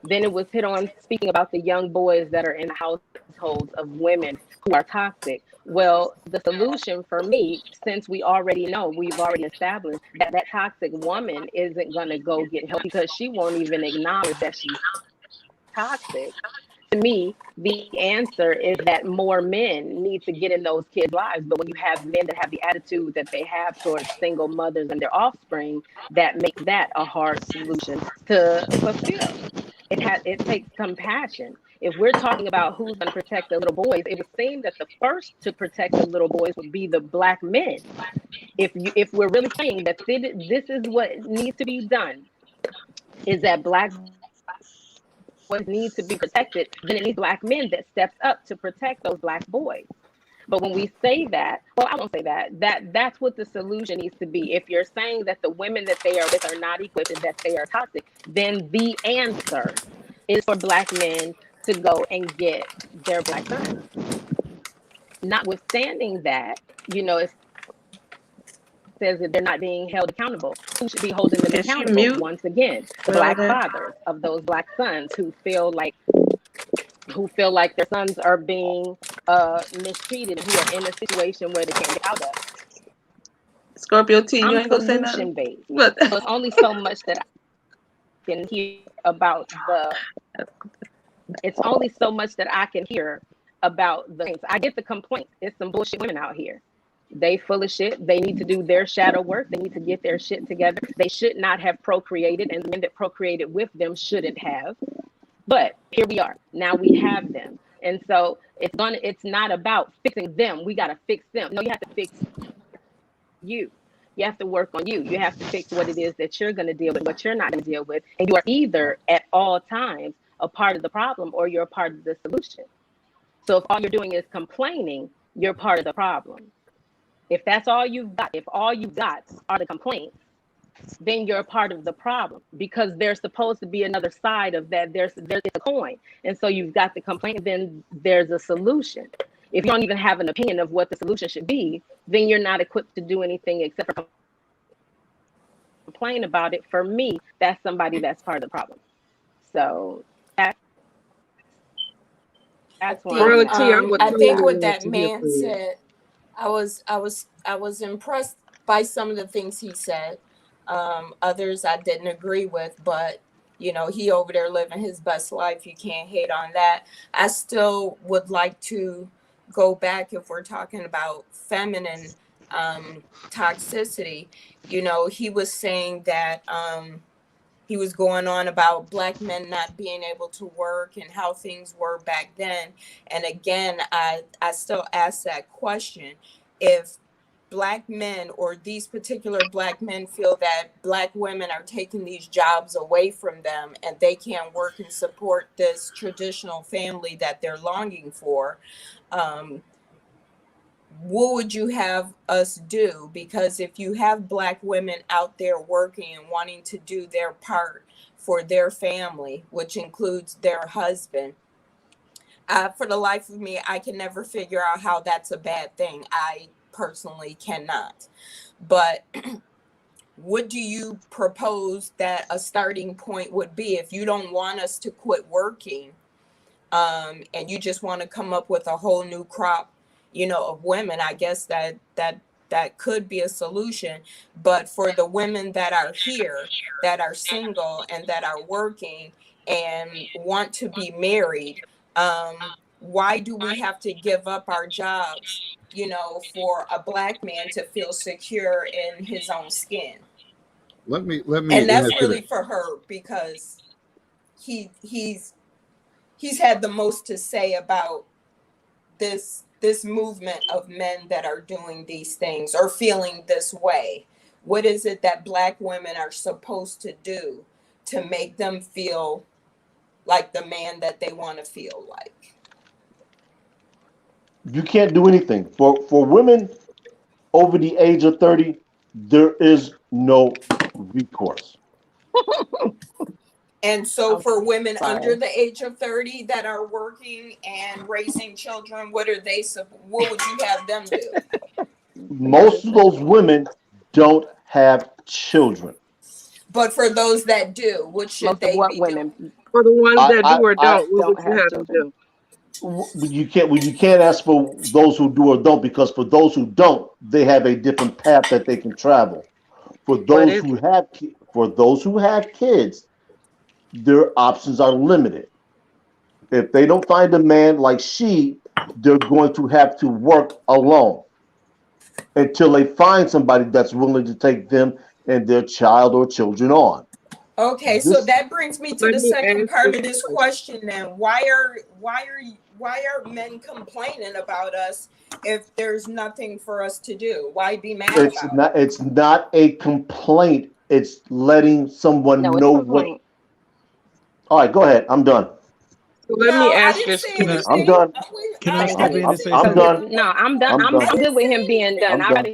Then it was hit on speaking about the young boys that are in households of women who are toxic. Well, the solution for me, since we've already established that that toxic woman isn't going to go get help because she won't even acknowledge that she's toxic. To me, the answer is that more men need to get in those kids' lives. But when you have men that have the attitude that they have towards single mothers and their offspring, that makes that a hard solution to fulfill. It takes compassion. If we're talking about who's going to protect the little boys, it would seem that the first to protect the little boys would be the Black men. If we're really saying that this is what needs to be done, is that Black boys need to be protected, then it needs Black men that steps up to protect those Black boys. But when we say that, well, I won't say that's what the solution needs to be. If you're saying that the women that they are with are not equipped and that they are toxic, then the answer is for Black men to go and get their Black sons. Notwithstanding that, it says that they're not being held accountable. Who should be holding them Can she accountable? mute Once again, the Black fathers of those Black sons who feel like their sons are being mistreated, who are in a situation where they can't get out of. Scorpio T, you I'm ain't gonna say nothing. solution based. What? So it's only so much that I can hear about it's only so much that I can hear about the things. I get the complaints. It's some bullshit women out here. They full of shit. They need to do their shadow work. They need to get their shit together. They should not have procreated, and the men that procreated with them shouldn't have. But here we are. Now we have them. And so it's not about fixing them. We gotta fix them. No, you have to fix you. You have to work on you. You have to fix what it is that you're going to deal with, what you're not going to deal with. And you are either at all times a part of the problem or you're a part of the solution. So if all you're doing is complaining, you're part of the problem. If that's all you've got, if all you got are the complaints, then you're a part of the problem, because there's supposed to be another side of that. There's a coin. And so you've got the complaint, then there's a solution. If you don't even have an opinion of what the solution should be, then you're not equipped to do anything except for complain about it. For me, that's somebody that's part of the problem. So that's where I'm at. I think what that man said, I was impressed by some of the things he said. Others I didn't agree with, but You know, he over there living his best life. You can't hate on that. I still would like to go back, if we're talking about feminine toxicity. You know, he was saying that he was going on about black men not being able to work and how things were back then. And again, I still ask that question. If black men, or these particular black men, feel that black women are taking these jobs away from them and they can't work and support this traditional family that they're longing for, um, what would you have us do? Because if you have black women out there working and wanting to do their part for their family, which includes their husband, for the life of me, I can never figure out how that's a bad thing. I personally cannot. But what do you propose that a starting point would be if you don't want us to quit working, and you just want to come up with a whole new crop, you know, of women? I guess that could be a solution. But for the women that are here, that are single and that are working and want to be married, why do we have to give up our jobs, you know, for a black man to feel secure in his own skin? Let me And that's answer really that. for her, because he's had the most to say about this movement of men that are doing these things or feeling this way. What is it that black women are supposed to do to make them feel like the man that they want to feel like? You can't do anything for women over the age of 30. There is no recourse. And so I'm for women under sorry. the age of 30 that are working and raising children, what are they what would you have them do? Most of those women don't have children. But for those that do, what should Most of they what be doing? women For the ones that do or I don't, what would don't you have have them children. do? you can't ask for those who do or don't, because for those who don't, they have a different path that they can travel. For What those is who it? have for those who have kids, their options are limited. If they don't find a man like she, they're going to have to work alone until they find somebody that's willing to take them and their child or children on. Okay, so This that brings me to Let the me second ask part this of this question. question then. Why are men complaining about us if there's nothing for us to do? Why be mad about it? it's not a complaint. It's letting someone No, it's a know what. complaint. All right, go ahead. I'm done. So let me No, I ask didn't this say Can I I'm anything. done. can I Thank I step you. in didn't and say say I'm Because something? done. anything. no, I'm done. I'm I done. I'm didn't good with say him being anything. done. I'm I'd done. rather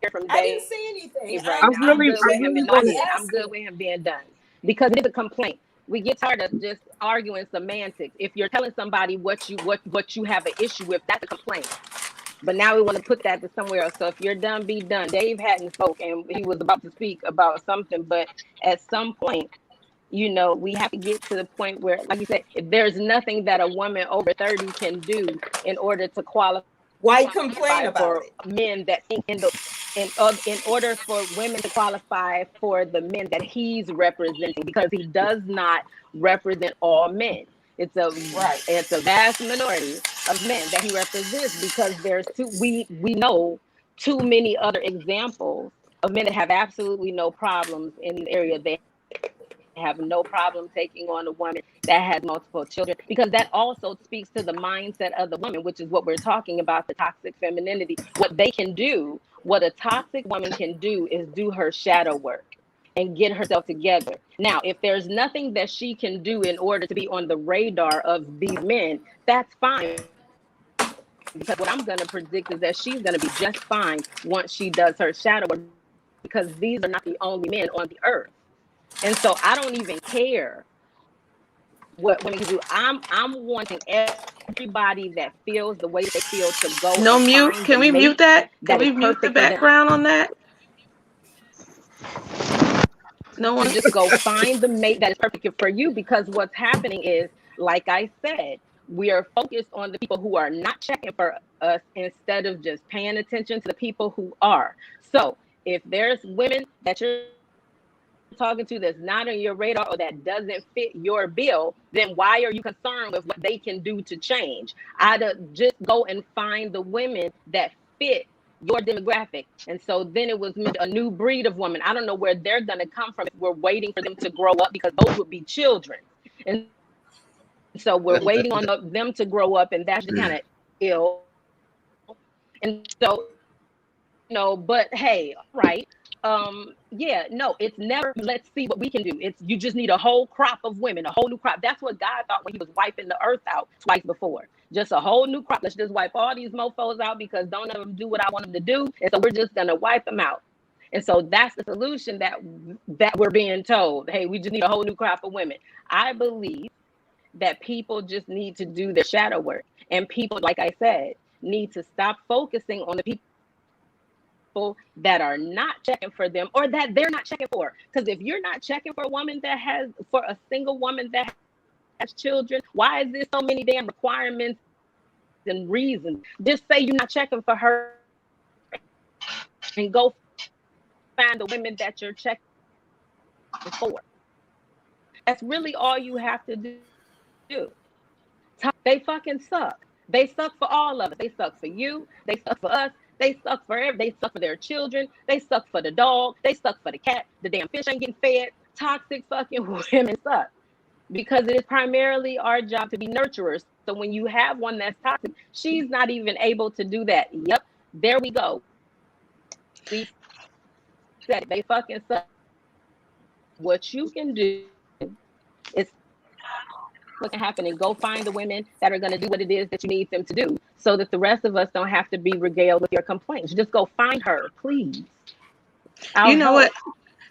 hear from I didn't Dave say anything. right now. I'm good I with him really and I'm want not to. just yet. I'm good asking. with him being done because it is a complaint. We get tired of just arguing semantics. If you're telling somebody what you have an issue with, that's a complaint. But now we want to put that to somewhere else. So if you're done, be done. Dave hadn't spoke and he was about to speak about something, but at some point, we have to get to the point where, like you said, if there's nothing that a woman over 30 can do in order to qualify Why complain about for it? men that think in order for women to qualify for the men that he's representing, because he does not represent all men. It's a Right. it's a vast minority of men that he represents, because there's too we know too many other examples of men that have absolutely no problems in the area. They have no problem taking on a woman that has multiple children, because that also speaks to the mindset of the woman, which is what we're talking about, the toxic femininity. What they can do, what a toxic woman can do, is do her shadow work and get herself together. Now, if there's nothing that she can do in order to be on the radar of these men, that's fine, because what I'm going to predict is that she's going to be just fine once she does her shadow work, because these are not the only men on the earth. And so I don't even care what women can do. I'm wanting everybody that feels the way that they feel to go and find the No mate mute. Can we that is mute that? Can perfect we for them. mute the background on that? No To one. just go find the mate that is perfect for you, because what's happening is, like I said, we are focused on the people who are not checking for us instead of just paying attention to the people who are. So if there's women that you're seeing talking to that's not on your radar or that doesn't fit your bill, then why are you concerned with what they can do to change? I'd just go and find the women that fit your demographic. And so then it was a new breed of woman. I don't know where they're going to come from if we're waiting for them to grow up, because those would be children. And so we're waiting on them to grow up, and that's just kind of ill. And so, but hey, all right. Yeah, no, it's never let's see what we can do. It's you just need a whole crop of women, a whole new crop. That's what God thought when he was wiping the earth out twice before. Just a whole new crop. Let's just wipe all these mofos out because don't let them do what I want them to do. And so we're just gonna wipe them out. And so that's the solution that we're being told. Hey, we just need a whole new crop of women. I believe that people just need to do their shadow work. And people, like I said, need to stop focusing on the people that are not checking for them or that they're not checking for. Because if you're not checking for a single woman that has children, why is there so many damn requirements and reasons? Just say you're not checking for her and go find the women that you're checking for. That's really all you have to do. They fucking suck. They suck for all of us. They suck for you. They suck for us. They suck for they suck for their children. They suck for the dog. They suck for the cat. The damn fish ain't getting fed. Toxic fucking women suck. Because it is primarily our job to be nurturers. So when you have one that's toxic, she's not even able to do that. Yep, there we go. We said they fucking suck. What you can do is what can happen and go find the women that are going to do what it is that you need them to do, so that the rest of us don't have to be regaled with your complaints. Just go find her, please. You know what?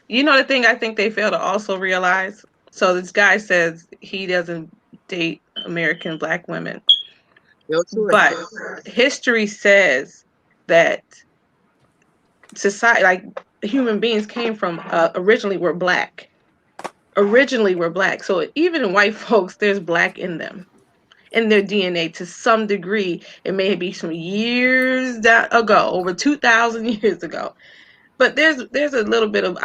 You know the thing I think they fail to also realize? So this guy says he doesn't date American Black women. But history says that society, like human beings came from, originally were Black. So even in white folks, there's Black in them, in their DNA to some degree. It may be some years ago, over 2,000 years ago. But there's a little bit of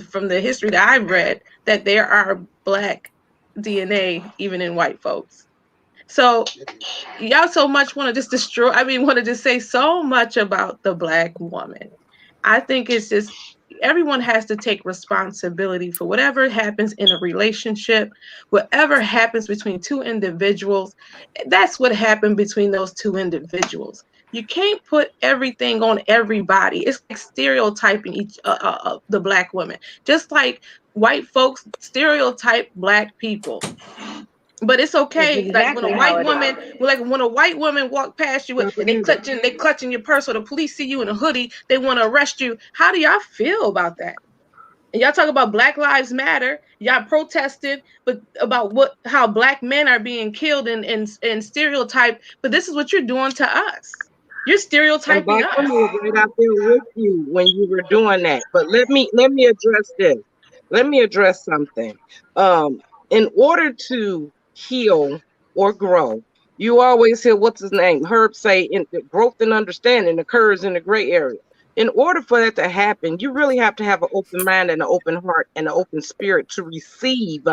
from the history that I've read that there are Black DNA even in white folks. So y'all so much want to just want to just say so much about the Black woman. I think it's just everyone has to take responsibility for whatever happens in a relationship, whatever happens between two individuals. That's what happened between those two individuals. You can't put everything on everybody. It's like stereotyping the Black woman, just like white folks stereotype Black people. But it's okay. Exactly, like when a white woman walk past you and they clutching your purse, or the police see you in a hoodie, they want to arrest you. How do y'all feel about that? And y'all talk about Black Lives Matter. Y'all protested, but about how Black men are being killed and stereotyped. But this is what you're doing to us. You're stereotyping us. I was right out there with you when you were doing that. But let me address this. Let me address something. In order to heal or grow, you always hear what's his name? Herb say growth and understanding occurs in the gray area. In order for that to happen, you really have to have an open mind and an open heart and an open spirit to receive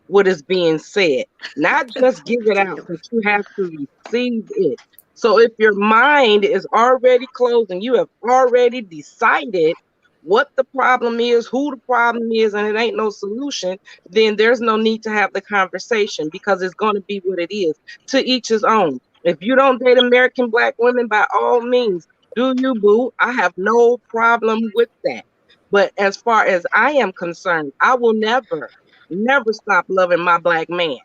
what is being said. Not just give it out, but you have to receive it. So if your mind is already closed and you have already decided what the problem is, who the problem is, and it ain't no solution, then there's no need to have the conversation, because it's going to be what it is. To each his own. If you don't date American Black women, by all means, do you, boo? I have no problem with that. But as far as I am concerned, I will never stop loving my Black man,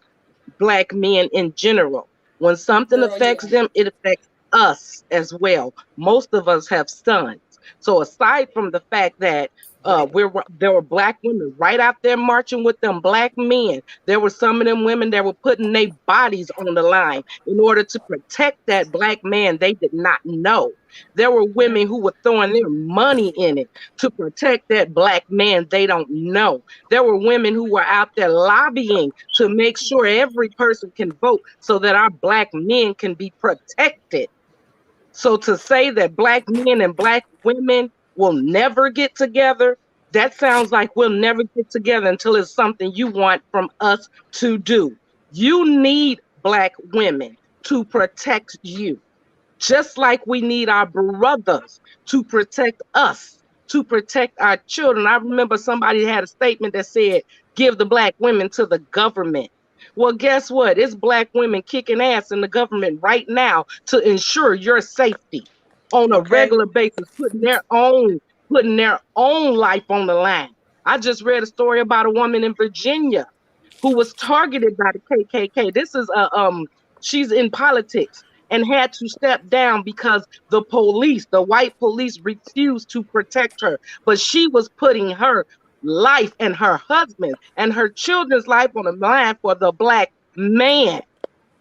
Black men in general. When something affects them, it affects us as well. Most of us have sons. So aside from the fact that there were Black women right out there marching with them Black men, there were some of them women that were putting their bodies on the line in order to protect that Black man they did not know. There were women who were throwing their money in it to protect that Black man they don't know. There were women who were out there lobbying to make sure every person can vote so that our Black men can be protected. So to say that Black men and Black women will never get together, That sounds like we'll never get together until it's something you want from us to do. You need Black women to protect you, just like we need our brothers to protect us, to protect our children. I remember somebody had a statement that said, give the Black women to the government. Well, guess what? It's Black women kicking ass in the government right now to ensure your safety on a Okay. regular basis, putting their own life on the line. I just read a story about a woman in Virginia who was targeted by the KKK. This is she's in politics and had to step down because the police, the white police, refused to protect her. But she was putting her life and her husband and her children's life on the line for the Black man.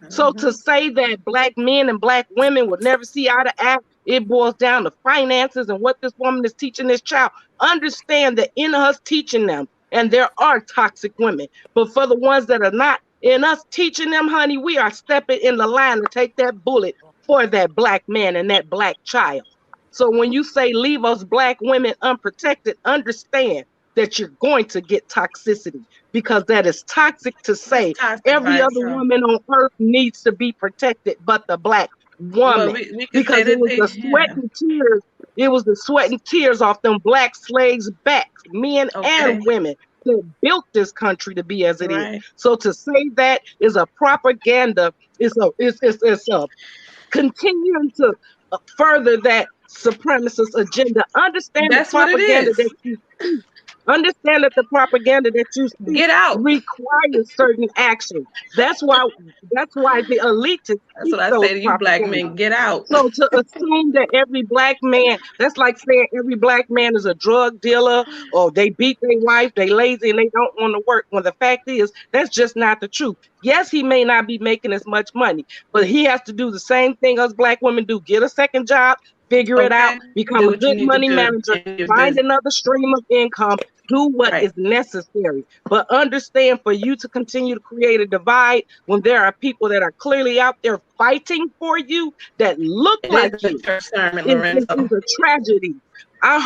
So to say that Black men and Black women would never see eye to eye, it boils down to finances and what this woman is teaching this child. Understand that in us teaching them, and there are toxic women, but for the ones that are not, in us teaching them, honey, we are stepping in the line to take that bullet for that Black man and that Black child. So when you say leave us Black women unprotected, understand that you're going to get toxicity, because that is toxic to say every other woman on earth needs to be protected but the Black Well, woman. we can say Because it that was the sweat and tears, it was the sweat and tears off them Black slaves' backs, men Okay. and women, that built this country to be as it is. Right. So to say that is a propaganda, it's a continuing to further that supremacist agenda. Understand the That's what it propaganda is. that you speak. Understand that the propaganda that you speak Get out. requires certain actions. That's why the elite That's speak what I those say to you, Black propaganda. men. Get out. So to assume that every Black man, that's like saying every Black man is a drug dealer, or they beat their wife, they lazy and they don't want to work. When the fact is, that's just not the truth. Yes, he may not be making as much money, but he has to do the same thing us Black women do. Get a second job, figure it out, Okay. become Do a what you good need to money do manager, in your find business. another stream of income, do what Right. is necessary. But understand, for you to continue to create a divide when there are people that are clearly out there fighting for you that look It like is a you, church sermon, is Lorenzo. a tragedy. I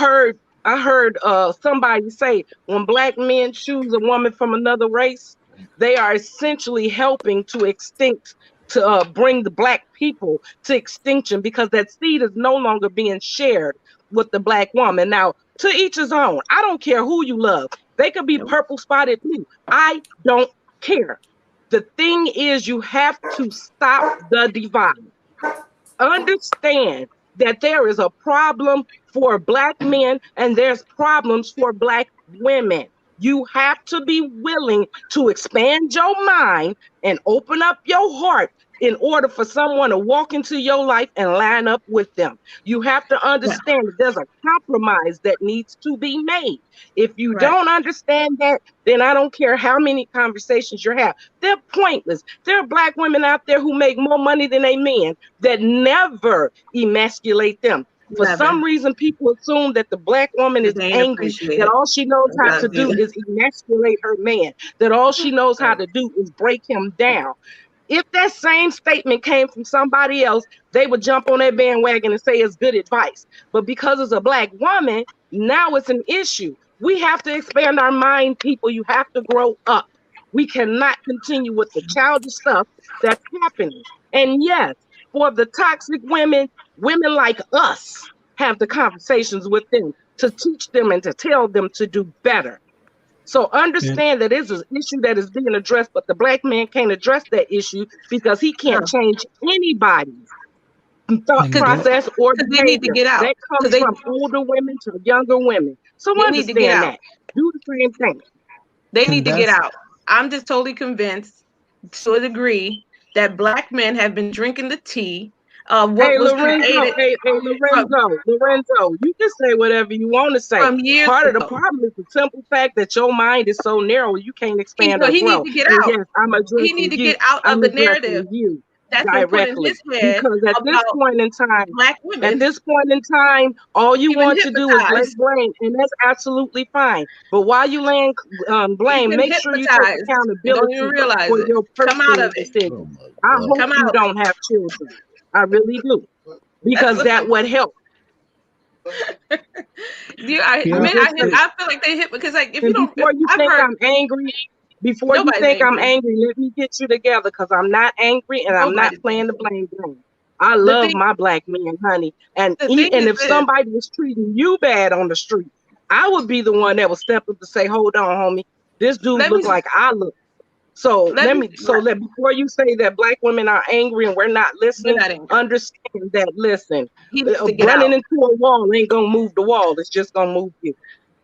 heard somebody say, when Black men choose a woman from another race, they are essentially helping to extinct, to bring the Black people to extinction, because that seed is no longer being shared with the Black woman. Now, to each his own. I don't care who you love. They could be purple spotted blue. I don't care. The thing is, you have to stop the divide. Understand that there is a problem for Black men and there's problems for Black women. You have to be willing to expand your mind and open up your heart in order for someone to walk into your life and line up with them. You have to Yeah. understand that there's a compromise that needs to be made. If you Right. don't understand that, then I don't care how many conversations you have. They're pointless. There are Black women out there who make more money than they men that never emasculate them. For Never. some reason, people assume that the Black woman is Because they ain't angry, appreciate that it. all she knows how That's to do neither. is emasculate her man, that all she knows how to do is break him down. If that same statement came from somebody else, they would jump on that bandwagon and say it's good advice. But because it's a Black woman, now it's an issue. We have to expand our mind, people. You have to grow up. We cannot continue with the childish stuff that's happening. And yes, for the toxic women, women like us have the conversations with them to teach them and to tell them to do better. So And, understand that it's an issue that is being addressed, but the Black man can't address that issue because he can't No. change anybody's thought and that process or Because they need to behavior. get out. That Because comes from older women to younger women. So they need to get understand out. that. Do the same thing. They and need to get that's out. I'm just totally convinced, to a degree, that Black men have been drinking the tea of what Hey was Lorenzo, created from, Lorenzo, you can say whatever you want to say. years Part of the ago. problem is the simple fact that your mind is so narrow you can't expand or He need grow. to get And out. yes, I'm He need addressing to you. get out I'm of the narrative addressing you that's been put in directly. his head Because at this about point in time, Black women. all you He's been want to do is lay hypnotized. blame, and that's absolutely fine. But while you laying He's blame, been make sure you take hypnotized and don't even accountability realize for it. your Come out personal of it. Oh decisions. my I God. hope Come you out. don't have children. I really do. That's Because what that would help. Yeah. I feel like they hit because like if you And don't, if before you I've think heard I'm angry, before you nobody's think I'm angry. angry, let me get you together because I'm not angry and I'm not Nobody's playing the angry. blame game. I The love thing, my black men, honey. And the thing is if this. somebody was treating you bad on the street, I would be the one that would step up to say, "Hold on, homie, this dude Let me look like I look." So let me. before you say that black women are angry and we're not We're listening, not angry. understand that He needs to get running out. into a wall ain't gonna move the wall. It's just gonna move you.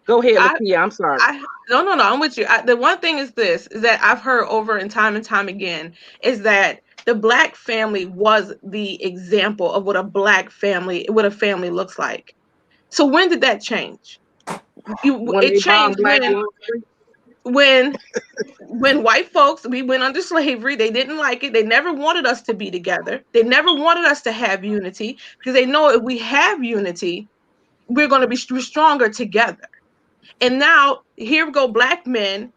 Go ahead, I Lakia. I'm sorry. no, I'm with you. The one thing is this is that I've heard over and time again is that the black family was the example of what a family looks like. So when did that change? When It they bomb changed Black Wall Street. when white folks, we went under slavery. They didn't like it. They never wanted us to be together. They never wanted us to have unity because they know if we have unity, we're going to be stronger together. And now here we go, black men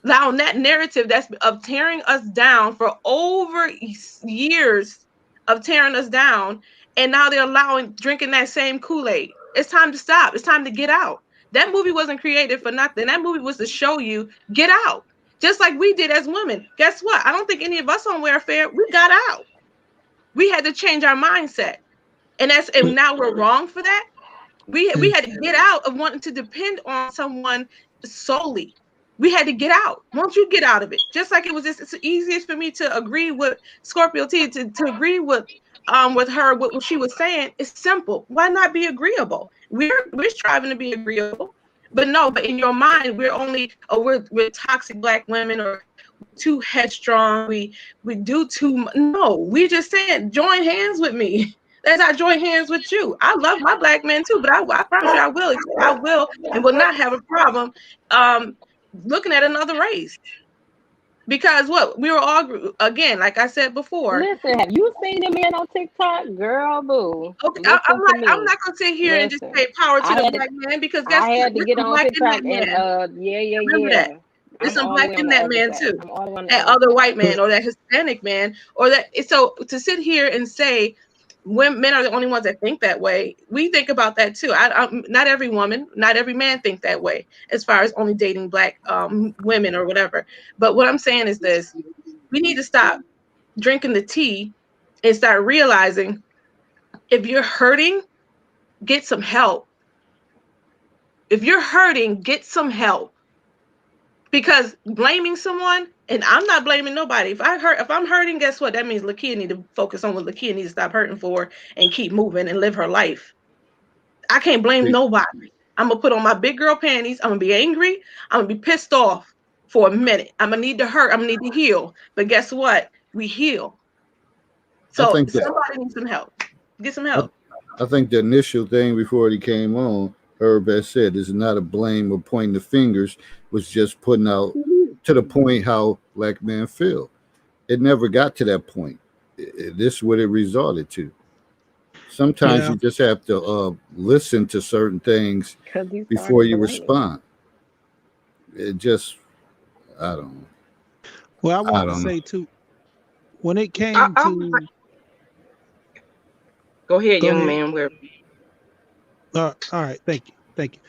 now that narrative that's of tearing us down for over years of tearing us down, and now they're allowing drinking that same Kool-Aid. It's time to stop. It's time to get out. That movie wasn't created for nothing. That movie was to show you get out, just like we did as women. Guess what? I don't think any of us on welfare, we got out. We had to change our mindset, and now we're wrong for that. We had to get out of wanting to depend on someone solely. We had to get out. Once you get out of it, just like it was just it's easiest for me to agree with Scorpio T to agree with her what she was saying. It's simple. Why not be agreeable? We're striving to be agreeable, but no, but in your mind, we're only we're toxic black women or too headstrong. We do too much. No, we just saying join hands with me. As I join hands with you. I love my black men too, but I promise you I will and will not have a problem looking at another race. Because what we were all again, like I said before. Listen, have you seen the men on TikTok? Girl, boo. Okay, Listen to I'm me. not gonna sit here and just Listen. say power to I the had to black man because guess I what? had to There's get some on black in that TikTok and man. Remember that. There's I'm some all the black way on in the that other man side. too. I'm all the way on the That other other side. white man or that Hispanic man or that so to sit here and say when men are the only ones that think that way, we think about that too. Not every woman, not every man think that way as far as only dating black women or whatever. But what I'm saying is this: we need to stop drinking the tea and start realizing if you're hurting, get some help. If you're hurting, get some help. Because blaming someone, and I'm not blaming nobody. If I'm hurting, guess what? That means Lakia need to focus on what Lakia needs to stop hurting for and keep moving and live her life. I can't blame nobody. I'm gonna put on my big girl panties. I'm gonna be angry. I'm gonna be pissed off for a minute. I'm gonna need to hurt. I'm gonna need to heal. But guess what? We heal. I So think that somebody needs some help. Get some I, help. I think the initial thing before he came on, Herb has said, is not a blame or pointing the fingers, was just putting out to the point how black men feel. It never got to that point. This is what it resorted to. Sometimes Yeah. you just have to listen to certain things Because you before started you blaming. respond. It just, I don't know. Well, I I wanted to don't know. say too, when it I, came I, to go ahead, go young ahead. man. Where All right, thank you.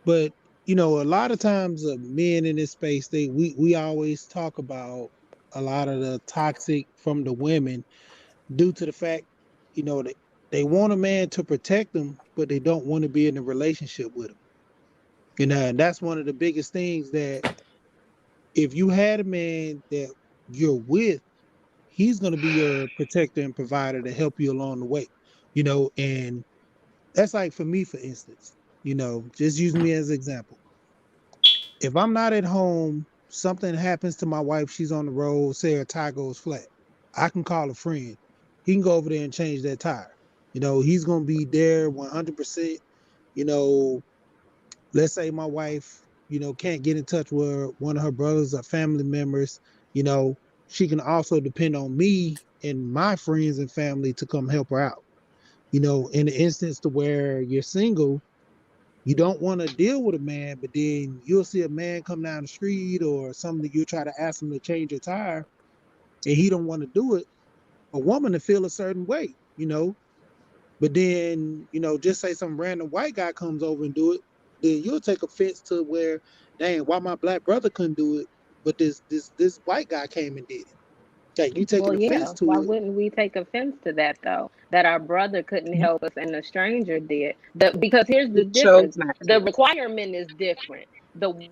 But a lot of times men in this space, we always talk about a lot of the toxic from the women due to the fact, they want a man to protect them, but they don't want to be in a relationship with him. And that's one of the biggest things that if you had a man that you're with, he's going to be your protector and provider to help you along the way. And that's like for me, for instance, just use me as an example. If I'm not at home, something happens to my wife, she's on the road, say her tire goes flat. I can call a friend. He can go over there and change that tire. He's going to be there 100%. You know, let's say my wife, can't get in touch with one of her brothers or family members, you know, she can also depend on me and my friends and family to come help her out. In the instance to where you're single, you don't want to deal with a man, but then you'll see a man come down the street or something, you try to ask him to change a tire and he don't want to do it. A woman to feel a certain way, But then, just say some random white guy comes over and do it, then you'll take offense to where, dang, why my black brother couldn't do it, but this white guy came and did it. Like, you taking Well, offense yeah. Why to it. wouldn't we take offense to that though? That our brother couldn't help us and a stranger did. Because here's He the chose difference. not The to. requirement is different. The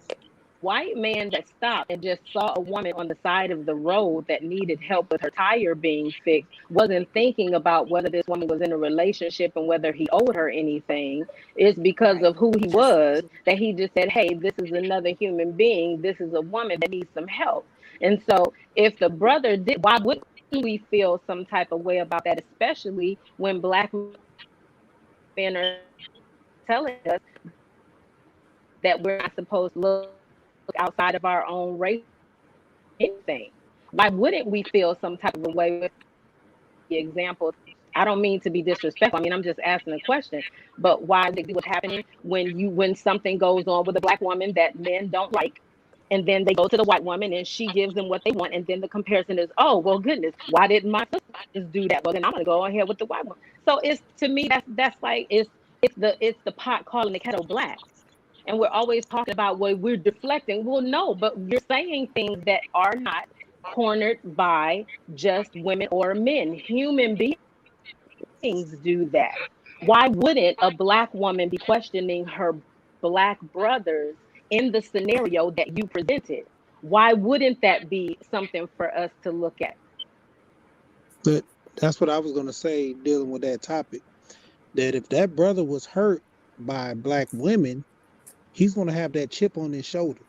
white man that stopped and just saw a woman on the side of the road that needed help with her tire being fixed wasn't thinking about whether this woman was in a relationship and whether he owed her anything. It's because Right. of who he Just was that he just said, hey, this is another human being. This is a woman that needs some help. And so if the brother did, why wouldn't we feel some type of way about that, especially when black men are telling us that we're not supposed to look outside of our own race anything. Why wouldn't we feel some type of a way with the example? I don't mean to be disrespectful. I mean, I'm just asking a question. But why would it be what's happening when something goes on with a black woman that men don't like, and then they go to the white woman and she gives them what they want, and then the comparison is, oh well, goodness, why didn't my sisters do that? Well, then I'm gonna go ahead with the white one. So it's, to me, that's like it's the pot calling the kettle black. And we're always talking about, well, we're deflecting. Well, no, but you're saying things that are not cornered by just women or men. Human beings do that. Why wouldn't a black woman be questioning her black brothers in the scenario that you presented? Why wouldn't that be something for us to look at? But that's what I was going to say dealing with that topic. That if that brother was hurt by black women, he's going to have that chip on his shoulder.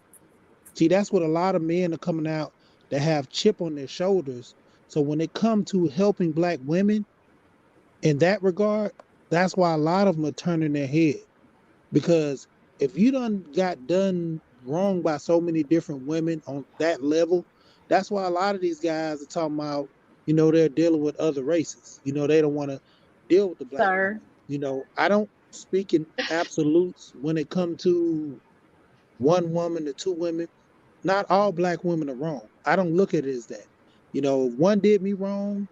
See, that's what a lot of men are coming out that have chip on their shoulders. So when it comes to helping black women in that regard, that's why a lot of them are turning their head. Because if you done wrong by so many different women on that level, that's why a lot of these guys are talking about, they're dealing with other races. They don't want to deal with the black Sir, women. I don't speak in absolutes when it comes to one woman or two women. Not all black women are wrong. I don't look at it as that. If one did me wrong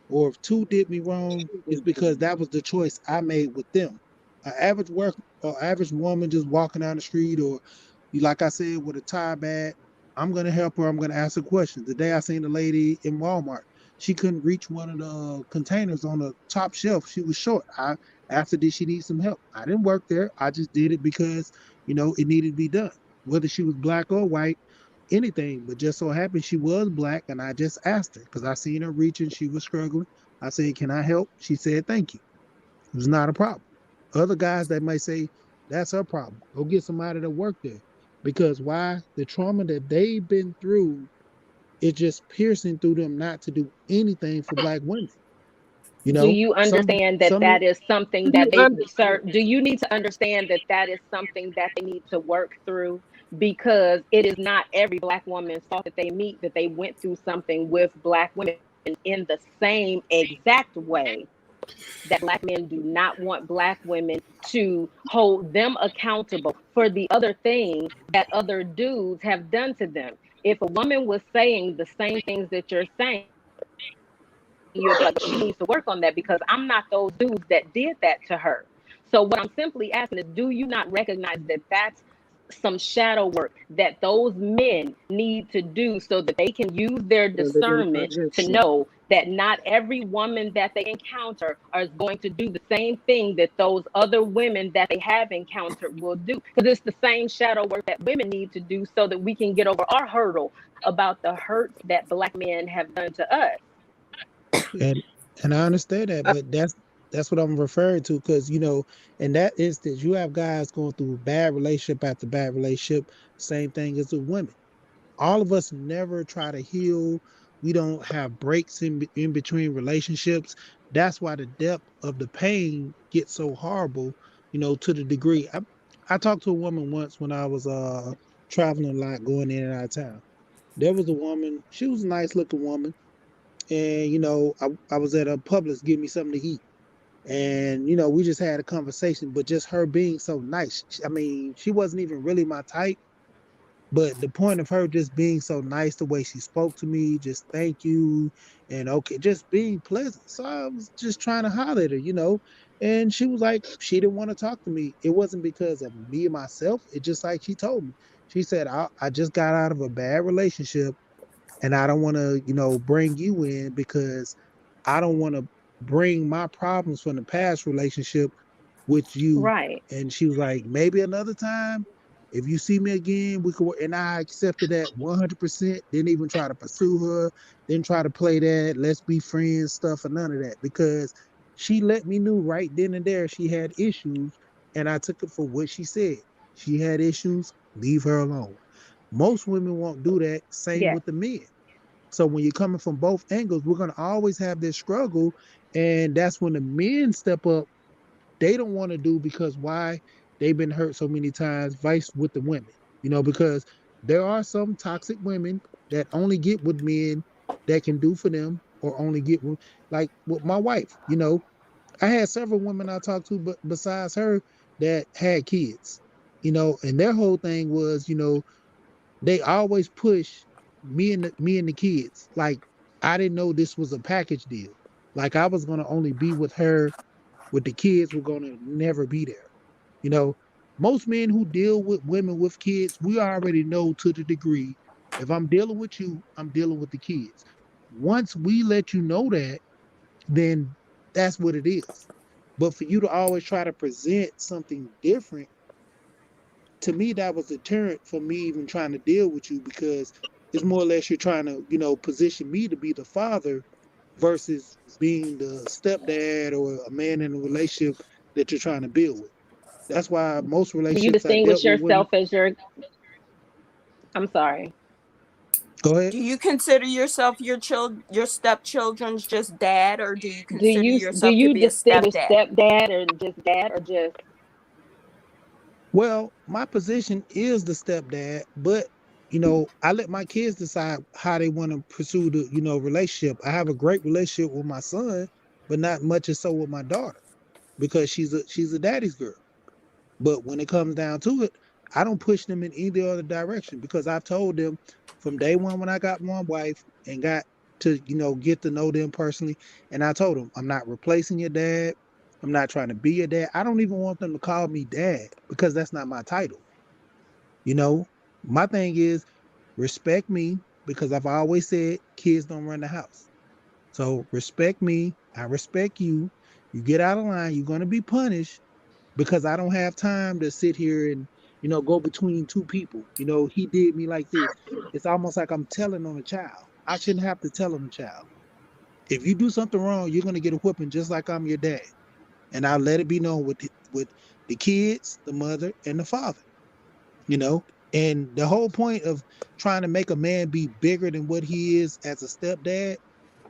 or if two did me wrong, it's because that was the choice I made with them. An average work or average woman just walking down the street, or like I said, with a tie bag, I'm gonna help her. I'm gonna ask her questions. The day I seen the lady in Walmart, she couldn't reach one of the containers on the top shelf. She was short. I asked her, did she need some help? I didn't work there. I just did it because it needed to be done. Whether she was black or white, anything, but just so happened she was black, and I just asked her because I seen her reaching, she was struggling. I said, can I help? She said, thank you. It was not a problem. Other guys that might say, that's her problem, go get somebody to work there. Because why? The trauma that they've been through is just piercing through them not to do anything for black women. do you Some understand that some that is something Do that you they, understand? sir, do you need to understand that that is something that they need to work through? Because it is not every black woman's fault that they meet that they went through something with black women in the same exact way that black men do not want black women to hold them accountable for the other things that other dudes have done to them. If a woman was saying the same things that you're saying, you'll be like, she needs to work on that because I'm not those dudes that did that to her. So what I'm simply asking is, do you not recognize that that's some shadow work that those men need to do so that they can use their Under their discernment to position. know that not every woman that they encounter is going to do the same thing that those other women that they have encountered will do? Because it's the same shadow work that women need to do so that we can get over our hurdle about the hurts that black men have done to us. and and I understand that, Uh, but that's what I'm referring to, because in that instance, you have guys going through bad relationship after bad relationship. Same thing as with women. All of us never try to heal. We don't have breaks in between relationships. That's why the depth of the pain gets so horrible, to the degree. I talked to a woman once when I was traveling a lot, going in and out of town. There was a woman, she was a nice looking woman, and I was at a Publix getting me something to eat. And we just had a conversation, but just her being so nice. I mean, she wasn't even really my type, but the point of her just being so nice, the way she spoke to me, just thank you, and okay, just being pleasant. So I was just trying to holler at her, And she was like, she didn't want to talk to me. It wasn't because of me and myself. It just like she told me. She said, I just got out of a bad relationship and I don't want to, bring you in because I don't want to bring my problems from the past relationship with you. Right. And she was like, maybe another time, if you see me again, we could work. And I accepted that 100%. Didn't even try to pursue her. Didn't try to play that let's be friends stuff or none of that because she let me know right then and there she had issues, and I took it for what she said. She had issues. Leave her alone. Most women won't do that. Same Yes. with the men. So when you're coming from both angles, we're gonna always have this struggle, and that's when the men step up. They don't want to do because why? They've been hurt so many times. Vice with the women, because there are some toxic women that only get with men that can do for them, or only get with, like with my wife. I had several women I talked to, but besides her, that had kids. And their whole thing was, they always push me and the kids. Like I didn't know this was a package deal. Like I was gonna only be with her, with the kids were gonna never be there. You know, Most men who deal with women with kids, we already know to the degree. If I'm dealing with you, I'm dealing with the kids. Once we let you know that, then that's what it is. But for you to always try to present something different, to me that was a deterrent for me even trying to deal with you because it's more or less you're trying to position me to be the father versus being the stepdad or a man in a relationship that you're trying to build with. That's why most Do you relationships I dealt distinguish with women. yourself as I'm sorry. Go ahead. Do you consider yourself your stepchildren's just dad, or do you Do consider you do yourself to you be a distinguish stepdad? stepdad or just dad or just Well, my position is the stepdad, but I let my kids decide how they want to pursue the relationship. I have a great relationship with my son, but not much as so with my daughter because she's a daddy's girl. But when it comes down to it, I don't push them in either other direction because I've told them from day one when I got my wife and got to, get to know them personally. And I told them, I'm not replacing your dad. I'm not trying to be your dad. I don't even want them to call me dad because that's not my title. You know, my thing is respect me because I've always said kids don't run the house. So respect me. I respect you. You get out of line, you're going to be punished because I don't have time to sit here and go between two people. He did me like this. It's almost like I'm telling on a child. I shouldn't have to tell on a child. If you do something wrong, you're gonna get a whooping just like I'm your dad, and I'll let it be known with the kids, the mother, and the father. You know, and the whole point of trying to make a man be bigger than what he is as a stepdad,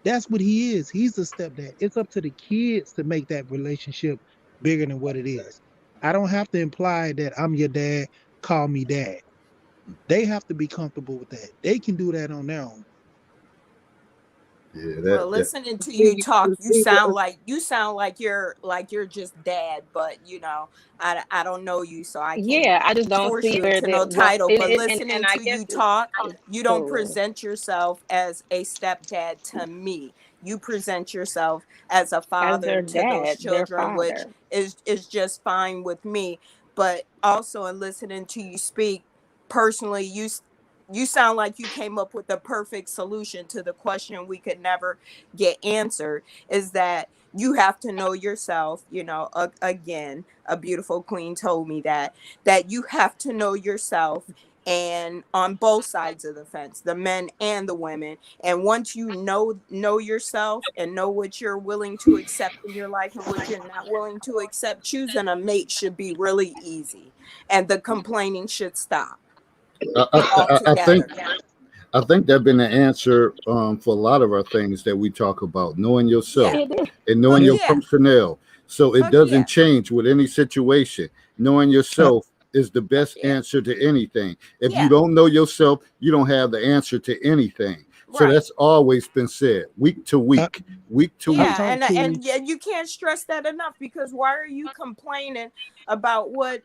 that's what he is. He's a stepdad. It's up to the kids to make that relationship bigger than what it is. I don't have to imply that I'm your dad, call me dad. They have to be comfortable with that. They can do that on their own. Yeah, Well, that listening to you Continue talk, to see you sound like you're just dad, but I don't know you, so I can't yeah, I just don't force see you where into no that well title. But and listening I to guess you talk, it's you don't cool. present yourself as a stepdad to me. You present yourself as a As father their to those dad, their children, which father. is just fine with me. But also in listening to you speak personally, you sound like you came up with the perfect solution to the question we could never get answered, is that you have to know yourself. Again, a beautiful queen told me that you have to know yourself, and on both sides of the fence, the men and the women. And once you know yourself and know what you're willing to accept in your life and what you're not willing to accept, choosing a mate should be really easy, and the complaining should stop I, I think altogether. I think that's been the answer for a lot of our things that we talk about. Knowing yourself Yeah. It is. and knowing Heck your Yeah. yeah. personnel, so it Heck doesn't yeah. change with any situation. Knowing Uh, yourself is the Heck best yeah. answer to anything. If you Yeah. don't know yourself, you don't have the answer to anything. So Right. that's always been said, week to I, week, week to I week. Yeah, talked to and yeah, you can't stress that enough, because why are you complaining about what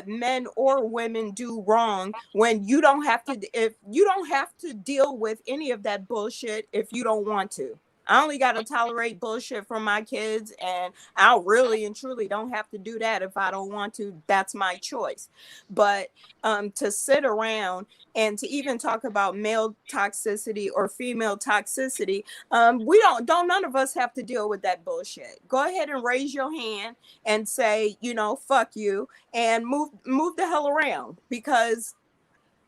men or women do wrong when you don't have to, if you don't have to deal with any of that bullshit if you don't want to. I only got to tolerate bullshit from my kids, and I really and truly don't have to do that if I don't want to. That's my choice. But to sit around and to even talk about male toxicity or female toxicity, we don't none of us have to deal with that bullshit. Go ahead and raise your hand and say, fuck you, and move the hell around, because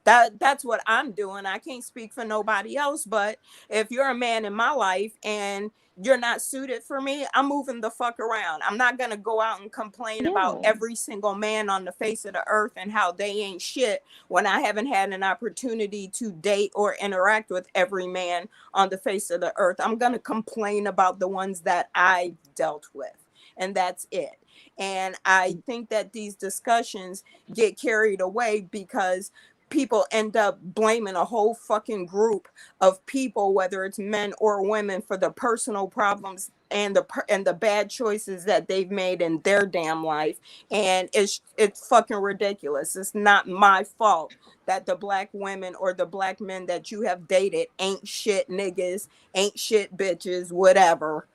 that's what I'm doing. I can't speak for nobody else, but if you're a man in my life and you're not suited for me, I'm moving the fuck around. I'm not gonna go out and complain about Yeah. every single man on the face of the earth and how they ain't shit when I haven't had an opportunity to date or interact with every man on the face of the earth. I'm gonna complain about the ones that I've dealt with, and that's it. And I think that these discussions get carried away because people end up blaming a whole fucking group of people, whether it's men or women, for the personal problems and the bad choices that they've made in their damn life. And it's fucking ridiculous. It's not my fault that the black women or the black men that you have dated ain't shit niggas, ain't shit bitches, whatever.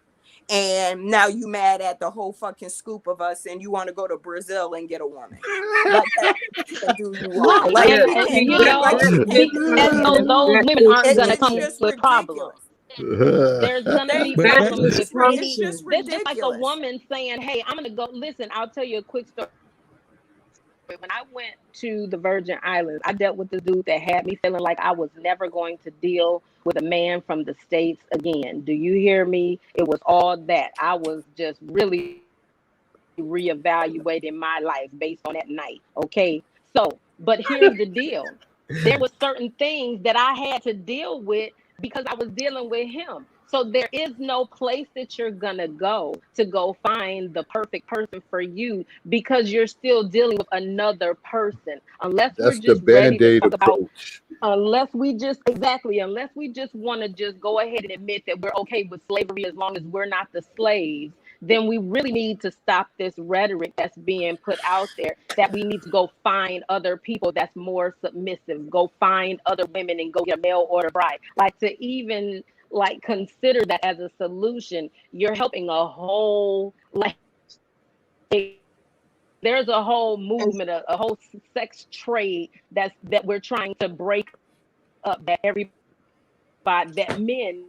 And now you mad at the whole fucking scoop of us, and you want to go to Brazil and get a woman. Like that can do you wrong. Right. Like Yeah, we And can, see, you like, know, as though those women aren't going to it's come just with problems. ridiculous. There's going to be But that's problems that's with It's any, just dysfunction. that's just like a ridiculous. woman saying, hey, I'm going to go. Listen, I'll tell you a quick story. When I went to the Virgin Islands, I dealt with this dude that had me feeling like I was never going to deal with a man from the States again. Do you hear me? It was all that. I was just really reevaluating my life based on that night. Okay. So, but here's the deal. There were certain things that I had to deal with because I was dealing with him. So there is no place that you're gonna go to go find the perfect person for you because you're still dealing with another person. Unless we're That's the just ready to band-aid talk about, approach. unless we just want to just go ahead and admit that we're okay with slavery as long as we're not the slaves, then we really need to stop this rhetoric that's being put out there that we need to go find other people that's more submissive, go find other women and go get a mail order bride. Like, to even like consider that as a solution, you're helping a whole, like, there's a whole And movement, a whole sex trade that we're trying to break up, that everybody, that men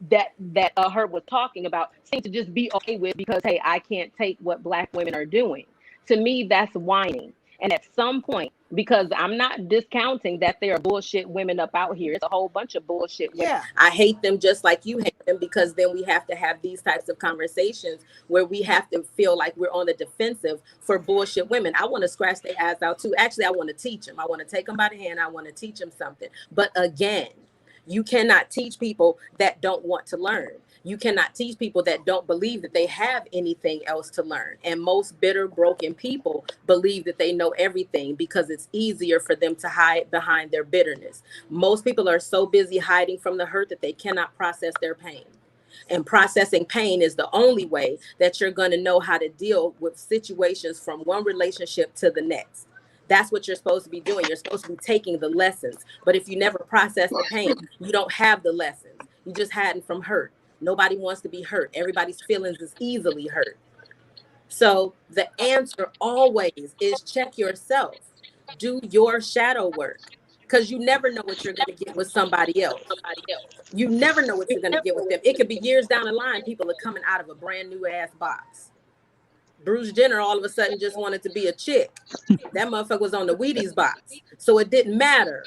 that her was talking about seem to just be okay with, because hey, I can't take what black women are doing. To me, that's whining. And at some point, because I'm not discounting that there are bullshit women up out here, it's a whole bunch of bullshit women. Yeah. I hate them just like you hate them, because then we have to have these types of conversations where we have to feel like we're on the defensive for bullshit women. I want to scratch their ass out too. Actually, I want to teach them. I want to take them by the hand. I want to teach them something. But again, you cannot teach people that don't want to learn. You cannot teach people that don't believe that they have anything else to learn. And most bitter, broken people believe that they know everything because it's easier for them to hide behind their bitterness. Most people are so busy hiding from the hurt that they cannot process their pain. And processing pain is the only way that you're going to know how to deal with situations from one relationship to the next. That's what you're supposed to be doing. You're supposed to be taking the lessons. But if you never process the pain, you don't have the lessons. You just hiding from hurt. Nobody wants to be hurt. Everybody's feelings is easily hurt. So the answer always is check yourself. Do your shadow work, because you never know what you're going to get with somebody else. You never know what you're going to get with them. It could be years down the line, people are coming out of a brand new ass box. Bruce Jenner all of a sudden just wanted to be a chick. That motherfucker was on the Wheaties box. So it didn't matter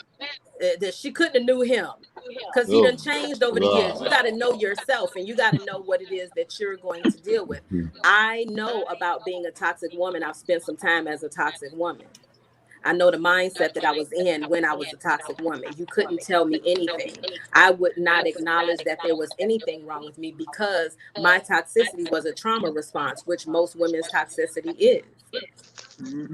that she couldn't have knew him, because he done changed over the years. You got to know yourself, and you got to know what it is that you're going to deal with. I know about being a toxic woman. I've spent some time as a toxic woman. I know the mindset that I was in when I was a toxic woman. You couldn't tell me anything. I would not acknowledge that there was anything wrong with me, because my toxicity was a trauma response, which most women's toxicity is.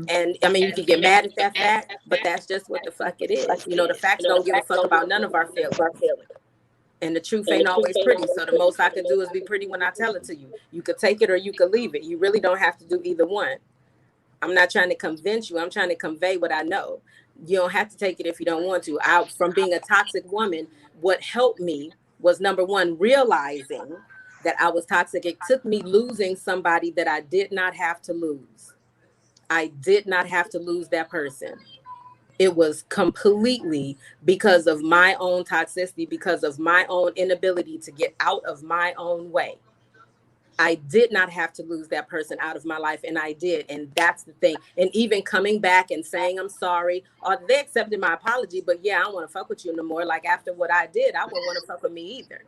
And I mean, you can get mad at that fact, but that's just what the fuck it is. You know, the facts don't give a fuck about none of our feelings. And the truth ain't always pretty. So the most I could do is be pretty when I tell it to you. You could take it or you could leave it. You really don't have to do either one. I'm not trying to convince you. I'm trying to convey what I know. You don't have to take it if you don't want to. From being a toxic woman, what helped me was number one, realizing that I was toxic. It took me losing somebody that I did not have to lose. I did not have to lose that person. It was completely because of my own toxicity, because of my own inability to get out of my own way. I did not have to lose that person out of my life, and I did. And that's the thing. And even coming back and saying I'm sorry, or they accepted my apology, but yeah, I don't want to fuck with you no more. Like after what I did, I wouldn't want to fuck with me either.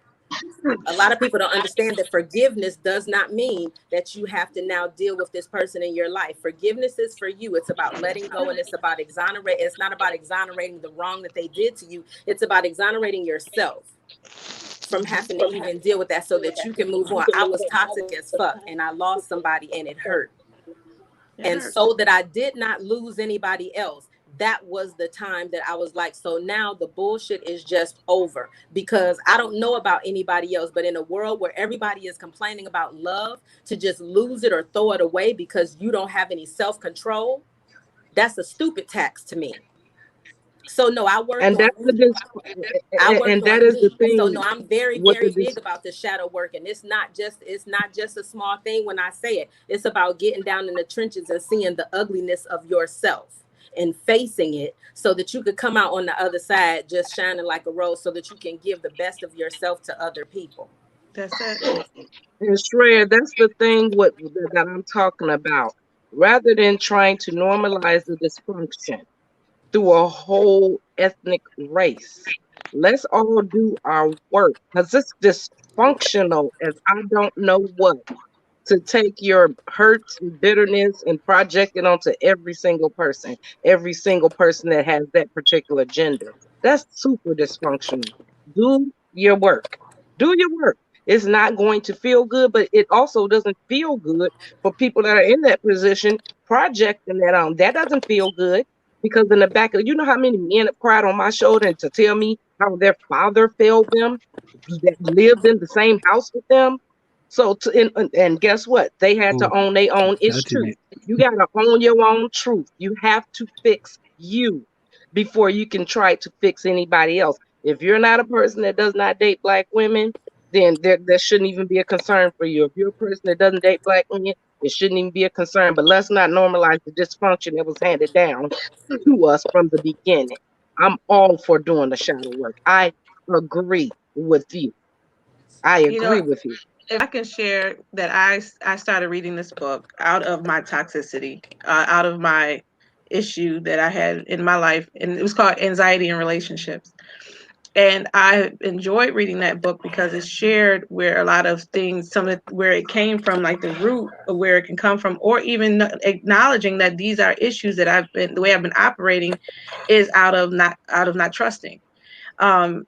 A lot of people don't understand that forgiveness does not mean that you have to now deal with this person in your life. Forgiveness is for you. It's about letting go, and it's about exonerating. It's not about exonerating the wrong that they did to you. It's about exonerating yourself from having to even deal with that so that you can move on. I was toxic as fuck, and I lost somebody, and it hurt. And so that I did not lose anybody else, that was the time that I was like, so now the bullshit is just over, because I don't know about anybody else, but in a world where everybody is complaining about love, to just lose it or throw it away because you don't have any self-control, that's a stupid tax to me. So no, I worked And on that's the I worked and that on is the me. So thing no, I'm very, with very big about the shadow work. And it's not just a small thing when I say it. It's about getting down in the trenches and seeing the ugliness of yourself and facing it so that you could come out on the other side just shining like a rose, so that you can give the best of yourself to other people. That's it. And Shreya, that's the thing that I'm talking about. Rather than trying to normalize the dysfunction through a whole ethnic race, let's all do our work, because it's dysfunctional as I don't know what, to take your hurts and bitterness and project it onto every single person that has that particular gender. That's super dysfunctional. Do your work. Do your work. It's not going to feel good, but it also doesn't feel good for people that are in that position projecting that on. That doesn't feel good, because in the back of, you know how many men have cried on my shoulder and to tell me how their father failed them, that lived in the same house with them. So, and guess what? They had to Oh, own their own ish touching too. it. You got to own your own truth. You have to fix you before you can try to fix anybody else. If you're not a person that does not date Black women, then there shouldn't even be a concern for you. If you're a person that doesn't date Black women, it shouldn't even be a concern. But let's not normalize the dysfunction that was handed down to us from the beginning. I'm all for doing the shadow work. I agree with you. I You know, agree with you. if I can share that I started reading this book out of my toxicity, out of my issue that I had in my life, and it was called Anxiety in Relationships. And I enjoyed reading that book because it shared where a lot of things, where it came from, like the root of where it can come from, or even acknowledging that these are issues that the way I've been operating is out of not trusting, and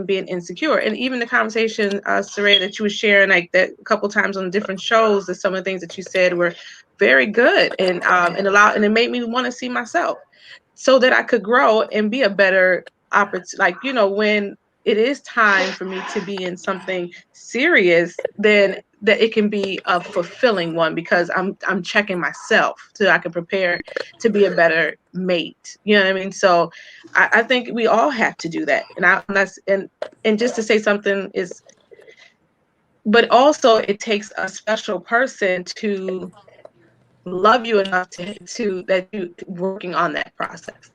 being insecure. And even the conversation, Saray, that you were sharing, like that a couple times on different shows, that some of the things that you said were very good, and it made me want to see myself so that I could grow and be a better opportunity. Like, when it is time for me to be in something serious, then that it can be a fulfilling one, because I'm checking myself so I can prepare to be a better mate. You know what I mean? So I think we all have to do that. And just to say something is, but also it takes a special person to love you enough to that you working on that process.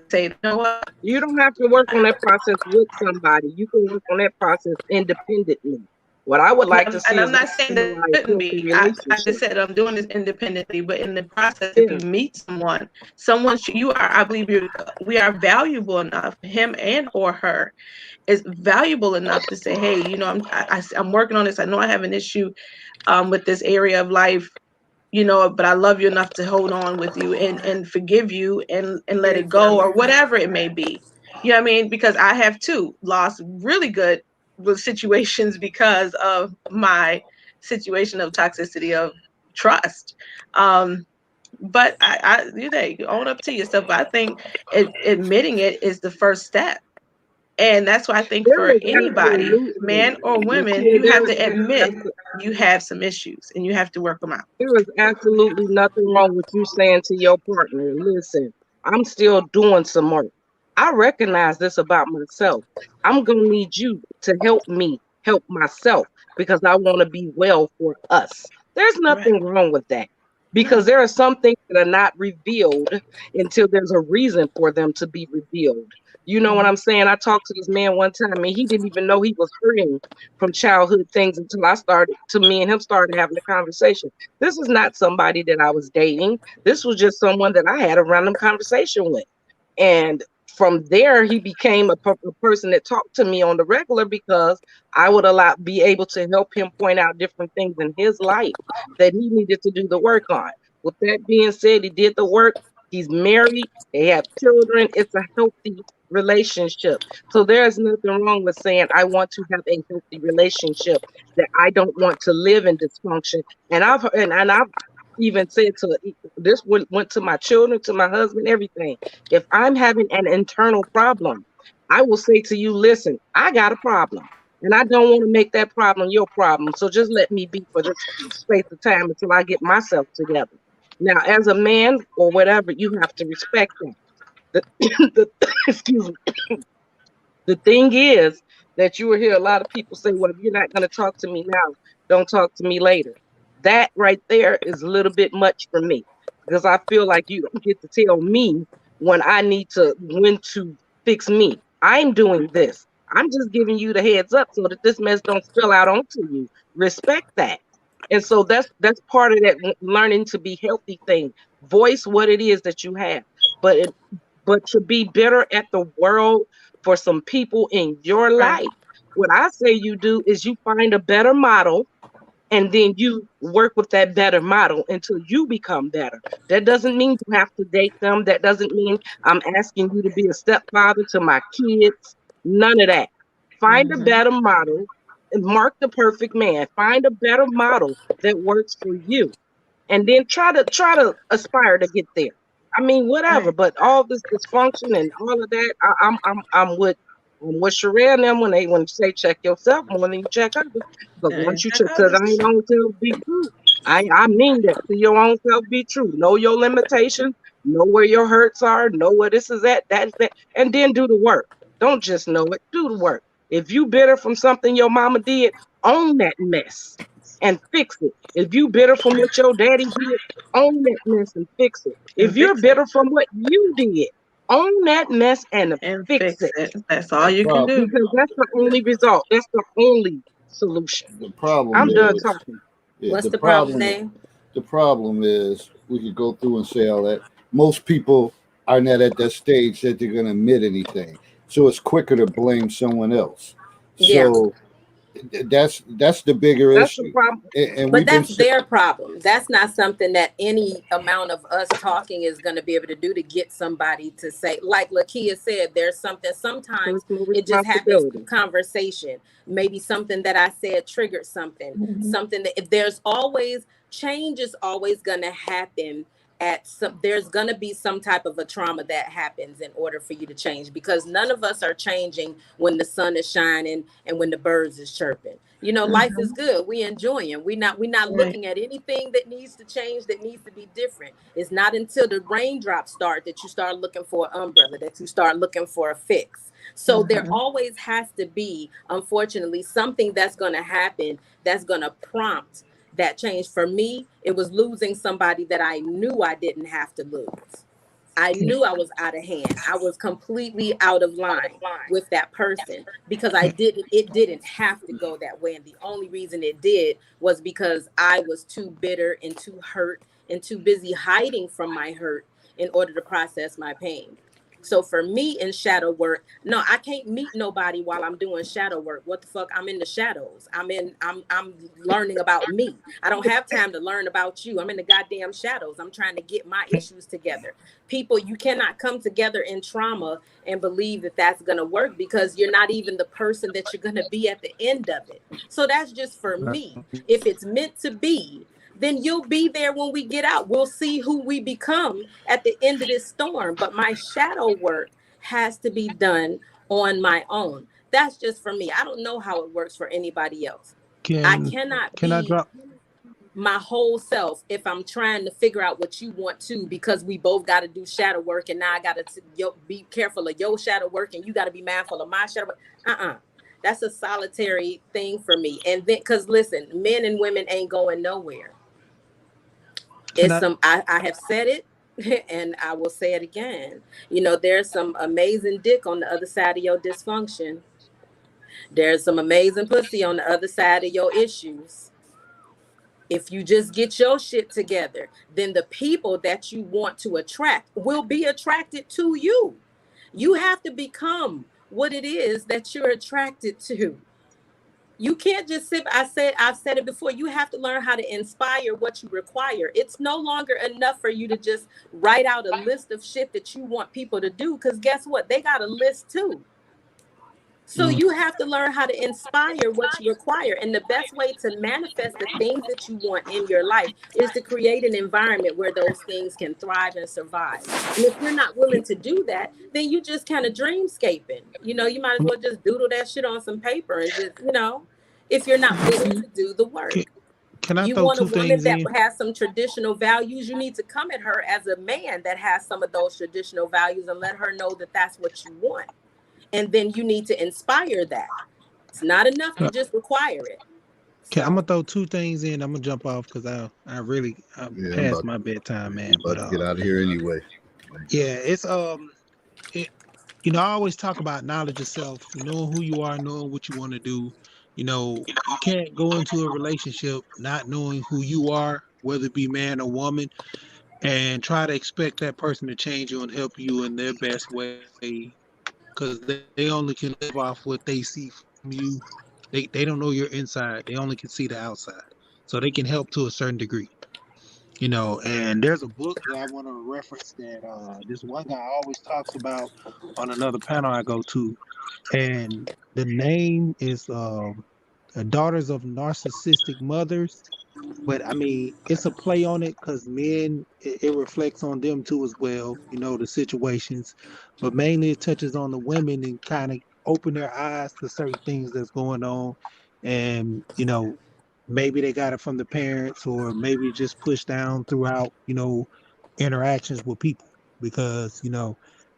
Say, you know what? You don't have to work on that process with somebody. You can work on that process independently. What I would like to And see I'm is not saying that it normalize shouldn't healthy be. I just relationships. said I'm doing this independently, but in the process, if Yeah, you meet someone I believe we are valuable enough, him and or her is valuable enough to say, hey, I'm working on this. I know I have an issue with this area of life, but I love you enough to hold on with you and forgive you and let it go, or whatever it may be. You know what I mean? Because I have too lost really good situations because of my situation of toxicity of trust. But you own up to yourself. But I think admitting it is the first step. And that's why I think there for is anybody, absolutely, man or women, Lakia, you have to admit you have some issues and you have to work them out. there is absolutely nothing wrong with you saying to your partner, listen, I'm still doing some work. I recognize this about myself. I'm going to need you to help me help myself because I want to be well for us. There's Right. nothing wrong with that because No. there are some things that are not revealed until there's a reason for them to be revealed. You know what Mhm. I'm saying? I talked to this man one time and he didn't even know he was hurting from childhood things until me and him started having a conversation. This is not somebody that I was dating. This was just someone that I had a random conversation with. And from there, he became a person that talked to me on the regular because I would be able to help him point out different things in his life that he needed to do the work on. With that being said, he did the work. He's married. They have children. It's a healthy relationship. So there's nothing wrong with saying I want to have a healthy relationship. That I don't want to live in dysfunction. And I've even said to this went to my children, to my husband, everything. If I'm having an internal problem, I will say to you, listen, I got a problem. And I don't want to make that problem your problem. So just let me be for this space of time until I get myself together. Now, as a man or whatever, you have to respect that. Excuse me. The thing is that you will hear a lot of people say, well, if you're not going to talk to me now, don't talk to me later. That right there is a little bit much for me because I feel like you don't get to tell me when to fix me. I'm doing this. I'm just giving you the heads up so that this mess don't spill out onto you. Respect that. And so that's part of that learning to be healthy thing. Voice what it is that you have. But but to be bitter at the world for some people in your Right. life, what I say you do is you find a better model and then you work with that better model until you become better. That doesn't mean you have to date them. That doesn't mean I'm asking you to be a stepfather to my kids. None of that. Find a Mhm. better model and mark the perfect man. Find a better model that works for you and then try to aspire to get there. I mean, whatever, Right. but all this dysfunction and all of that, I'm with Sherelle and them when you say check yourself more than you check others. Because Yeah, once you check check to others. thine own self be true. I mean that to your own self be true. Know your limitations, know where your hurts are, know where this is at, that is that, and then do the work. Don't just know it, do the work. If you bitter from something your mama did, own that mess and fix it. If you bitter from what your daddy did, own that mess and fix it. If And you're fix it. bitter from what you did, own that mess and And fix fix it. it. That's all The you can problem, do. Because that's the only result. That's the only solution. the problem I'm done is, talking. yeah, What's the problem, Dave? the problem is we could go through and say all that. Most people are not at that stage that they're going to admit anything, so it's quicker to blame someone else. Yeah. So that's the bigger That's the issue, problem. and But we've been that's their problem. That's not something that any amount of us talking is going to be able to do to get somebody to say, like Lakia said, there's something, sometimes Personal it just happens through responsibility. conversation. Maybe something that I said triggered something, Mhm. something that if there's always change is always going to happen at some, there's going to be some type of a trauma that happens in order for you to change because none of us are changing when the sun is shining and when the birds is chirping. You know, life is Mhm. good. We enjoying. We're not Right. looking at anything that needs to change, that needs to be different. It's not until the raindrops start that you start looking for an umbrella, that you start looking for a fix. So there Mhm. always has to be, unfortunately, something that's going to happen that's going to prompt that change. For me, it was losing somebody that I knew I didn't have to lose. I knew I was out of hand. I was completely out of line with that person because it didn't have to go that way. And the only reason it did was because I was too bitter and too hurt and too busy hiding from my hurt in order to process my pain. So for me in shadow work, no, I can't meet nobody while I'm doing shadow work. What the fuck? I'm in the shadows. I'm learning about me. I don't have time to learn about you. I'm in the goddamn shadows. I'm trying to get my issues together. People, you cannot come together in trauma and believe that that's going to work because you're not even the person that you're going to be at the end of it. So that's just for me. If it's meant to be, then you'll be there when we get out. We'll see who we become at the end of this storm. But my shadow work has to be done on my own. That's just for me. I don't know how it works for anybody else. I Can cannot can I be, drop? my whole self if I'm trying to figure out what you want to, because we both got to do shadow work, and now I got to be careful of your shadow work and you got to be mindful of my shadow work. That's a solitary thing for me. And then, because listen, men and women ain't going nowhere. Can It's I? some, I have said it and I will say it again. You know, there's some amazing dick on the other side of your dysfunction. There's some amazing pussy on the other side of your issues. If you just get your shit together, then the people that you want to attract will be attracted to you. You have to become what it is that you're attracted to. You can't just sit. I've said it before. You have to learn how to inspire what you require. It's no longer enough for you to just write out a list of shit that you want people to do, because guess what? They got a list too. So you have to learn how to inspire what you require. And the best way to manifest the things that you want in your life is to create an environment where those things can thrive and survive. And if you're not willing to do that, then you just kind of dreamscaping. You know, you might as well just doodle that shit on some paper and just, if you're not willing to do the Can, work. can I You throw want a two woman things that in? has some traditional values, you need to come at her as a man that has some of those traditional values and let her know that that's what you want. And then you need to inspire that. It's not enough to just require it. Okay, I'm gonna So throw two things in. I'm gonna jump off because I'm Yeah, past my bedtime, man. But about to get out of here anyway. yeah, it's it, I always talk about knowledge of self, knowing who you are, knowing what you want to do. You can't go into a relationship not knowing who you are, whether it be man or woman, and try to expect that person to change you and help you in their best way, because they only can live off what they see from you. They don't know your inside. They only can see the outside. So they can help to a certain degree. And there's a book that I want to reference that this one guy always talks about on another panel I go to, and the name is Daughters of Narcissistic Mothers. But I mean, it's a play on it because men, it reflects on them too as well, the situations. But mainly it touches on the women and kind of open their eyes to certain things that's going on. And, maybe they got it from the parents or maybe just pushed down throughout, interactions with people. Because,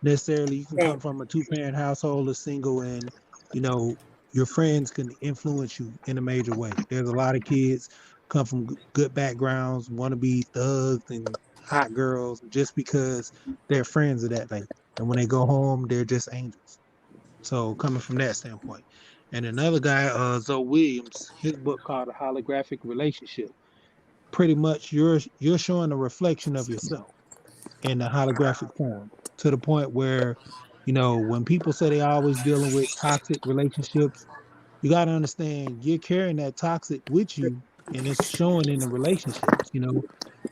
necessarily you can come from a two-parent household, a single, and, you know, your friends can influence you in a major way. There's a lot of kids come from good backgrounds, want to be thugs and hot girls just because their friends are that way. And when they go home, they're just angels. So coming from that standpoint. And another guy, Zoe Williams, his book called A Holographic Relationship. Pretty much you're showing a reflection of yourself in a holographic form to the point where, when people say they always dealing with toxic relationships, you got to understand you're carrying that toxic with you and it's showing in the relationships. You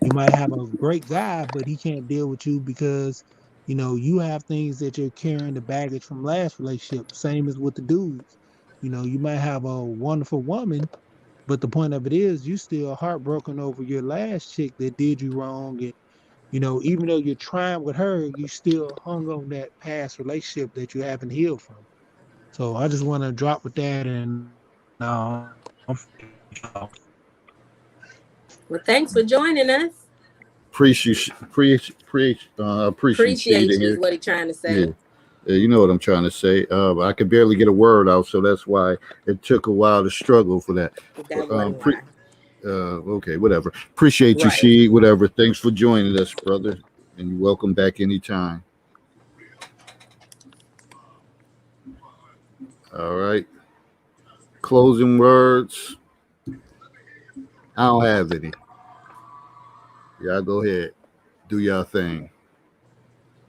might have a great guy, but he can't deal with you because, you have things that you're carrying the baggage from last relationship. Same as with the dudes. You might have a wonderful woman, but the point of it is you still heartbroken over your last chick that did you wrong. And, even though you're trying with her, you still hung on that past relationship that you haven't healed from. So I just want to drop with that, and well, thanks for joining us. Appreciate you to Appreciate you is hear. what he's trying to Yeah. say. You know what I'm trying to say. I could barely get a word out, so that's why it took a while to struggle for that. That Um, wasn't pre- why. okay, whatever. Appreciate you, Right. She. Whatever. Thanks for joining us, brother, and you're welcome back anytime. All right. Closing words. I don't have any. Y'all go ahead. Do y'all thing.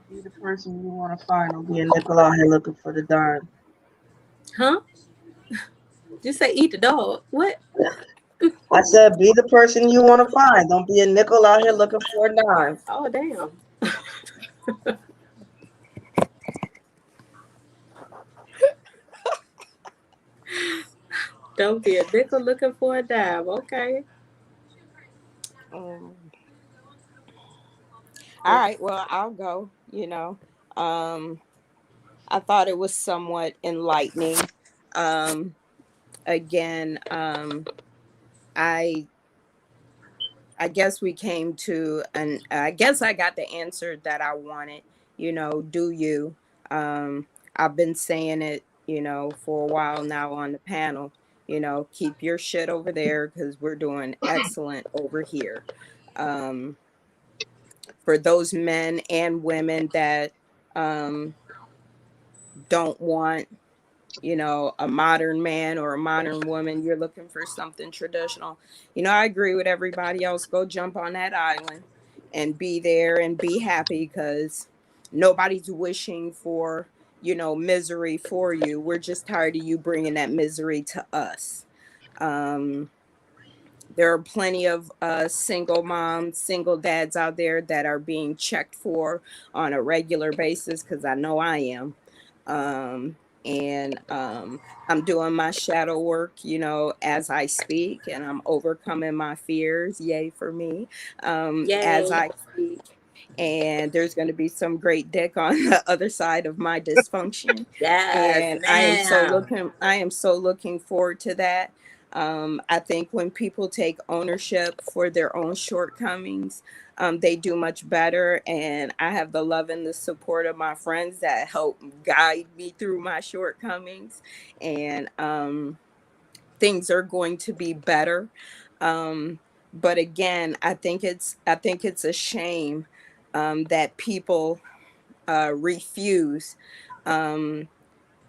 Be the person you want to find. Don't be a nickel out here looking for the dime. Huh? Just say eat the dog. What? I said, be the person you want to find. Don't be a nickel out here looking for a dime. Oh, damn. Don't be a nickel looking for a dime. Okay. All right, well, I'll go. I thought it was somewhat enlightening. Again, I I guess we came to, and I guess I got the answer that I wanted. Do you? I've been saying it, for a while now on the panel. Keep your shit over there because we're doing excellent over here. Um, for those men and women that don't want a modern man or a modern woman, you're looking for something traditional. I agree with everybody else. Go jump on that island and be there and be happy because nobody's wishing for, misery for you. We're just tired of you bringing that misery to us. Um, there are plenty of single moms, single dads out there that are being checked for on a regular basis because I know I am. Um, and I'm doing my shadow work, as I speak, and I'm overcoming my fears. Yay for me. As Yay. I speak. And there's going to be some great dick on the other side of my dysfunction. Yes, And ma'am. I am so looking forward to that. I think when people take ownership for their own shortcomings, they do much better. And I have the love and the support of my friends that help guide me through my shortcomings. And things are going to be better. But again, I think it's a shame that people refuse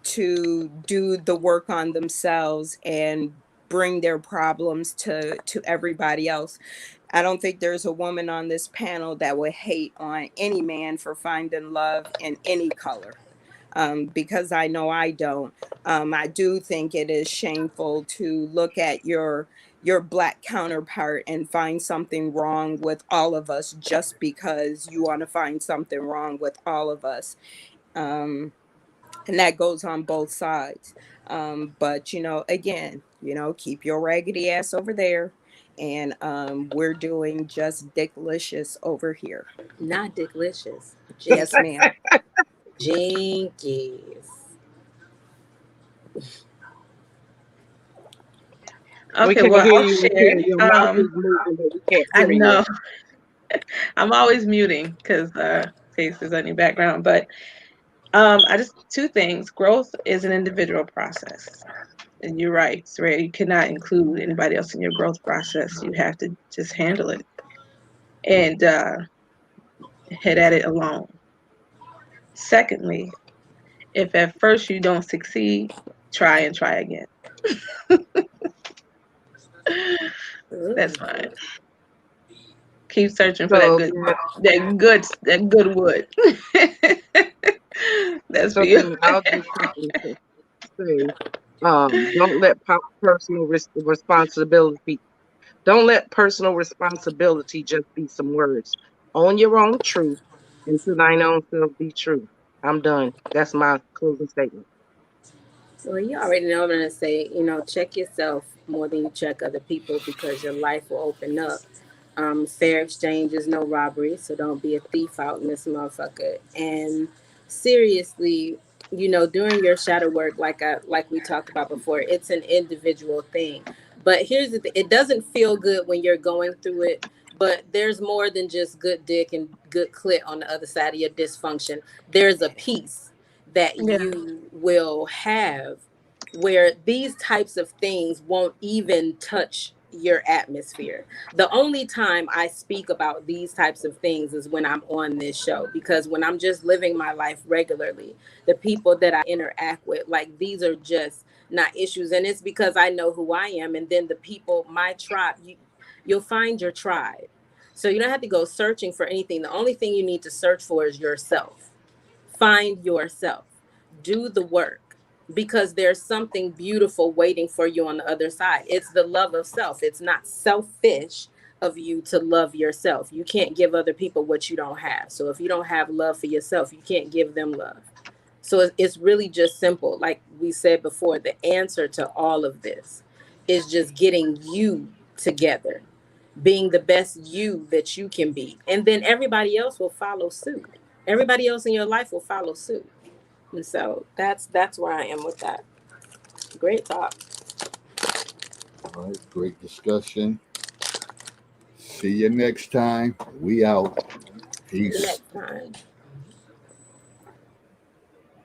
to do the work on themselves and bring their problems to everybody else. I don't think there's a woman on this panel that would hate on any man for finding love in any color. Because I know I don't. I do think it is shameful to look at your black counterpart and find something wrong with all of us just because you want to find something wrong with all of us. Um, and that goes on both sides. But again, keep your raggedy ass over there, and we're doing just dicklicious over here. Not delicious. Yes, ma'am. Jinkies. We Okay, can't well, hear I'll you share. until your mouth is moving, but we can't I hear you. know I'm always muting because Face is on your background, but I just two things. Growth is an individual process. And you're right, Saraya. You cannot include anybody else in your growth process. You have to just handle it and head at it alone. Secondly, if at first you don't succeed, try and try again. That's Ooh. fine. Keep searching for So then, that good wood. That's for so you. then I'll just simply say, don't let personal responsibility. Don't let personal responsibility just be some words. Own your own truth, and to thine own self be true. I'm done. That's my closing statement. Well, you already know what I'm gonna say. Check yourself more than you check other people because your life will open up. Fair exchange is no robbery, so don't be a thief out in this motherfucker. And seriously, doing your shadow work, like we talked about before, it's an individual thing. But here's the thing: it doesn't feel good when you're going through it. But there's more than just good dick and good clit on the other side of your dysfunction. There's a peace that Yeah. you will have where these types of things won't even touch your atmosphere. The only time I speak about these types of things is when I'm on this show, because when I'm just living my life regularly, the people that I interact with, like, these are just not issues. And it's because I know who I am. And then the people, my tribe, you'll find your tribe. So you don't have to go searching for anything. The only thing you need to search for is yourself. Find yourself, do the work, because there's something beautiful waiting for you on the other side. It's the love of self. It's not selfish of you to love yourself. You can't give other people what you don't have. So if you don't have love for yourself, you can't give them love. So it's really just simple. Like we said before, the answer to all of this is just getting you together, being the best you that you can be. And then everybody else will follow suit. Everybody else in your life will follow suit. And so that's where I am with that. Great talk. All right, great discussion. See you next time. We out. See you Peace. next time.